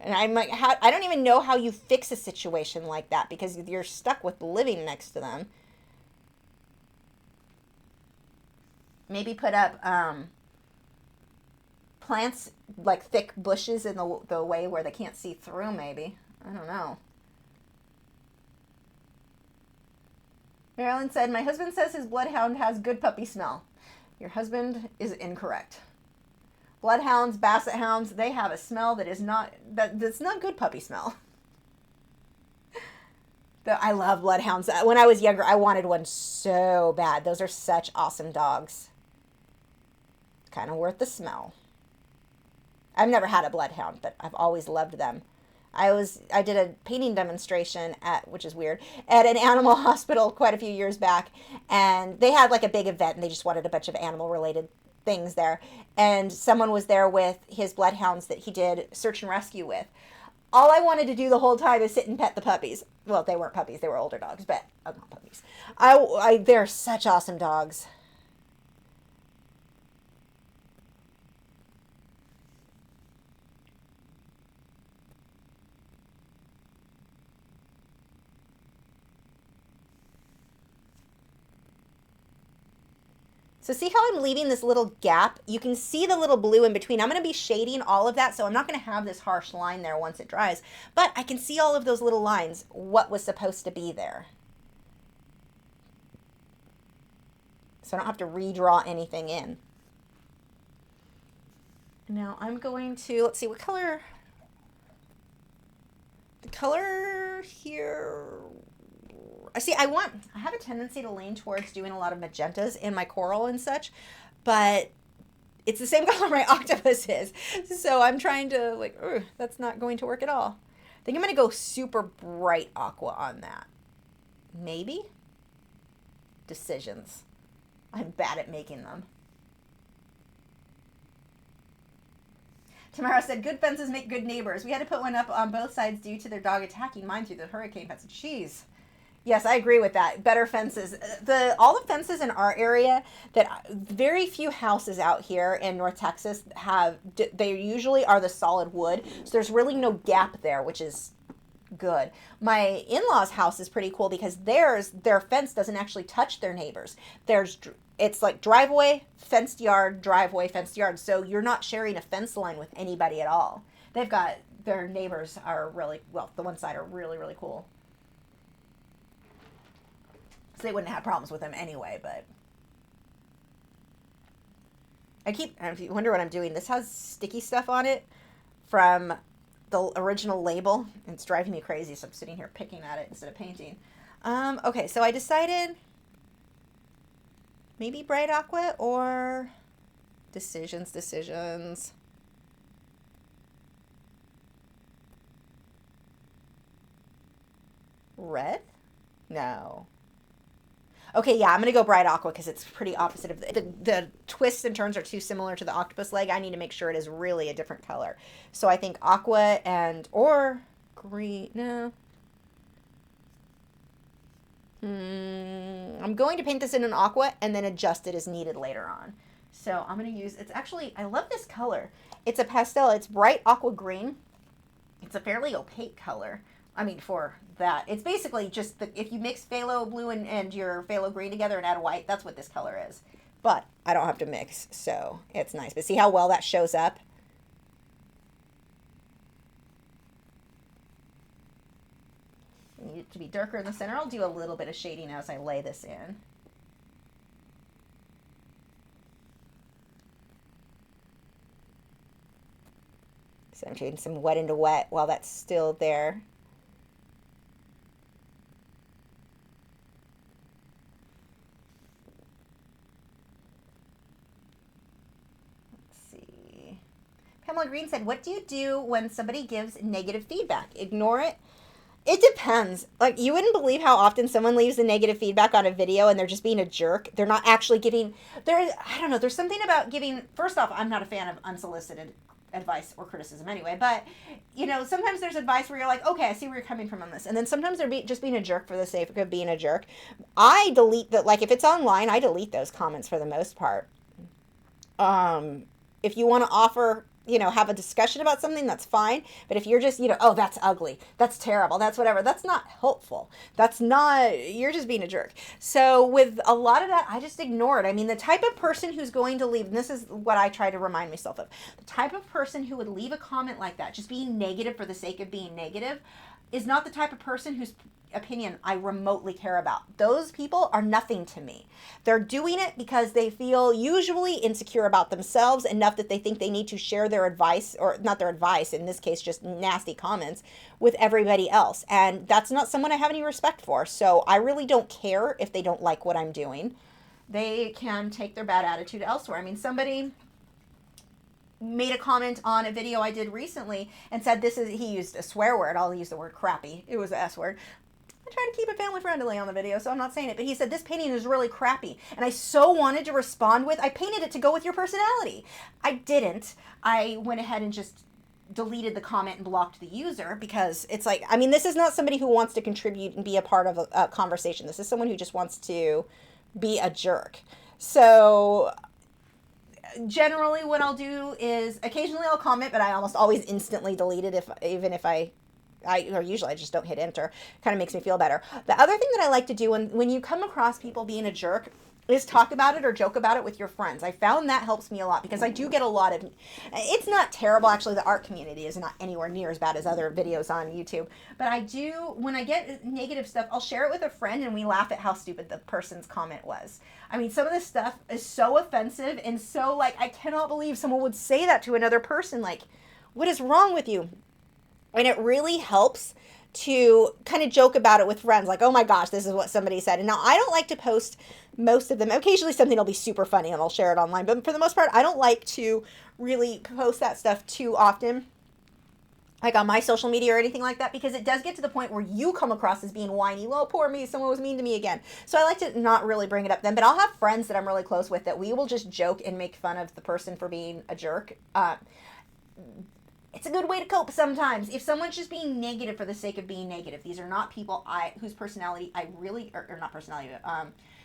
And I'm like, I don't even know how you fix a situation like that because you're stuck with living next to them. Maybe put up plants, like thick bushes in the way where they can't see through, maybe. I don't know. Marilyn said, my husband says his bloodhound has good puppy smell. Your husband is incorrect. Bloodhounds, basset hounds, they have a smell that's not good puppy smell. I love bloodhounds. When I was younger, I wanted one so bad. Those are such awesome dogs. Kind of worth the smell. I've never had a bloodhound, but I've always loved them. I did a painting demonstration which is weird, at an animal hospital quite a few years back, and they had like a big event and they just wanted a bunch of animal related things there, and someone was there with his bloodhounds that he did search and rescue with. All I wanted to do the whole time is sit and pet the puppies. Well, they weren't puppies, they were older dogs, but not puppies. They're such awesome dogs. So see how I'm leaving this little gap? You can see the little blue in between. I'm going to be shading all of that, so I'm not going to have this harsh line there once it dries. But I can see all of those little lines, what was supposed to be there. So I don't have to redraw anything in. Now I'm going to, let's see, what color? The color here, I see, I have a tendency to lean towards doing a lot of magentas in my coral and such, but it's the same color my octopus is. So I'm trying to like, that's not going to work at all. I think I'm going to go super bright aqua on that. Maybe? Decisions. I'm bad at making them. Tamara said, good fences make good neighbors. We had to put one up on both sides due to their dog attacking mine through the hurricane fence. Jeez. Yes, I agree with that. Better fences. All the fences in our area, that very few houses out here in North Texas have, they usually are the solid wood. So there's really no gap there, which is good. My in-laws' house is pretty cool because their fence doesn't actually touch their neighbors. It's like driveway, fenced yard, driveway, fenced yard. So you're not sharing a fence line with anybody at all. Their neighbors are really, well, the one side are really, really cool. So they wouldn't have problems with them anyway, but if you wonder what I'm doing, this has sticky stuff on it from the original label. It's driving me crazy, so I'm sitting here picking at it instead of painting. Okay, so I decided maybe bright aqua or decisions. Red? No. Okay, yeah, I'm going to go bright aqua because it's pretty opposite of the twists and turns are too similar to the octopus leg. I need to make sure it is really a different color. So I think aqua or green. No. I'm going to paint this in an aqua and then adjust it as needed later on. So I'm going to use, I love this color. It's a pastel. It's bright aqua green. It's a fairly opaque color. I mean, for that, it's basically just if you mix phthalo blue and your phthalo green together and add white, that's what this color is. But I don't have to mix, so it's nice. But see how well that shows up? I need it to be darker in the center. I'll do a little bit of shading as I lay this in. So I'm doing some wet into wet while that's still there. Pamela Green said, what do you do when somebody gives negative feedback? Ignore it? It depends. Like, you wouldn't believe how often someone leaves a negative feedback on a video and they're just being a jerk. They're not actually giving, I don't know, there's something about giving, first off, I'm not a fan of unsolicited advice or criticism anyway, but, you know, sometimes there's advice where you're like, okay, I see where you're coming from on this. And then sometimes they're just being a jerk for the sake of being a jerk. I delete that, like, if it's online, I delete those comments for the most part. If you want to offer, you know, have a discussion about something, that's fine. But if you're just, you know, oh, that's ugly, that's terrible, that's whatever, that's not helpful. You're just being a jerk. So with a lot of that, I just ignore it. I mean, the type of person who's going to leave, and this is what I try to remind myself of, the type of person who would leave a comment like that, just being negative for the sake of being negative, is not the type of person whose opinion I remotely care about. Those people are nothing to me. They're doing it because they feel usually insecure about themselves enough that they think they need to share their advice, or not their advice, in this case, just nasty comments, with everybody else. And that's not someone I have any respect for. So I really don't care if they don't like what I'm doing. They can take their bad attitude elsewhere. I mean, somebody made a comment on a video I did recently and said he used a swear word. I'll use the word crappy. It was an S word. I try to keep it family friendly on the video, so I'm not saying it, but he said, this painting is really crappy. And I so wanted to respond with, I painted it to go with your personality. I didn't. I went ahead and just deleted the comment and blocked the user, because it's like, I mean, this is not somebody who wants to contribute and be a part of a conversation. This is someone who just wants to be a jerk. So generally what I'll do is occasionally I'll comment, but I almost always instantly delete it or usually I just don't hit enter. Kind of makes me feel better. The other thing that I like to do when you come across people being a jerk, is talk about it or joke about it with your friends. I found that helps me a lot because I do get a lot of, it's not terrible actually, the art community is not anywhere near as bad as other videos on YouTube, but I do, when I get negative stuff, I'll share it with a friend and we laugh at how stupid the person's comment was. I mean, some of this stuff is so offensive and so like, I cannot believe someone would say that to another person. Like, what is wrong with you? And it really helps to kind of joke about it with friends, like, oh my gosh, this is what somebody said. And now I don't like to post most of them. Occasionally something will be super funny and I'll share it online, but for the most part, I don't like to really post that stuff too often, like on my social media or anything like that, because it does get to the point where you come across as being whiny. Oh, poor me, someone was mean to me again. So I like to not really bring it up then, but I'll have friends that I'm really close with that we will just joke and make fun of the person for being a jerk. It's a good way to cope sometimes. If someone's just being negative for the sake of being negative, these are not people whose personality I really, or not personality,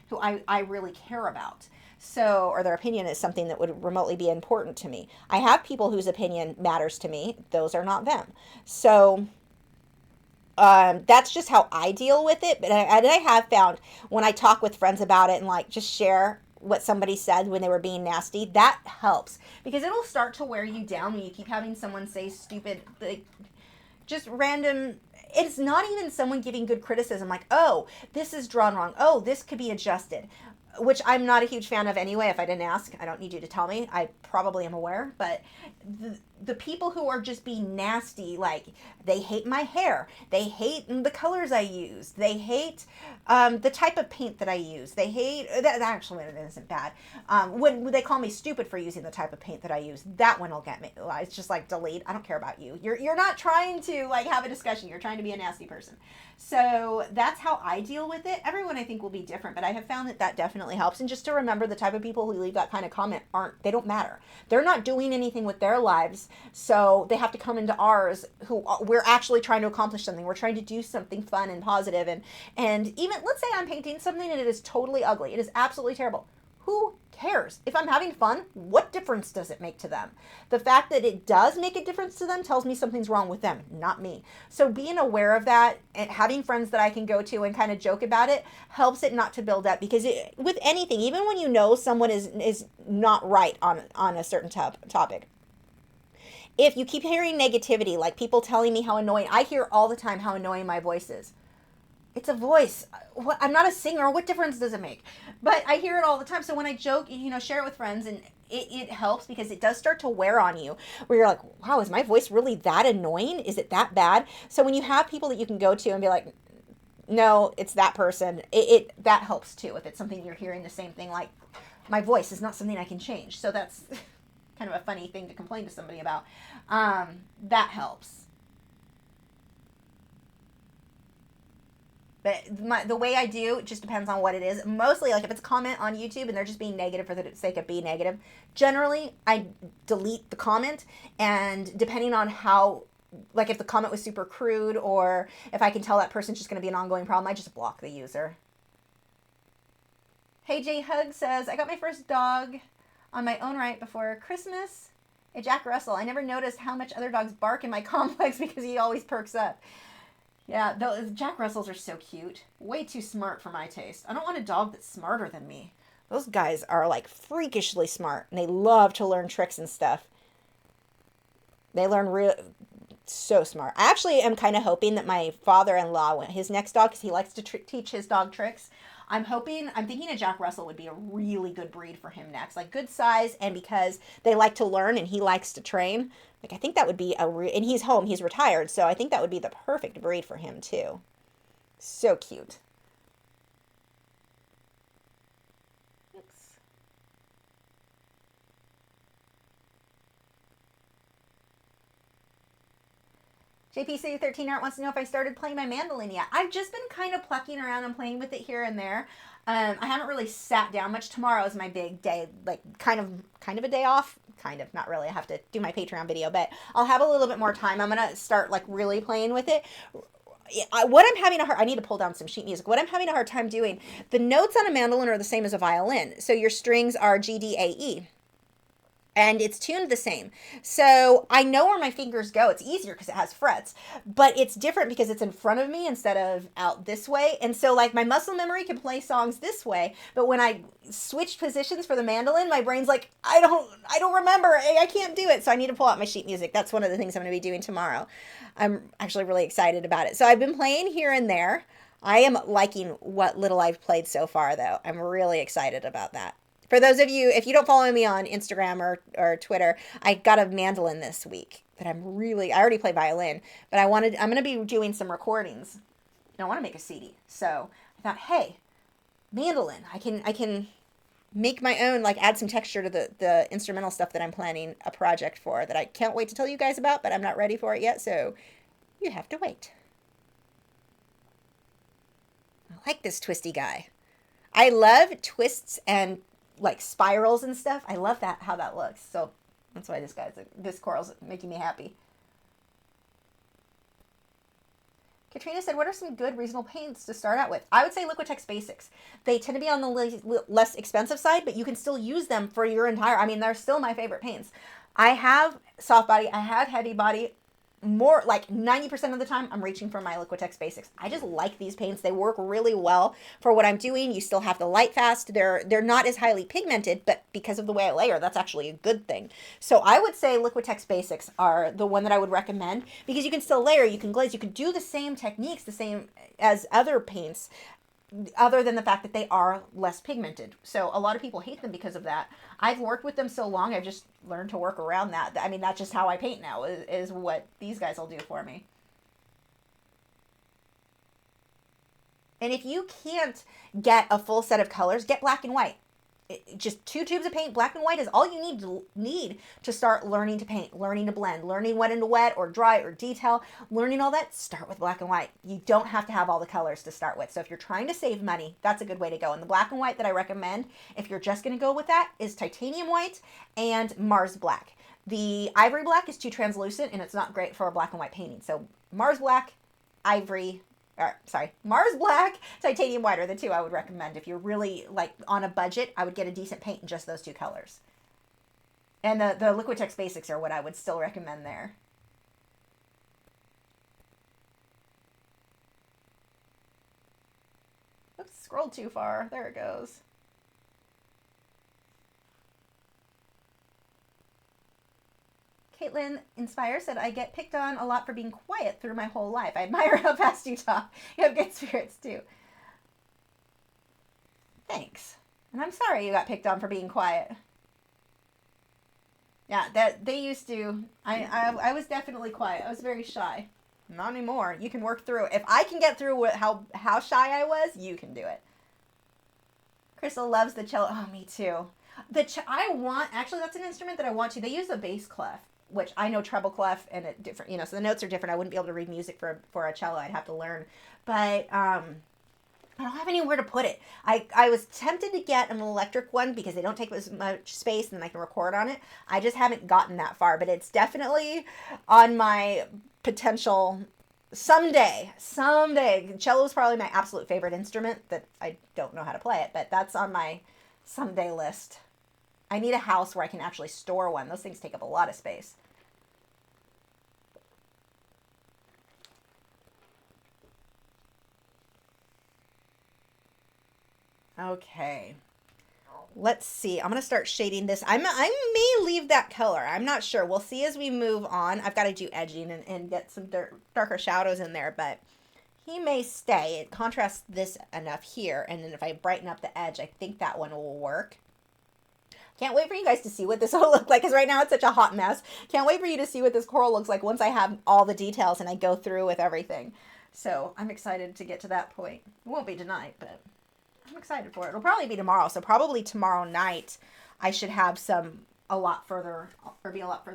who I really care about. So, or their opinion is something that would remotely be important to me. I have people whose opinion matters to me. Those are not them. So, that's just how I deal with it. But I have found when I talk with friends about it and like just share what somebody said when they were being nasty, that helps because it'll start to wear you down when you keep having someone say stupid, like just random. It's not even someone giving good criticism like, oh, this is drawn wrong, oh, this could be adjusted, which I'm not a huge fan of anyway. If I didn't ask, I don't need you to tell me. I probably am aware, but the people who are just being nasty, like they hate my hair, they hate the colors I use, they hate the type of paint that I use, they hate that actually it isn't bad. When they call me stupid for using the type of paint that I use, that one will get me. It's just like delete. I don't care about you. You're not trying to like have a discussion. You're trying to be a nasty person. So that's how I deal with it. Everyone I think will be different, but I have found that definitely helps. And just to remember the type of people who leave that kind of comment they don't matter. They're not doing anything with their lives, so they have to come into ours who we're actually trying to accomplish something. We're trying to do something fun and positive. And even, let's say I'm painting something and it is totally ugly. It is absolutely terrible. Who cares? If I'm having fun, what difference does it make to them? The fact that it does make a difference to them tells me something's wrong with them, not me. So being aware of that and having friends that I can go to and kind of joke about it helps it not to build up, because with anything, even when you know someone is not right on a certain topic, if you keep hearing negativity, like people telling me how annoying, I hear all the time how annoying my voice is. It's a voice. I'm not a singer. What difference does it make? But I hear it all the time. So when I joke, share it with friends, and it helps because it does start to wear on you where you're like, wow, is my voice really that annoying? Is it that bad? So when you have people that you can go to and be like, no, it's that person, that helps too. If it's something you're hearing the same thing, like my voice is not something I can change. So that's kind of a funny thing to complain to somebody about. That helps. But the way I do, it just depends on what it is. Mostly, like if it's a comment on YouTube and they're just being negative for the sake of being negative, generally I delete the comment. And depending on how, like if the comment was super crude or if I can tell that person's just going to be an ongoing problem, I just block the user. Hey J Hug says, I got my first dog on my own right before Christmas. A Jack Russell. I never noticed how much other dogs bark in my complex because he always perks up. Yeah, those Jack Russells are so cute. Way too smart for my taste. I don't want a dog that's smarter than me. Those guys are like freakishly smart, and they love to learn tricks and stuff. They learn so smart. I actually am kind of hoping that my father-in-law, his next dog, because he likes to teach his dog tricks, I'm thinking a Jack Russell would be a really good breed for him next. Like good size, and because they like to learn and he likes to train, like I think that would be and he's home, he's retired, so I think that would be the perfect breed for him too. So cute. Oops. JPC13 Art wants to know if I started playing my mandolin yet. I've just been kind of plucking around and playing with it here and there. I haven't really sat down much. Tomorrow is my big day, like kind of a day off. Kind of, not really. I have to do my Patreon video, but I'll have a little bit more time. I'm going to start like really playing with it. I need to pull down some sheet music. What I'm having a hard time doing, the notes on a mandolin are the same as a violin. So your strings are G, D, A, E. and it's tuned the same. So I know where my fingers go. It's easier because it has frets, but it's different because it's in front of me instead of out this way. And so like my muscle memory can play songs this way, but when I switch positions for the mandolin, my brain's like, I don't remember. I can't do it. So I need to pull out my sheet music. That's one of the things I'm going to be doing tomorrow. I'm actually really excited about it. So I've been playing here and there. I am liking what little I've played so far, though. I'm really excited about that. For those of you, if you don't follow me on Instagram or Twitter, I got a mandolin this week that I already play violin, but I'm going to be doing some recordings. And I want to make a CD. So I thought, hey, mandolin, I can make my own, like add some texture to the instrumental stuff that I'm planning a project for that I can't wait to tell you guys about, but I'm not ready for it yet. So you have to wait. I like this twisty guy. I love twists and like spirals and stuff. I love that, how that looks. So that's why this coral's making me happy. Katrina said, what are some good reasonable paints to start out with? I would say Liquitex Basics. They tend to be on the less expensive side, but you can still use them for your entire, I mean, they're still my favorite paints. I have soft body, I have heavy body. More like 90% of the time I'm reaching for my Liquitex Basics. I just like these paints. They work really well for what I'm doing. You still have the light fast. They're not as highly pigmented, but because of the way I layer, that's actually a good thing. So I would say Liquitex Basics are the one that I would recommend because you can still layer, you can glaze, you can do the same techniques, the same as other paints, other than the fact that they are less pigmented. So a lot of people hate them because of that. I've worked with them so long, I've just learned to work around that. I mean, that's just how I paint now, is what these guys will do for me. And if you can't get a full set of colors, get black and white. Just 2 tubes of paint, black and white is all you need to start learning to paint, learning to blend, learning wet and wet or dry or detail, learning all that. Start with black and white. You don't have to have all the colors to start with. So if you're trying to save money, that's a good way to go. And the black and white that I recommend, if you're just going to go with that, is titanium white and Mars black. The ivory black is too translucent and it's not great for a black and white painting. So Mars black, Mars black, titanium white are the 2 I would recommend. If you're really like on a budget, I would get a decent paint in just those 2 colors. And the Liquitex Basics are what I would still recommend there. Oops, scrolled too far. There it goes. Caitlin Inspire said, I get picked on a lot for being quiet through my whole life. I admire how fast you talk. You have good spirits, too. Thanks. And I'm sorry you got picked on for being quiet. Yeah, that they used to. I was definitely quiet. I was very shy. Not anymore. You can work through it. If I can get through how shy I was, you can do it. Crystal loves the cello. Oh, me too. Actually, that's an instrument that I want to. They use a bass clef, which I know treble clef and it different, so the notes are different. I wouldn't be able to read music for a cello. I'd have to learn. But I don't have anywhere to put it. I was tempted to get an electric one because they don't take as much space and I can record on it. I just haven't gotten that far, but it's definitely on my potential someday. Cello is probably my absolute favorite instrument that I don't know how to play it, but that's on my someday list. I need a house where I can actually store one. Those things take up a lot of space. Okay. Let's see. I'm going to start shading this. I may leave that color. I'm not sure. We'll see as we move on. I've got to do edging and get some darker shadows in there, but he may stay. It contrasts this enough here, and then if I brighten up the edge, I think that one will work. Can't wait for you guys to see what this will look like, because right now it's such a hot mess. Can't wait for you to see what this coral looks like once I have all the details and I go through with everything. So I'm excited to get to that point. It won't be tonight, but I'm excited for it. It'll probably be tomorrow, so probably tomorrow night I should have be a lot further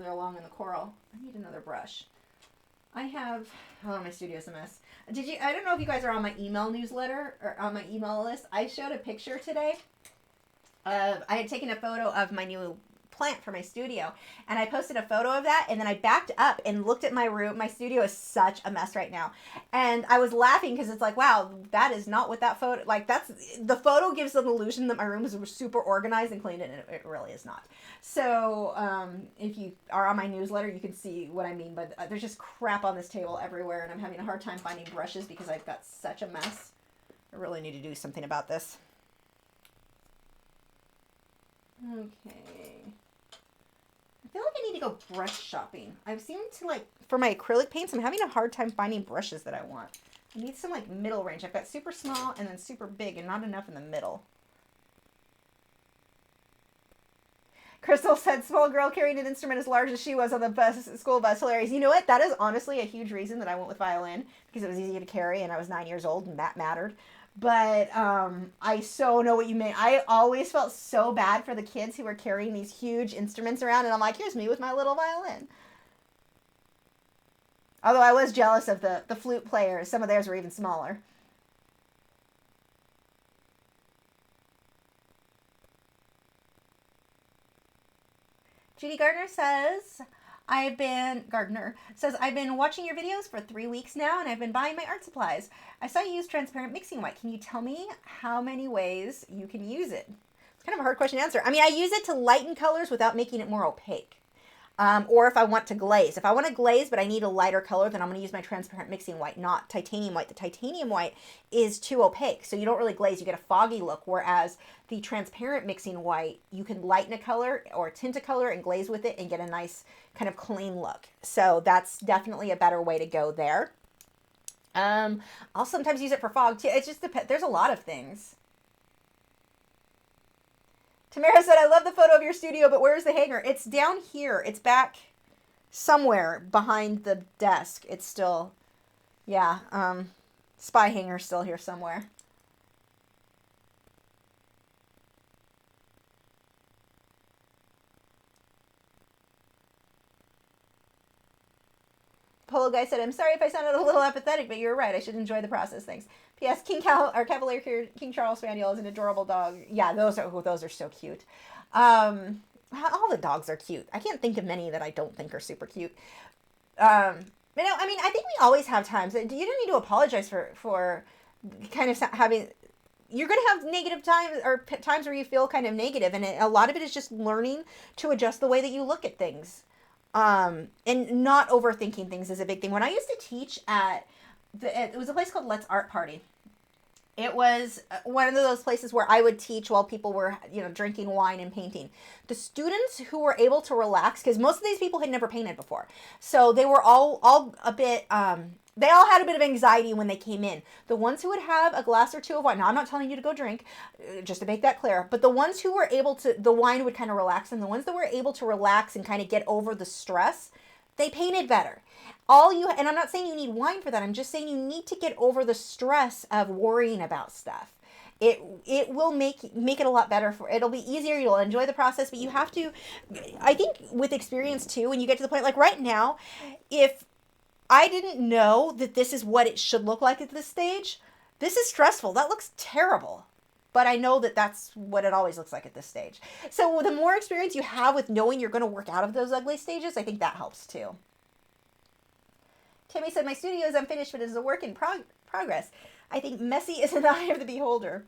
along in the coral. I need another brush. My studio's a mess. I don't know if you guys are on my email newsletter or on my email list. I showed a picture today. I had taken a photo of my new plant for my studio. And I posted a photo of that, and then I backed up and looked at my room. My studio is such a mess right now. And I was laughing because it's like, wow, that is not what that photo, like the photo gives an illusion that my room is super organized and clean, and it really is not. So if you are on my newsletter, you can see what I mean, but there's just crap on this table everywhere, and I'm having a hard time finding brushes because I've got such a mess. I really need to do something about this. Okay. I feel like I need to go brush shopping. I've seen to like, for my acrylic paints, I'm having a hard time finding brushes that I want. I need some like middle range. I've got super small and then super big and not enough in the middle. Crystal said, small girl carrying an instrument as large as she was on the bus, school bus. Hilarious. You know what? That is honestly a huge reason that I went with violin, because it was easy to carry and I was 9 years old and that mattered. But I so know what you mean. I always felt so bad for the kids who were carrying these huge instruments around, and I'm like, here's me with my little violin. Although I was jealous of the flute players. Some of theirs were even smaller. Judy Gardner says, I've been watching your videos for 3 weeks now, and I've been buying my art supplies. I saw you use transparent mixing white. Can you tell me how many ways you can use it? It's kind of a hard question to answer. I mean, I use it to lighten colors without making it more opaque. Or if I want to glaze. If I want to glaze but I need a lighter color, then I'm going to use my transparent mixing white, not titanium white. The titanium white is too opaque, so you don't really glaze. You get a foggy look, whereas the transparent mixing white, you can lighten a color or tint a color and glaze with it and get a nice kind of clean look. So that's definitely a better way to go there. I'll sometimes use it for fog too. It just depends. There's a lot of things. Tamara said, I love the photo of your studio, but where's the hanger? It's down here. It's back somewhere behind the desk. It's still, yeah, spy hanger's still here somewhere. Polo guy said, I'm sorry if I sounded a little apathetic, but you're right. I should enjoy the process. Thanks. P.S. Cavalier King Charles Spaniel is an adorable dog. Yeah, those are so cute. All the dogs are cute. I can't think of many that I don't think are super cute. I mean, I think we always have times that you don't need to apologize for kind of having. You're going to have negative times or times where you feel kind of negative, and a lot of it is just learning to adjust the way that you look at things. And not overthinking things is a big thing. When I used to teach it was a place called Let's Art Party. It was one of those places where I would teach while people were, drinking wine and painting. The students who were able to relax, because most of these people had never painted before, so they were all a bit, they all had a bit of anxiety when they came in. The ones who would have a glass or two of wine, now I'm not telling you to go drink, just to make that clear, but the ones who were able to, the wine would kind of relax them. The ones that were able to relax and kind of get over the stress, they painted better. And I'm not saying you need wine for that. I'm just saying you need to get over the stress of worrying about stuff. It will make it a lot better. It'll be easier. You'll enjoy the process, but you have to, I think with experience too, when you get to the point, like right now, if I didn't know that this is what it should look like at this stage, this is stressful. That looks terrible. But I know that that's what it always looks like at this stage. So the more experience you have with knowing you're going to work out of those ugly stages, I think that helps too. Timmy said, my studio is unfinished, but it is a work in progress. I think messy is an eye of the beholder.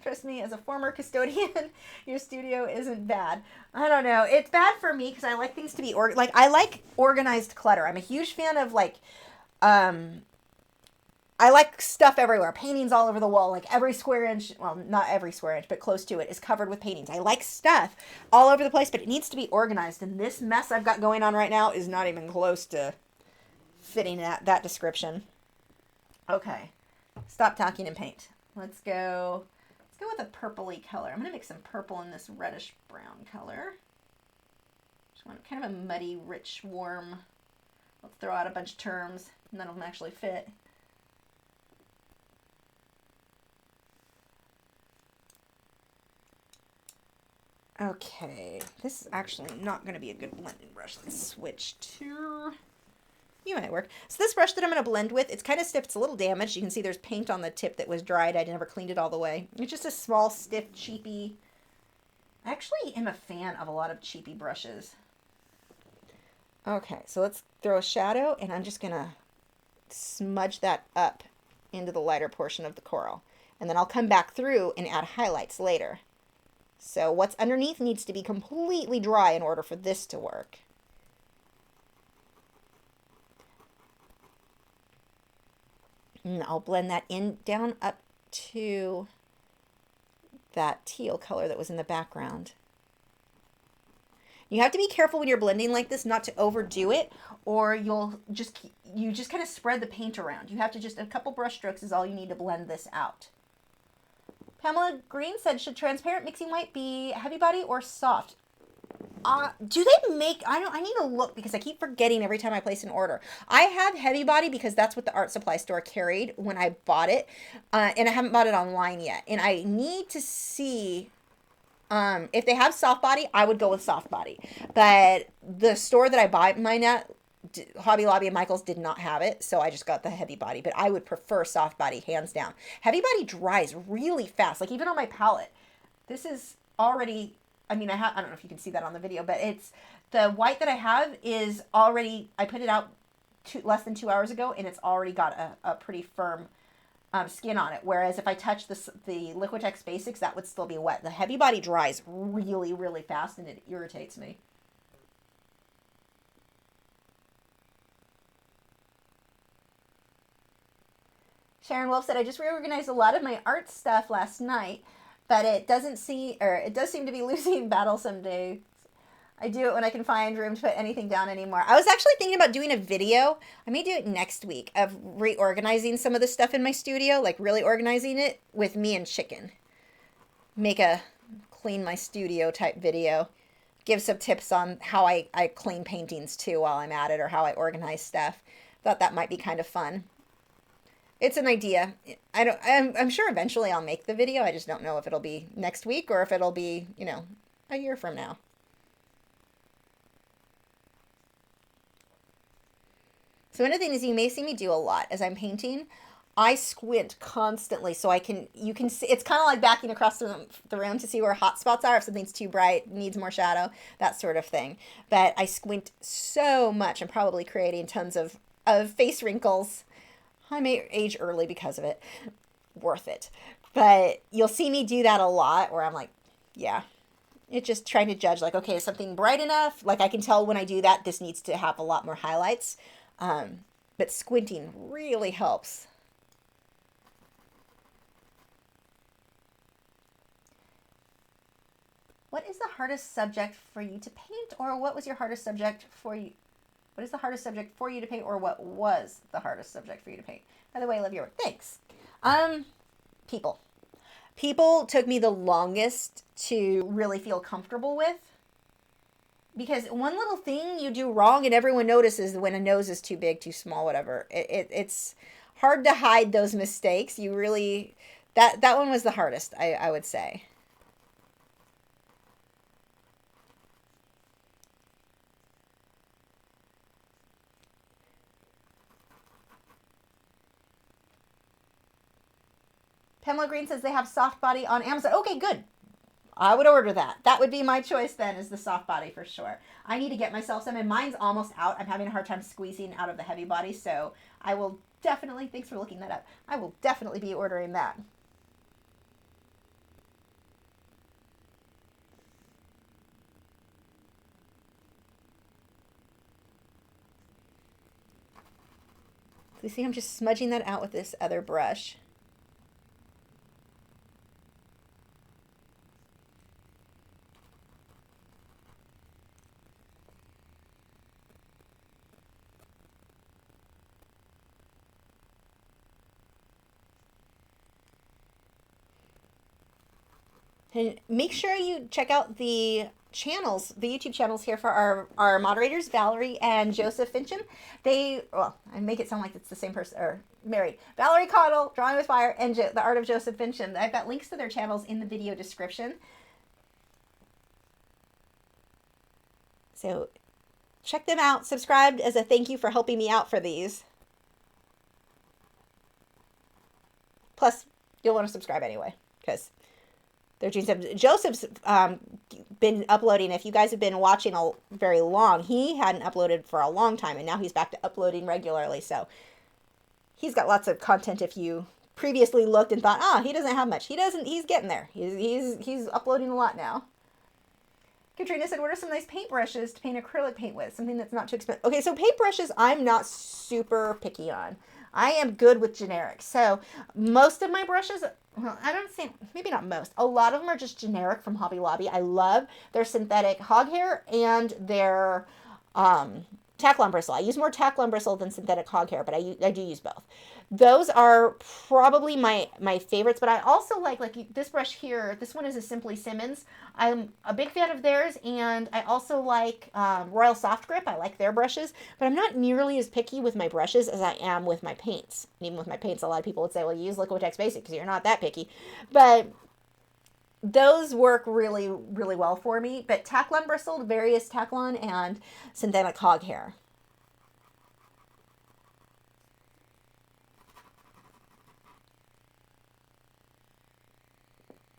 Trust me, as a former custodian, your studio isn't bad. I don't know. It's bad for me because I like things to be I like organized clutter. I'm a huge fan of I like stuff everywhere. Paintings all over the wall. Like every square inch, well, not every square inch, but close to it is covered with paintings. I like stuff all over the place, but it needs to be organized. And this mess I've got going on right now is not even close to fitting that description. Okay. Stop talking and paint. Let's go with a purpley color. I'm going to mix some purple in this reddish brown color. Just want kind of a muddy, rich, warm. Let's throw out a bunch of terms. None of them actually fit. Okay, this is actually not going to be a good blending brush. Let's switch to, you might work. So this brush that I'm going to blend with, it's kind of stiff. It's a little damaged. You can see there's paint on the tip that was dried. I never cleaned it all the way. It's just a small, stiff, cheapy. I actually am a fan of a lot of cheapy brushes. Okay, so let's throw a shadow, and I'm just gonna smudge that up into the lighter portion of the coral. And then I'll come back through and add highlights later. So what's underneath needs to be completely dry in order for this to work. And I'll blend that in down up to that teal color that was in the background. You have to be careful when you're blending like this not to overdo it, or you just kind of spread the paint around. You have to just, a couple brush strokes is all you need to blend this out. Pamela Green said, should transparent mixing white be heavy body or soft? Do they make, I need to look because I keep forgetting every time I place an order. I have heavy body because that's what the art supply store carried when I bought it. And I haven't bought it online yet. And I need to see, if they have soft body, I would go with soft body. But the store that I buy mine at, Hobby Lobby and Michael's, did not have it, so I just got the heavy body. But I would prefer soft body, hands down. Heavy body dries really fast. Like even on my palette, this is already, I mean, I don't know if you can see that on the video, but it's, the white that I have is already, I put it out less than 2 hours ago, and it's already got a pretty firm skin on it. Whereas if I touch the Liquitex Basics, that would still be wet. The heavy body dries really, really fast, and it irritates me. Sharon Wolf said, I just reorganized a lot of my art stuff last night, but it does seem to be losing battle some days. I do it when I can find room to put anything down anymore. I was actually thinking about doing a video. I may do it next week of reorganizing some of the stuff in my studio, like really organizing it with me and Chicken. Make a clean my studio type video. Give some tips on how I clean paintings too while I'm at it, or how I organize stuff. Thought that might be kind of fun. It's an idea. I'm sure eventually I'll make the video. I just don't know if it'll be next week or if it'll be, a year from now. So one of the things you may see me do a lot as I'm painting, I squint constantly so you can see, it's kind of like backing across the room to see where hot spots are, if something's too bright, needs more shadow, that sort of thing. But I squint so much, I'm probably creating tons of face wrinkles. I may age early because of it. Worth it. But you'll see me do that a lot where I'm like, yeah. It's just trying to judge, like, okay, is something bright enough? Like, I can tell when I do that, this needs to have a lot more highlights. But squinting really helps. What is the hardest subject for you to paint? Or what was your hardest subject for you? What is the hardest subject for you to paint, or what was the hardest subject for you to paint? By the way, I love your work. Thanks. People. People took me the longest to really feel comfortable with. Because one little thing you do wrong and everyone notices when a nose is too big, too small, whatever. It's hard to hide those mistakes. You really, that one was the hardest, I would say. Pamela Green says they have soft body on Amazon. Okay, good. I would order that. That would be my choice then, is the soft body for sure. I need to get myself some, and mine's almost out. I'm having a hard time squeezing out of the heavy body, so I will definitely, thanks for looking that up, I will definitely be ordering that. So you see, I'm just smudging that out with this other brush. And make sure you check out the channels, the YouTube channels here for our moderators, Valerie and Joseph Fincham. I make it sound like it's the same person, or married. Valerie Cottle, Drawing with Fire, and The Art of Joseph Fincham. I've got links to their channels in the video description. So check them out. Subscribe as a thank you for helping me out for these. Plus, you'll want to subscribe anyway, because Joseph's been uploading. If you guys have been watching very long, he hadn't uploaded for a long time, and now he's back to uploading regularly. So he's got lots of content. If you previously looked and thought, he doesn't have much, he doesn't. He's getting there. He's uploading a lot now. Katrina said, what are some nice paintbrushes to paint acrylic paint with? Something that's not too expensive. Okay, so paintbrushes I'm not super picky on. I am good with generic. So most of my brushes, well, I don't say, maybe not most, a lot of them are just generic from Hobby Lobby. I love their synthetic hog hair and their Taklon bristle. I use more Taklon bristle than synthetic hog hair, but I do use both. Those are probably my favorites, but I also like this brush here. This one is a Simply Simmons. I'm a big fan of theirs, and I also like Royal Soft Grip. I like their brushes, but I'm not nearly as picky with my brushes as I am with my paints. And even with my paints, a lot of people would say, well, you use Liquitex Basic because you're not that picky. But those work really, really well for me. But Taklon bristle, various Taklon, and synthetic hog hair.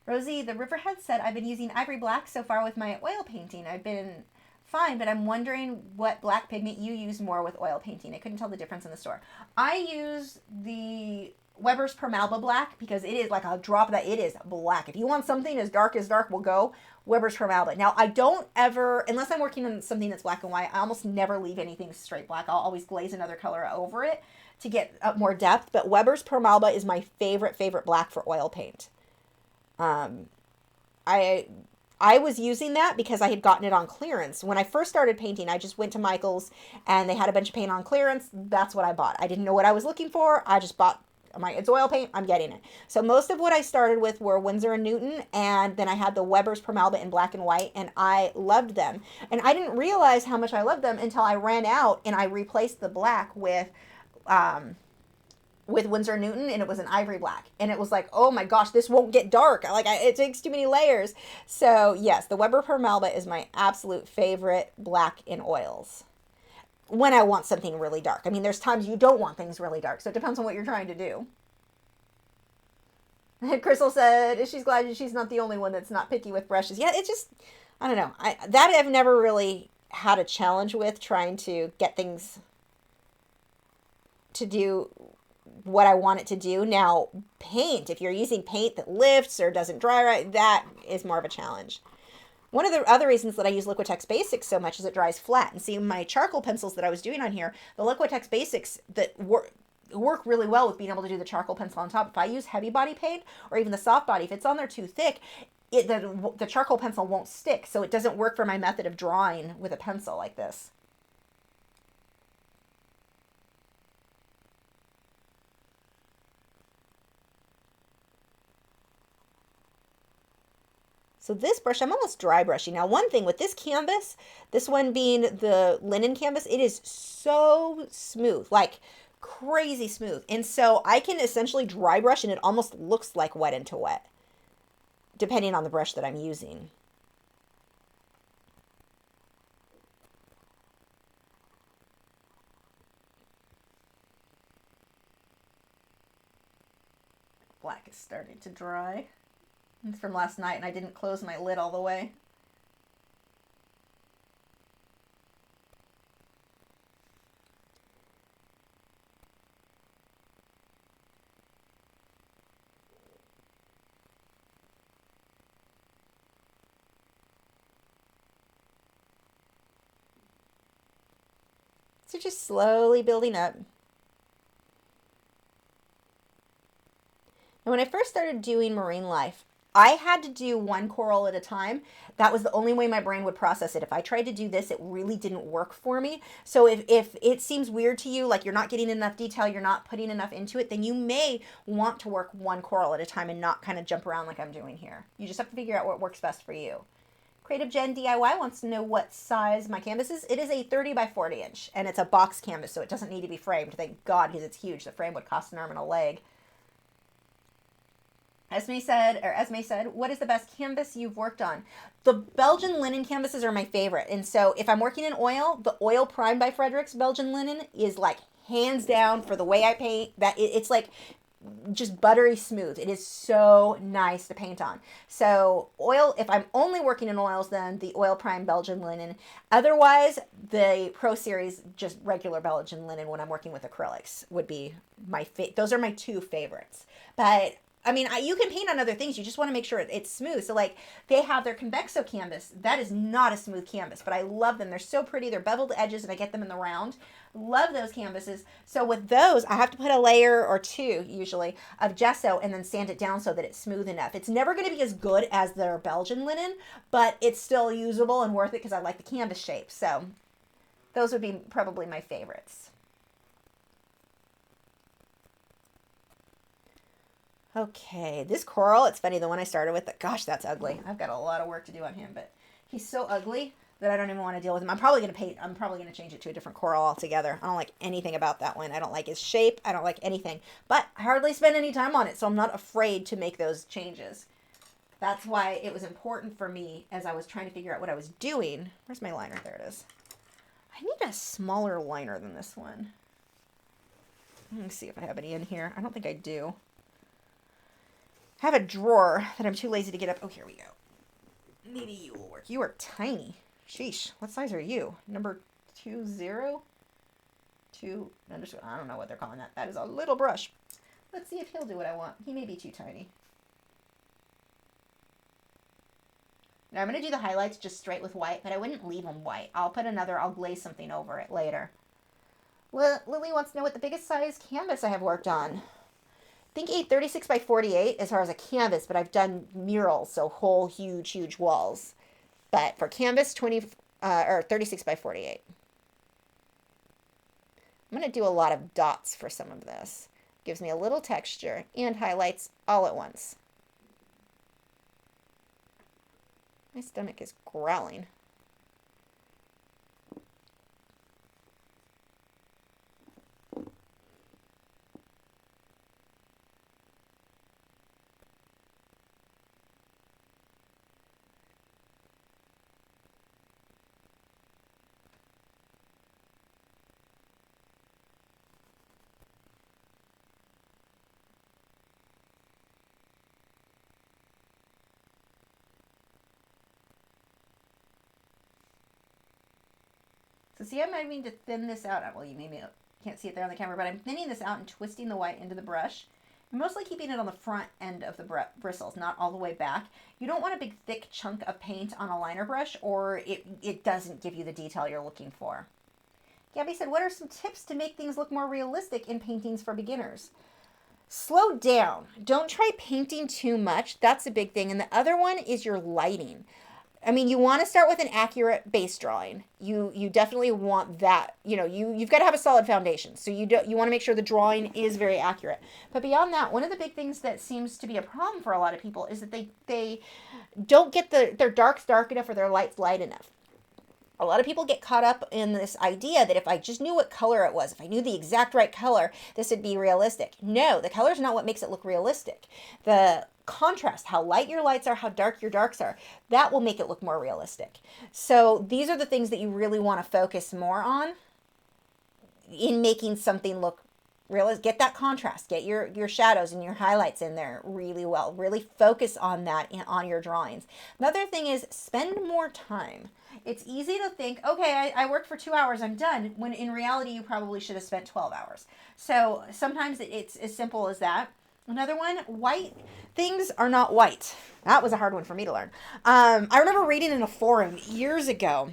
Rosie, the Riverhead said, I've been using ivory black so far with my oil painting. I've been fine, but I'm wondering what black pigment you use more with oil painting. I couldn't tell the difference in the store. I use the Weber's Permalba black because it is like a drop of that. It is black. If you want something as dark will go, Weber's Permalba. Now, I don't ever, unless I'm working on something that's black and white, I almost never leave anything straight black. I'll always glaze another color over it to get more depth. But Weber's Permalba is my favorite black for oil paint. I was using that because I had gotten it on clearance. When I first started painting, I just went to Michael's and they had a bunch of paint on clearance. That's what I bought. I didn't know what I was looking for. I just bought it's oil paint. I'm getting it. So most of what I started with were Winsor & Newton, and then I had the Weber's Permalba in black and white, and I loved them. And I didn't realize how much I loved them until I ran out and I replaced the black with Winsor & Newton, and it was an ivory black, and it was like, oh my gosh, this won't get dark. It takes too many layers. So yes, the Weber Permalba is my absolute favorite black in oils when I want something really dark. I mean, there's times you don't want things really dark, so it depends on what you're trying to do. Crystal said she's glad she's not the only one that's not picky with brushes. Yeah, it's just, I don't know. I've never really had a challenge with trying to get things to do what I want it to do. Now, paint, if you're using paint that lifts or doesn't dry right, that is more of a challenge. One of the other reasons that I use Liquitex Basics so much is it dries flat. And see, my charcoal pencils that I was doing on here, the Liquitex Basics that work really well with being able to do the charcoal pencil on top. If I use heavy body paint or even the soft body, if it's on there too thick, the charcoal pencil won't stick. So it doesn't work for my method of drawing with a pencil like this. So this brush, I'm almost dry brushing. Now, one thing with this canvas, this one being the linen canvas, it is so smooth, like crazy smooth. And so I can essentially dry brush and it almost looks like wet into wet, depending on the brush that I'm using. Black is starting to dry. It's from last night, and I didn't close my lid all the way. So just slowly building up. And when I first started doing marine life, I had to do one coral at a time. That was the only way my brain would process it. If I tried to do this, it really didn't work for me. So if it seems weird to you, like you're not getting enough detail, you're not putting enough into it, then you may want to work one coral at a time and not kind of jump around like I'm doing here. You just have to figure out what works best for you. Creative Jen DIY wants to know what size my canvas is. It is a 30 by 40 inch, and it's a box canvas, so it doesn't need to be framed. Thank God, because it's huge. The frame would cost an arm and a leg. Esme said, what is the best canvas you've worked on? The Belgian linen canvases are my favorite. And so if I'm working in oil, the Oil Prime by Frederick's Belgian linen is like hands down for the way I paint. It's like just buttery smooth. It is so nice to paint on. So oil, if I'm only working in oils, then the Oil Prime Belgian linen. Otherwise, the Pro Series, just regular Belgian linen when I'm working with acrylics would be my those are my two favorites. But I mean, you can paint on other things. You just want to make sure it's smooth. So like they have their Convexo canvas. That is not a smooth canvas, but I love them. They're so pretty. They're beveled edges and I get them in the round. Love those canvases. So with those, I have to put a layer or two usually of gesso and then sand it down so that it's smooth enough. It's never going to be as good as their Belgian linen, but it's still usable and worth it because I like the canvas shape. So those would be probably my favorites. Okay, this coral, it's funny, the one I started with, gosh, that's ugly. I've got a lot of work to do on him, but he's so ugly that I don't even want to deal with him. I'm probably going to change it to a different coral altogether. I don't like anything about that one. I don't like his shape. I don't like anything, but I hardly spend any time on it, so I'm not afraid to make those changes. That's why it was important for me as I was trying to figure out what I was doing. Where's my liner? There it is. I need a smaller liner than this one. Let me see if I have any in here. I don't think I do. I have a drawer that I'm too lazy to get up. Oh, here we go. Maybe you will work. You are tiny. Sheesh. What size are you? Number 20? 2 underscore. I don't know what they're calling that. That is a little brush. Let's see if he'll do what I want. He may be too tiny. Now I'm going to do the highlights just straight with white, but I wouldn't leave them white. I'll glaze something over it later. Well, Lily wants to know what the biggest size canvas I have worked on. I think 836 by 48 as far as a canvas, but I've done murals, so whole huge walls. But for canvas, 36 by 48. I'm going to do a lot of dots for some of this. Gives me a little texture and highlights all at once. My stomach is growling. So see, I'm having to thin this out. Well, you maybe can't see it there on the camera, but I'm thinning this out and twisting the white into the brush. I'm mostly keeping it on the front end of the bristles, not all the way back. You don't want a big thick chunk of paint on a liner brush or it doesn't give you the detail you're looking for. Gabby said, what are some tips to make things look more realistic in paintings for beginners? Slow down. Don't try painting too much. That's a big thing. And the other one is your lighting. I mean, you want to start with an accurate base drawing. You definitely want that. You know, you've got to have a solid foundation. So you want to make sure the drawing is very accurate. But beyond that, one of the big things that seems to be a problem for a lot of people is that they don't get their darks dark enough or their lights light enough. A lot of people get caught up in this idea that if I just knew what color it was, if I knew the exact right color, this would be realistic. No, the color is not what makes it look realistic. The contrast, how light your lights are, how dark your darks are, that will make it look more realistic. So these are the things that you really want to focus more on in making something look realistic. Get that contrast, get your shadows and your highlights in there really well. Really focus on that on your drawings. Another thing is spend more time. It's easy to think, okay, I worked for 2 hours, I'm done, when in reality you probably should have spent 12 hours. So sometimes it's as simple as that. Another one, white things are not white. That was a hard one for me to learn. I remember reading in a forum years ago,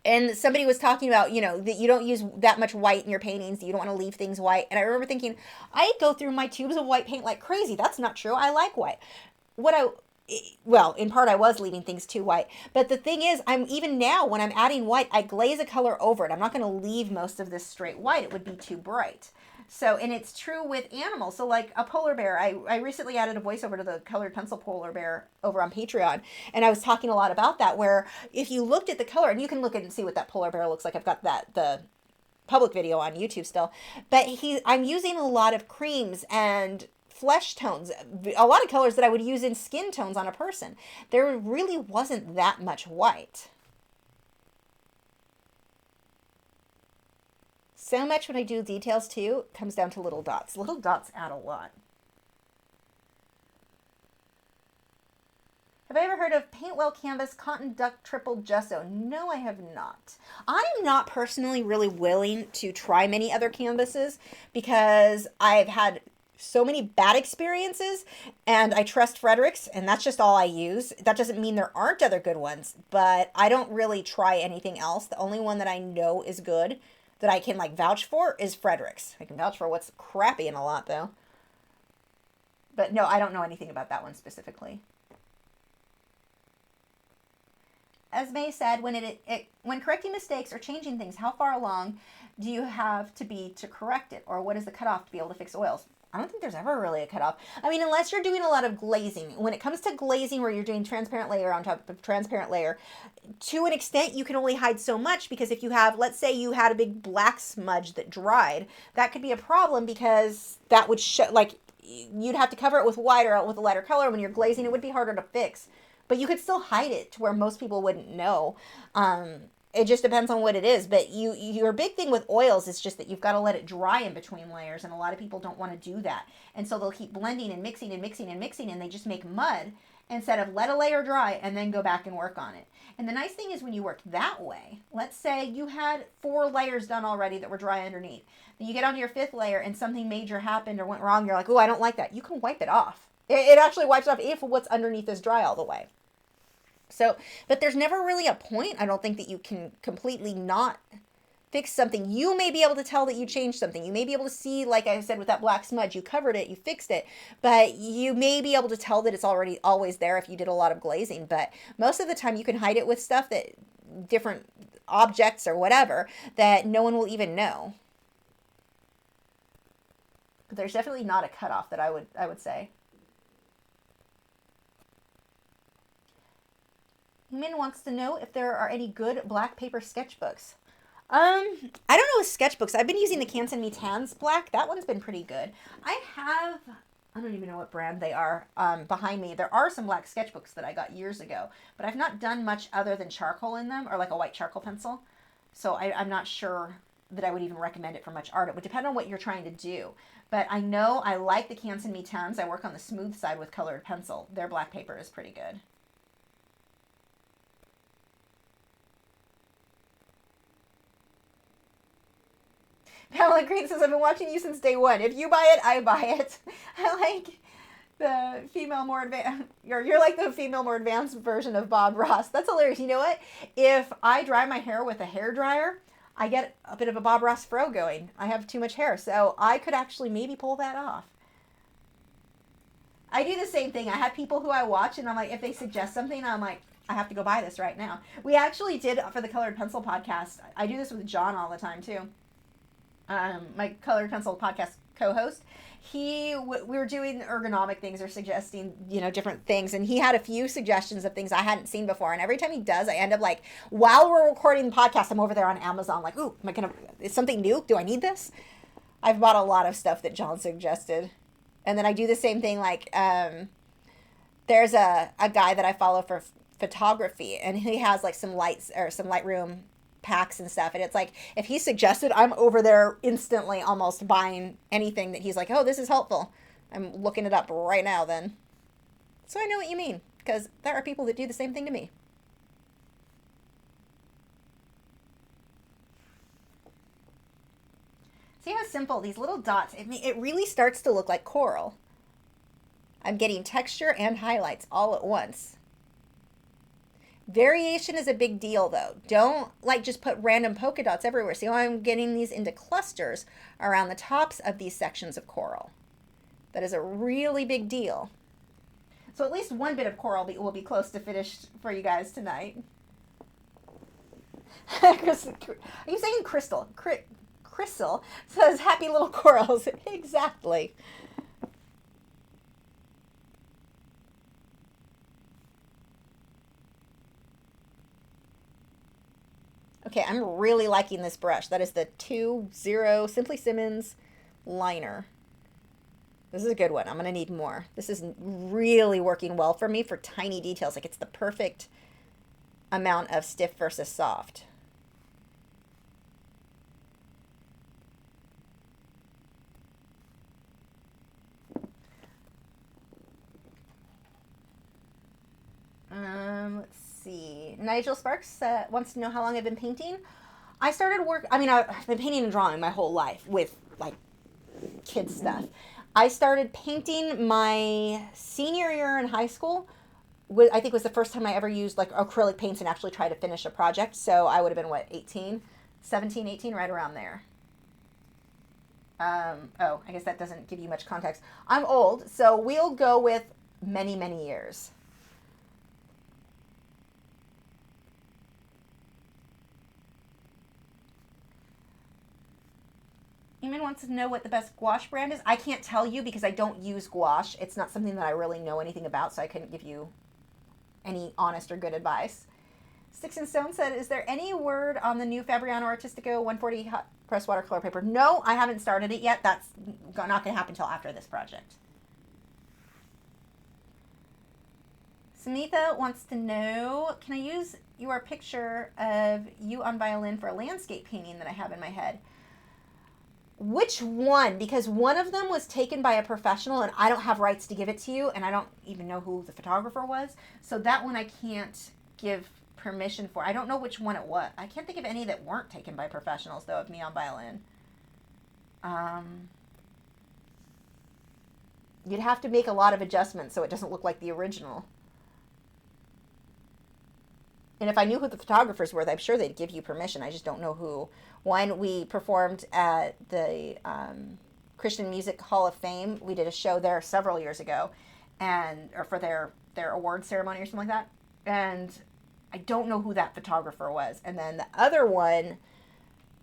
and somebody was talking about, that you don't use that much white in your paintings, that you don't want to leave things white. And I remember thinking, I go through my tubes of white paint like crazy. That's not true. I like white. Well, in part I was leaving things too white. But the thing is, even now when I'm adding white, I glaze a color over it. I'm not going to leave most of this straight white. It would be too bright. So, and it's true with animals. So like a polar bear, I recently added a voiceover to the colored pencil polar bear over on Patreon. And I was talking a lot about that, where if you looked at the color, and you can look and see what that polar bear looks like. I've got the public video on YouTube still. But I'm using a lot of creams and flesh tones, a lot of colors that I would use in skin tones on a person. There really wasn't that much white. So much when I do details too, comes down to little dots. Little dots add a lot. Have I ever heard of Paint Well Canvas Cotton Duck Triple Gesso? No, I have not. I'm not personally really willing to try many other canvases because I've had so many bad experiences and I trust Frederick's and that's just all I use. That doesn't mean there aren't other good ones, but I don't really try anything else. The only one that I know is good that I can like vouch for is Frederick's. I can vouch for what's crappy in a lot though. But no, I don't know anything about that one specifically. As May said, when correcting mistakes or changing things, how far along do you have to be to correct it? Or what is the cutoff to be able to fix oils? I don't think there's ever really a cutoff. I mean, unless you're doing a lot of glazing. When it comes to glazing where you're doing transparent layer on top of transparent layer, to an extent you can only hide so much because if you have, let's say you had a big black smudge that dried, that could be a problem because that would show, like, you'd have to cover it with white or with a lighter color. When you're glazing, it would be harder to fix. But you could still hide it to where most people wouldn't know. It just depends on what it is. But your big thing with oils is just that you've got to let it dry in between layers. And a lot of people don't want to do that. And so they'll keep blending and mixing and mixing and mixing. And they just make mud instead of let a layer dry and then go back and work on it. And the nice thing is when you work that way, let's say you had 4 layers done already that were dry underneath. Then you get onto your 5th layer and something major happened or went wrong. You're like, oh, I don't like that. You can wipe it off. It actually wipes off if what's underneath is dry all the way. So, but there's never really a point, I don't think, that you can completely not fix something. You may be able to tell that you changed something. You may be able to see, like I said, with that black smudge, you covered it, you fixed it, but you may be able to tell that it's already always there if you did a lot of glazing. But most of the time you can hide it with stuff that, different objects or whatever, that no one will even know. But there's definitely not a cutoff that I would say. Min wants to know if there are any good black paper sketchbooks. I don't know with sketchbooks. I've been using the Canson Me Tans black. That one's been pretty good. I don't even know what brand they are behind me. There are some black sketchbooks that I got years ago, but I've not done much other than charcoal in them or like a white charcoal pencil. So I'm not sure that I would even recommend it for much art. It would depend on what you're trying to do. But I know I like the Canson Me Tans. I work on the smooth side with colored pencil. Their black paper is pretty good. Pamela Green says, I've been watching you since day one. If you buy it, I buy it. I like the female more advanced, you're like the female more advanced version of Bob Ross. That's hilarious. You know what? If I dry my hair with a hair dryer, I get a bit of a Bob Ross fro going. I have too much hair, so I could actually maybe pull that off. I do the same thing. I have people who I watch, and I'm like, if they suggest something, I'm like, I have to go buy this right now. We actually did, for the Colored Pencil podcast, I do this with John all the time, too. My Colored Pencil podcast co-host, we were doing ergonomic things or suggesting, different things. And he had a few suggestions of things I hadn't seen before. And every time he does, I end up like, while we're recording the podcast, I'm over there on Amazon like, ooh, is something new? Do I need this? I've bought a lot of stuff that John suggested. And then I do the same thing. Like, there's a guy that I follow for photography, and he has like some lights or some Lightroom packs and stuff, and it's like if he suggested, I'm over there instantly almost buying anything that he's like, oh, this is helpful. I'm looking it up right now then. So I know what you mean, because there are people that do the same thing to me. See how simple these little dots, it really starts to look like coral. I'm getting texture and highlights all at once. Variation is a big deal, though. Don't just put random polka dots everywhere. See how I'm getting these into clusters around the tops of these sections of coral. That is a really big deal. So at least one bit of coral will be close to finished for you guys tonight. Are you saying crystal? Crystal says happy little corals. Exactly. Okay, I'm really liking this brush. That is the 2-0 Simply Simmons liner. This is a good one. I'm going to need more. This is really working well for me for tiny details. Like, it's the perfect amount of stiff versus soft. Nigel Sparks wants to know how long I've been painting. I've been painting and drawing my whole life with like kids stuff. I started painting my senior year in high school. I think was the first time I ever used like acrylic paints and actually tried to finish a project. So I would have been, what, 18, 17, 18, right around there. I guess that doesn't give you much context. I'm old, so we'll go with many, many years. Eamon wants to know what the best gouache brand is. I can't tell you because I don't use gouache. It's not something that I really know anything about, so I couldn't give you any honest or good advice. Sticks and Stone said, is there any word on the new Fabriano Artistico 140 hot press watercolor paper? No, I haven't started it yet. That's not going to happen until after this project. Samitha wants to know, can I use your picture of you on violin for a landscape painting that I have in my head? Which one? Because one of them was taken by a professional and I don't have rights to give it to you, and I don't even know who the photographer was. So that one I can't give permission for. I don't know which one it was. I can't think of any that weren't taken by professionals, though, of me on violin. You'd have to make a lot of adjustments so it doesn't look like the original. And if I knew who the photographers were, I'm sure they'd give you permission. I just don't know who. One, we performed at the Christian Music Hall of Fame. We did a show there several years ago, or for their award ceremony or something like that. And I don't know who that photographer was. And then the other one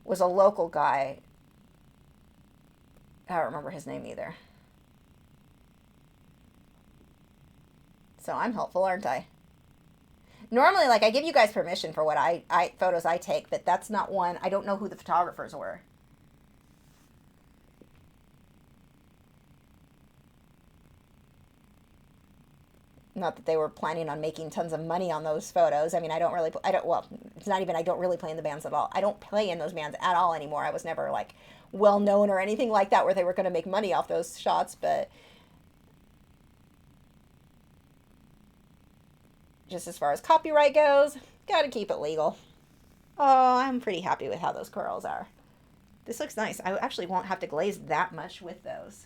was a local guy. I don't remember his name either. So I'm helpful, aren't I? Normally, like, I give you guys permission for what photos I take, but that's not one. I don't know who the photographers were. Not that they were planning on making tons of money on those photos. I mean, it's not even I don't really play in the bands at all. I don't play in those bands at all anymore. I was never, like, well known or anything like that where they were going to make money off those shots, but just as far as copyright goes, gotta keep it legal. Oh, I'm pretty happy with how those corals are. This looks nice. I actually won't have to glaze that much with those.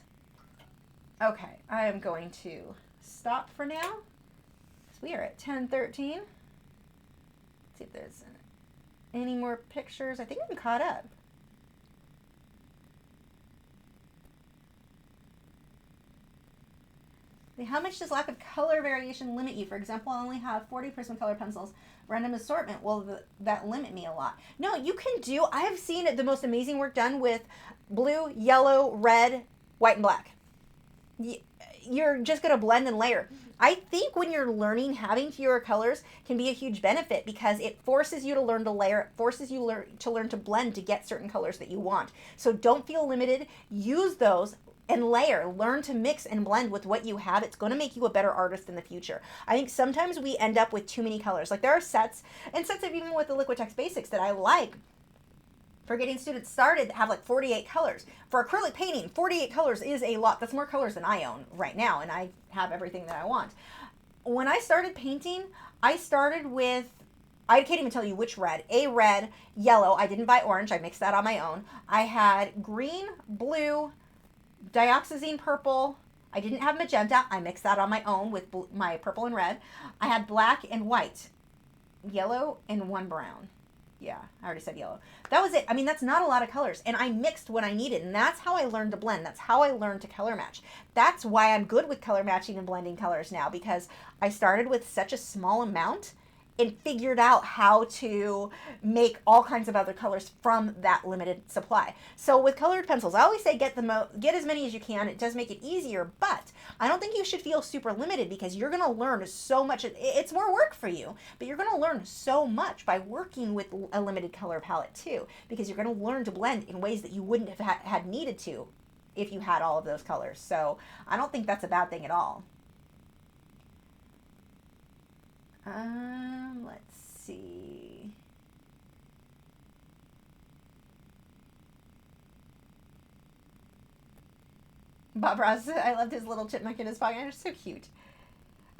Okay, I am going to stop for now. We are at 10:13. Let's see if there's any more pictures. I think I'm caught up. How much does lack of color variation limit you? For example, I only have 40 Prismacolor pencils, random assortment. Will that limit me a lot? No, you can do, I have seen the most amazing work done with blue, yellow, red, white, and black. You're just going to blend and layer. I think when you're learning, having fewer colors can be a huge benefit because it forces you to learn to layer, it forces you to learn to blend to get certain colors that you want. So don't feel limited. Use those and layer. Learn to mix and blend with what you have. It's going to make you a better artist in the future. I think sometimes we end up with too many colors. Like there are sets of even with the Liquitex Basics that I like for getting students started that have like 48 colors. For acrylic painting, 48 colors is a lot. That's more colors than I own right now, and I have everything that I want. When I started painting, I started with, I can't even tell you which red. A red, yellow. I didn't buy orange. I mixed that on my own. I had green, blue, dioxazine purple. I didn't have magenta. I mixed that on my own with my purple and red. I had black and white, yellow, and one brown. Yeah, I already said yellow. That was it. I mean, that's not a lot of colors. And I mixed when I needed. And that's how I learned to blend. That's how I learned to color match. That's why I'm good with color matching and blending colors now, because I started with such a small amount and figured out how to make all kinds of other colors from that limited supply. So with colored pencils, I always say get as many as you can. It does make it easier, but I don't think you should feel super limited because you're gonna learn so much. It's more work for you, but you're gonna learn so much by working with a limited color palette too, because you're gonna learn to blend in ways that you wouldn't have had needed to if you had all of those colors. So I don't think that's a bad thing at all. Let's see. Bob Ross, I loved his little chipmunk in his pocket. They're so cute.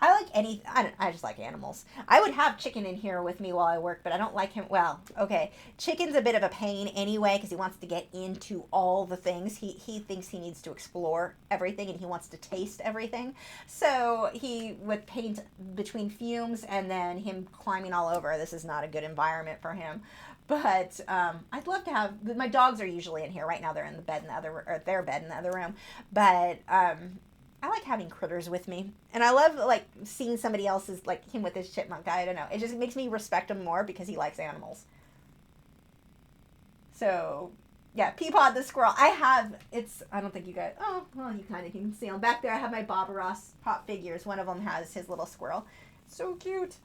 I like I just like animals. I would have Chicken in here with me while I work, but I don't like him. Well, okay. Chicken's a bit of a pain anyway because he wants to get into all the things. He thinks he needs to explore everything and he wants to taste everything. So he would paint between fumes and then him climbing all over. This is not a good environment for him. But I'd love to have, my dogs are usually in here. Right now they're in the bed in the other, or their bed in the other room. But I like having critters with me. And I love, like, seeing somebody else's, like, him with his chipmunk. I don't know. It just makes me respect him more because he likes animals. So, yeah, Peapod the squirrel. I don't think you guys, oh, well, you kind of can see him. Back there, I have my Bob Ross pop figures. One of them has his little squirrel. So cute.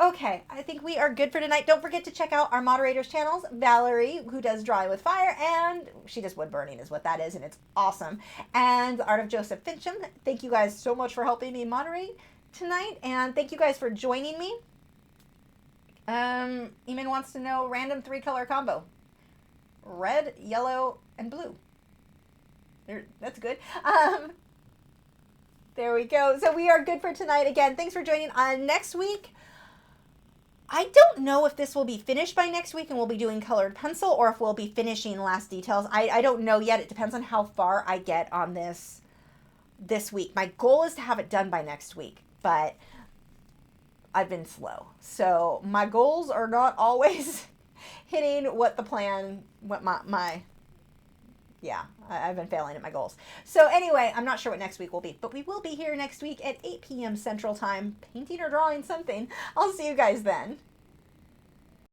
Okay, I think we are good for tonight. Don't forget to check out our moderators' channels. Valerie, who does Drawing with Fire, and she does wood burning is what that is, and it's awesome. And the Art of Joseph Fincham. Thank you guys so much for helping me moderate tonight, and thank you guys for joining me. Eamon wants to know random 3-color combo. Red, yellow, and blue. That's good. There we go. So we are good for tonight. Again, thanks for joining. Next week, I don't know if this will be finished by next week and we'll be doing colored pencil or if we'll be finishing last details. I don't know yet. It depends on how far I get on this week. My goal is to have it done by next week, but I've been slow. So my goals are not always hitting what the plan, what I've been failing at my goals. So anyway, I'm not sure what next week will be, but we will be here next week at 8 p.m. Central Time, painting or drawing something. I'll see you guys then.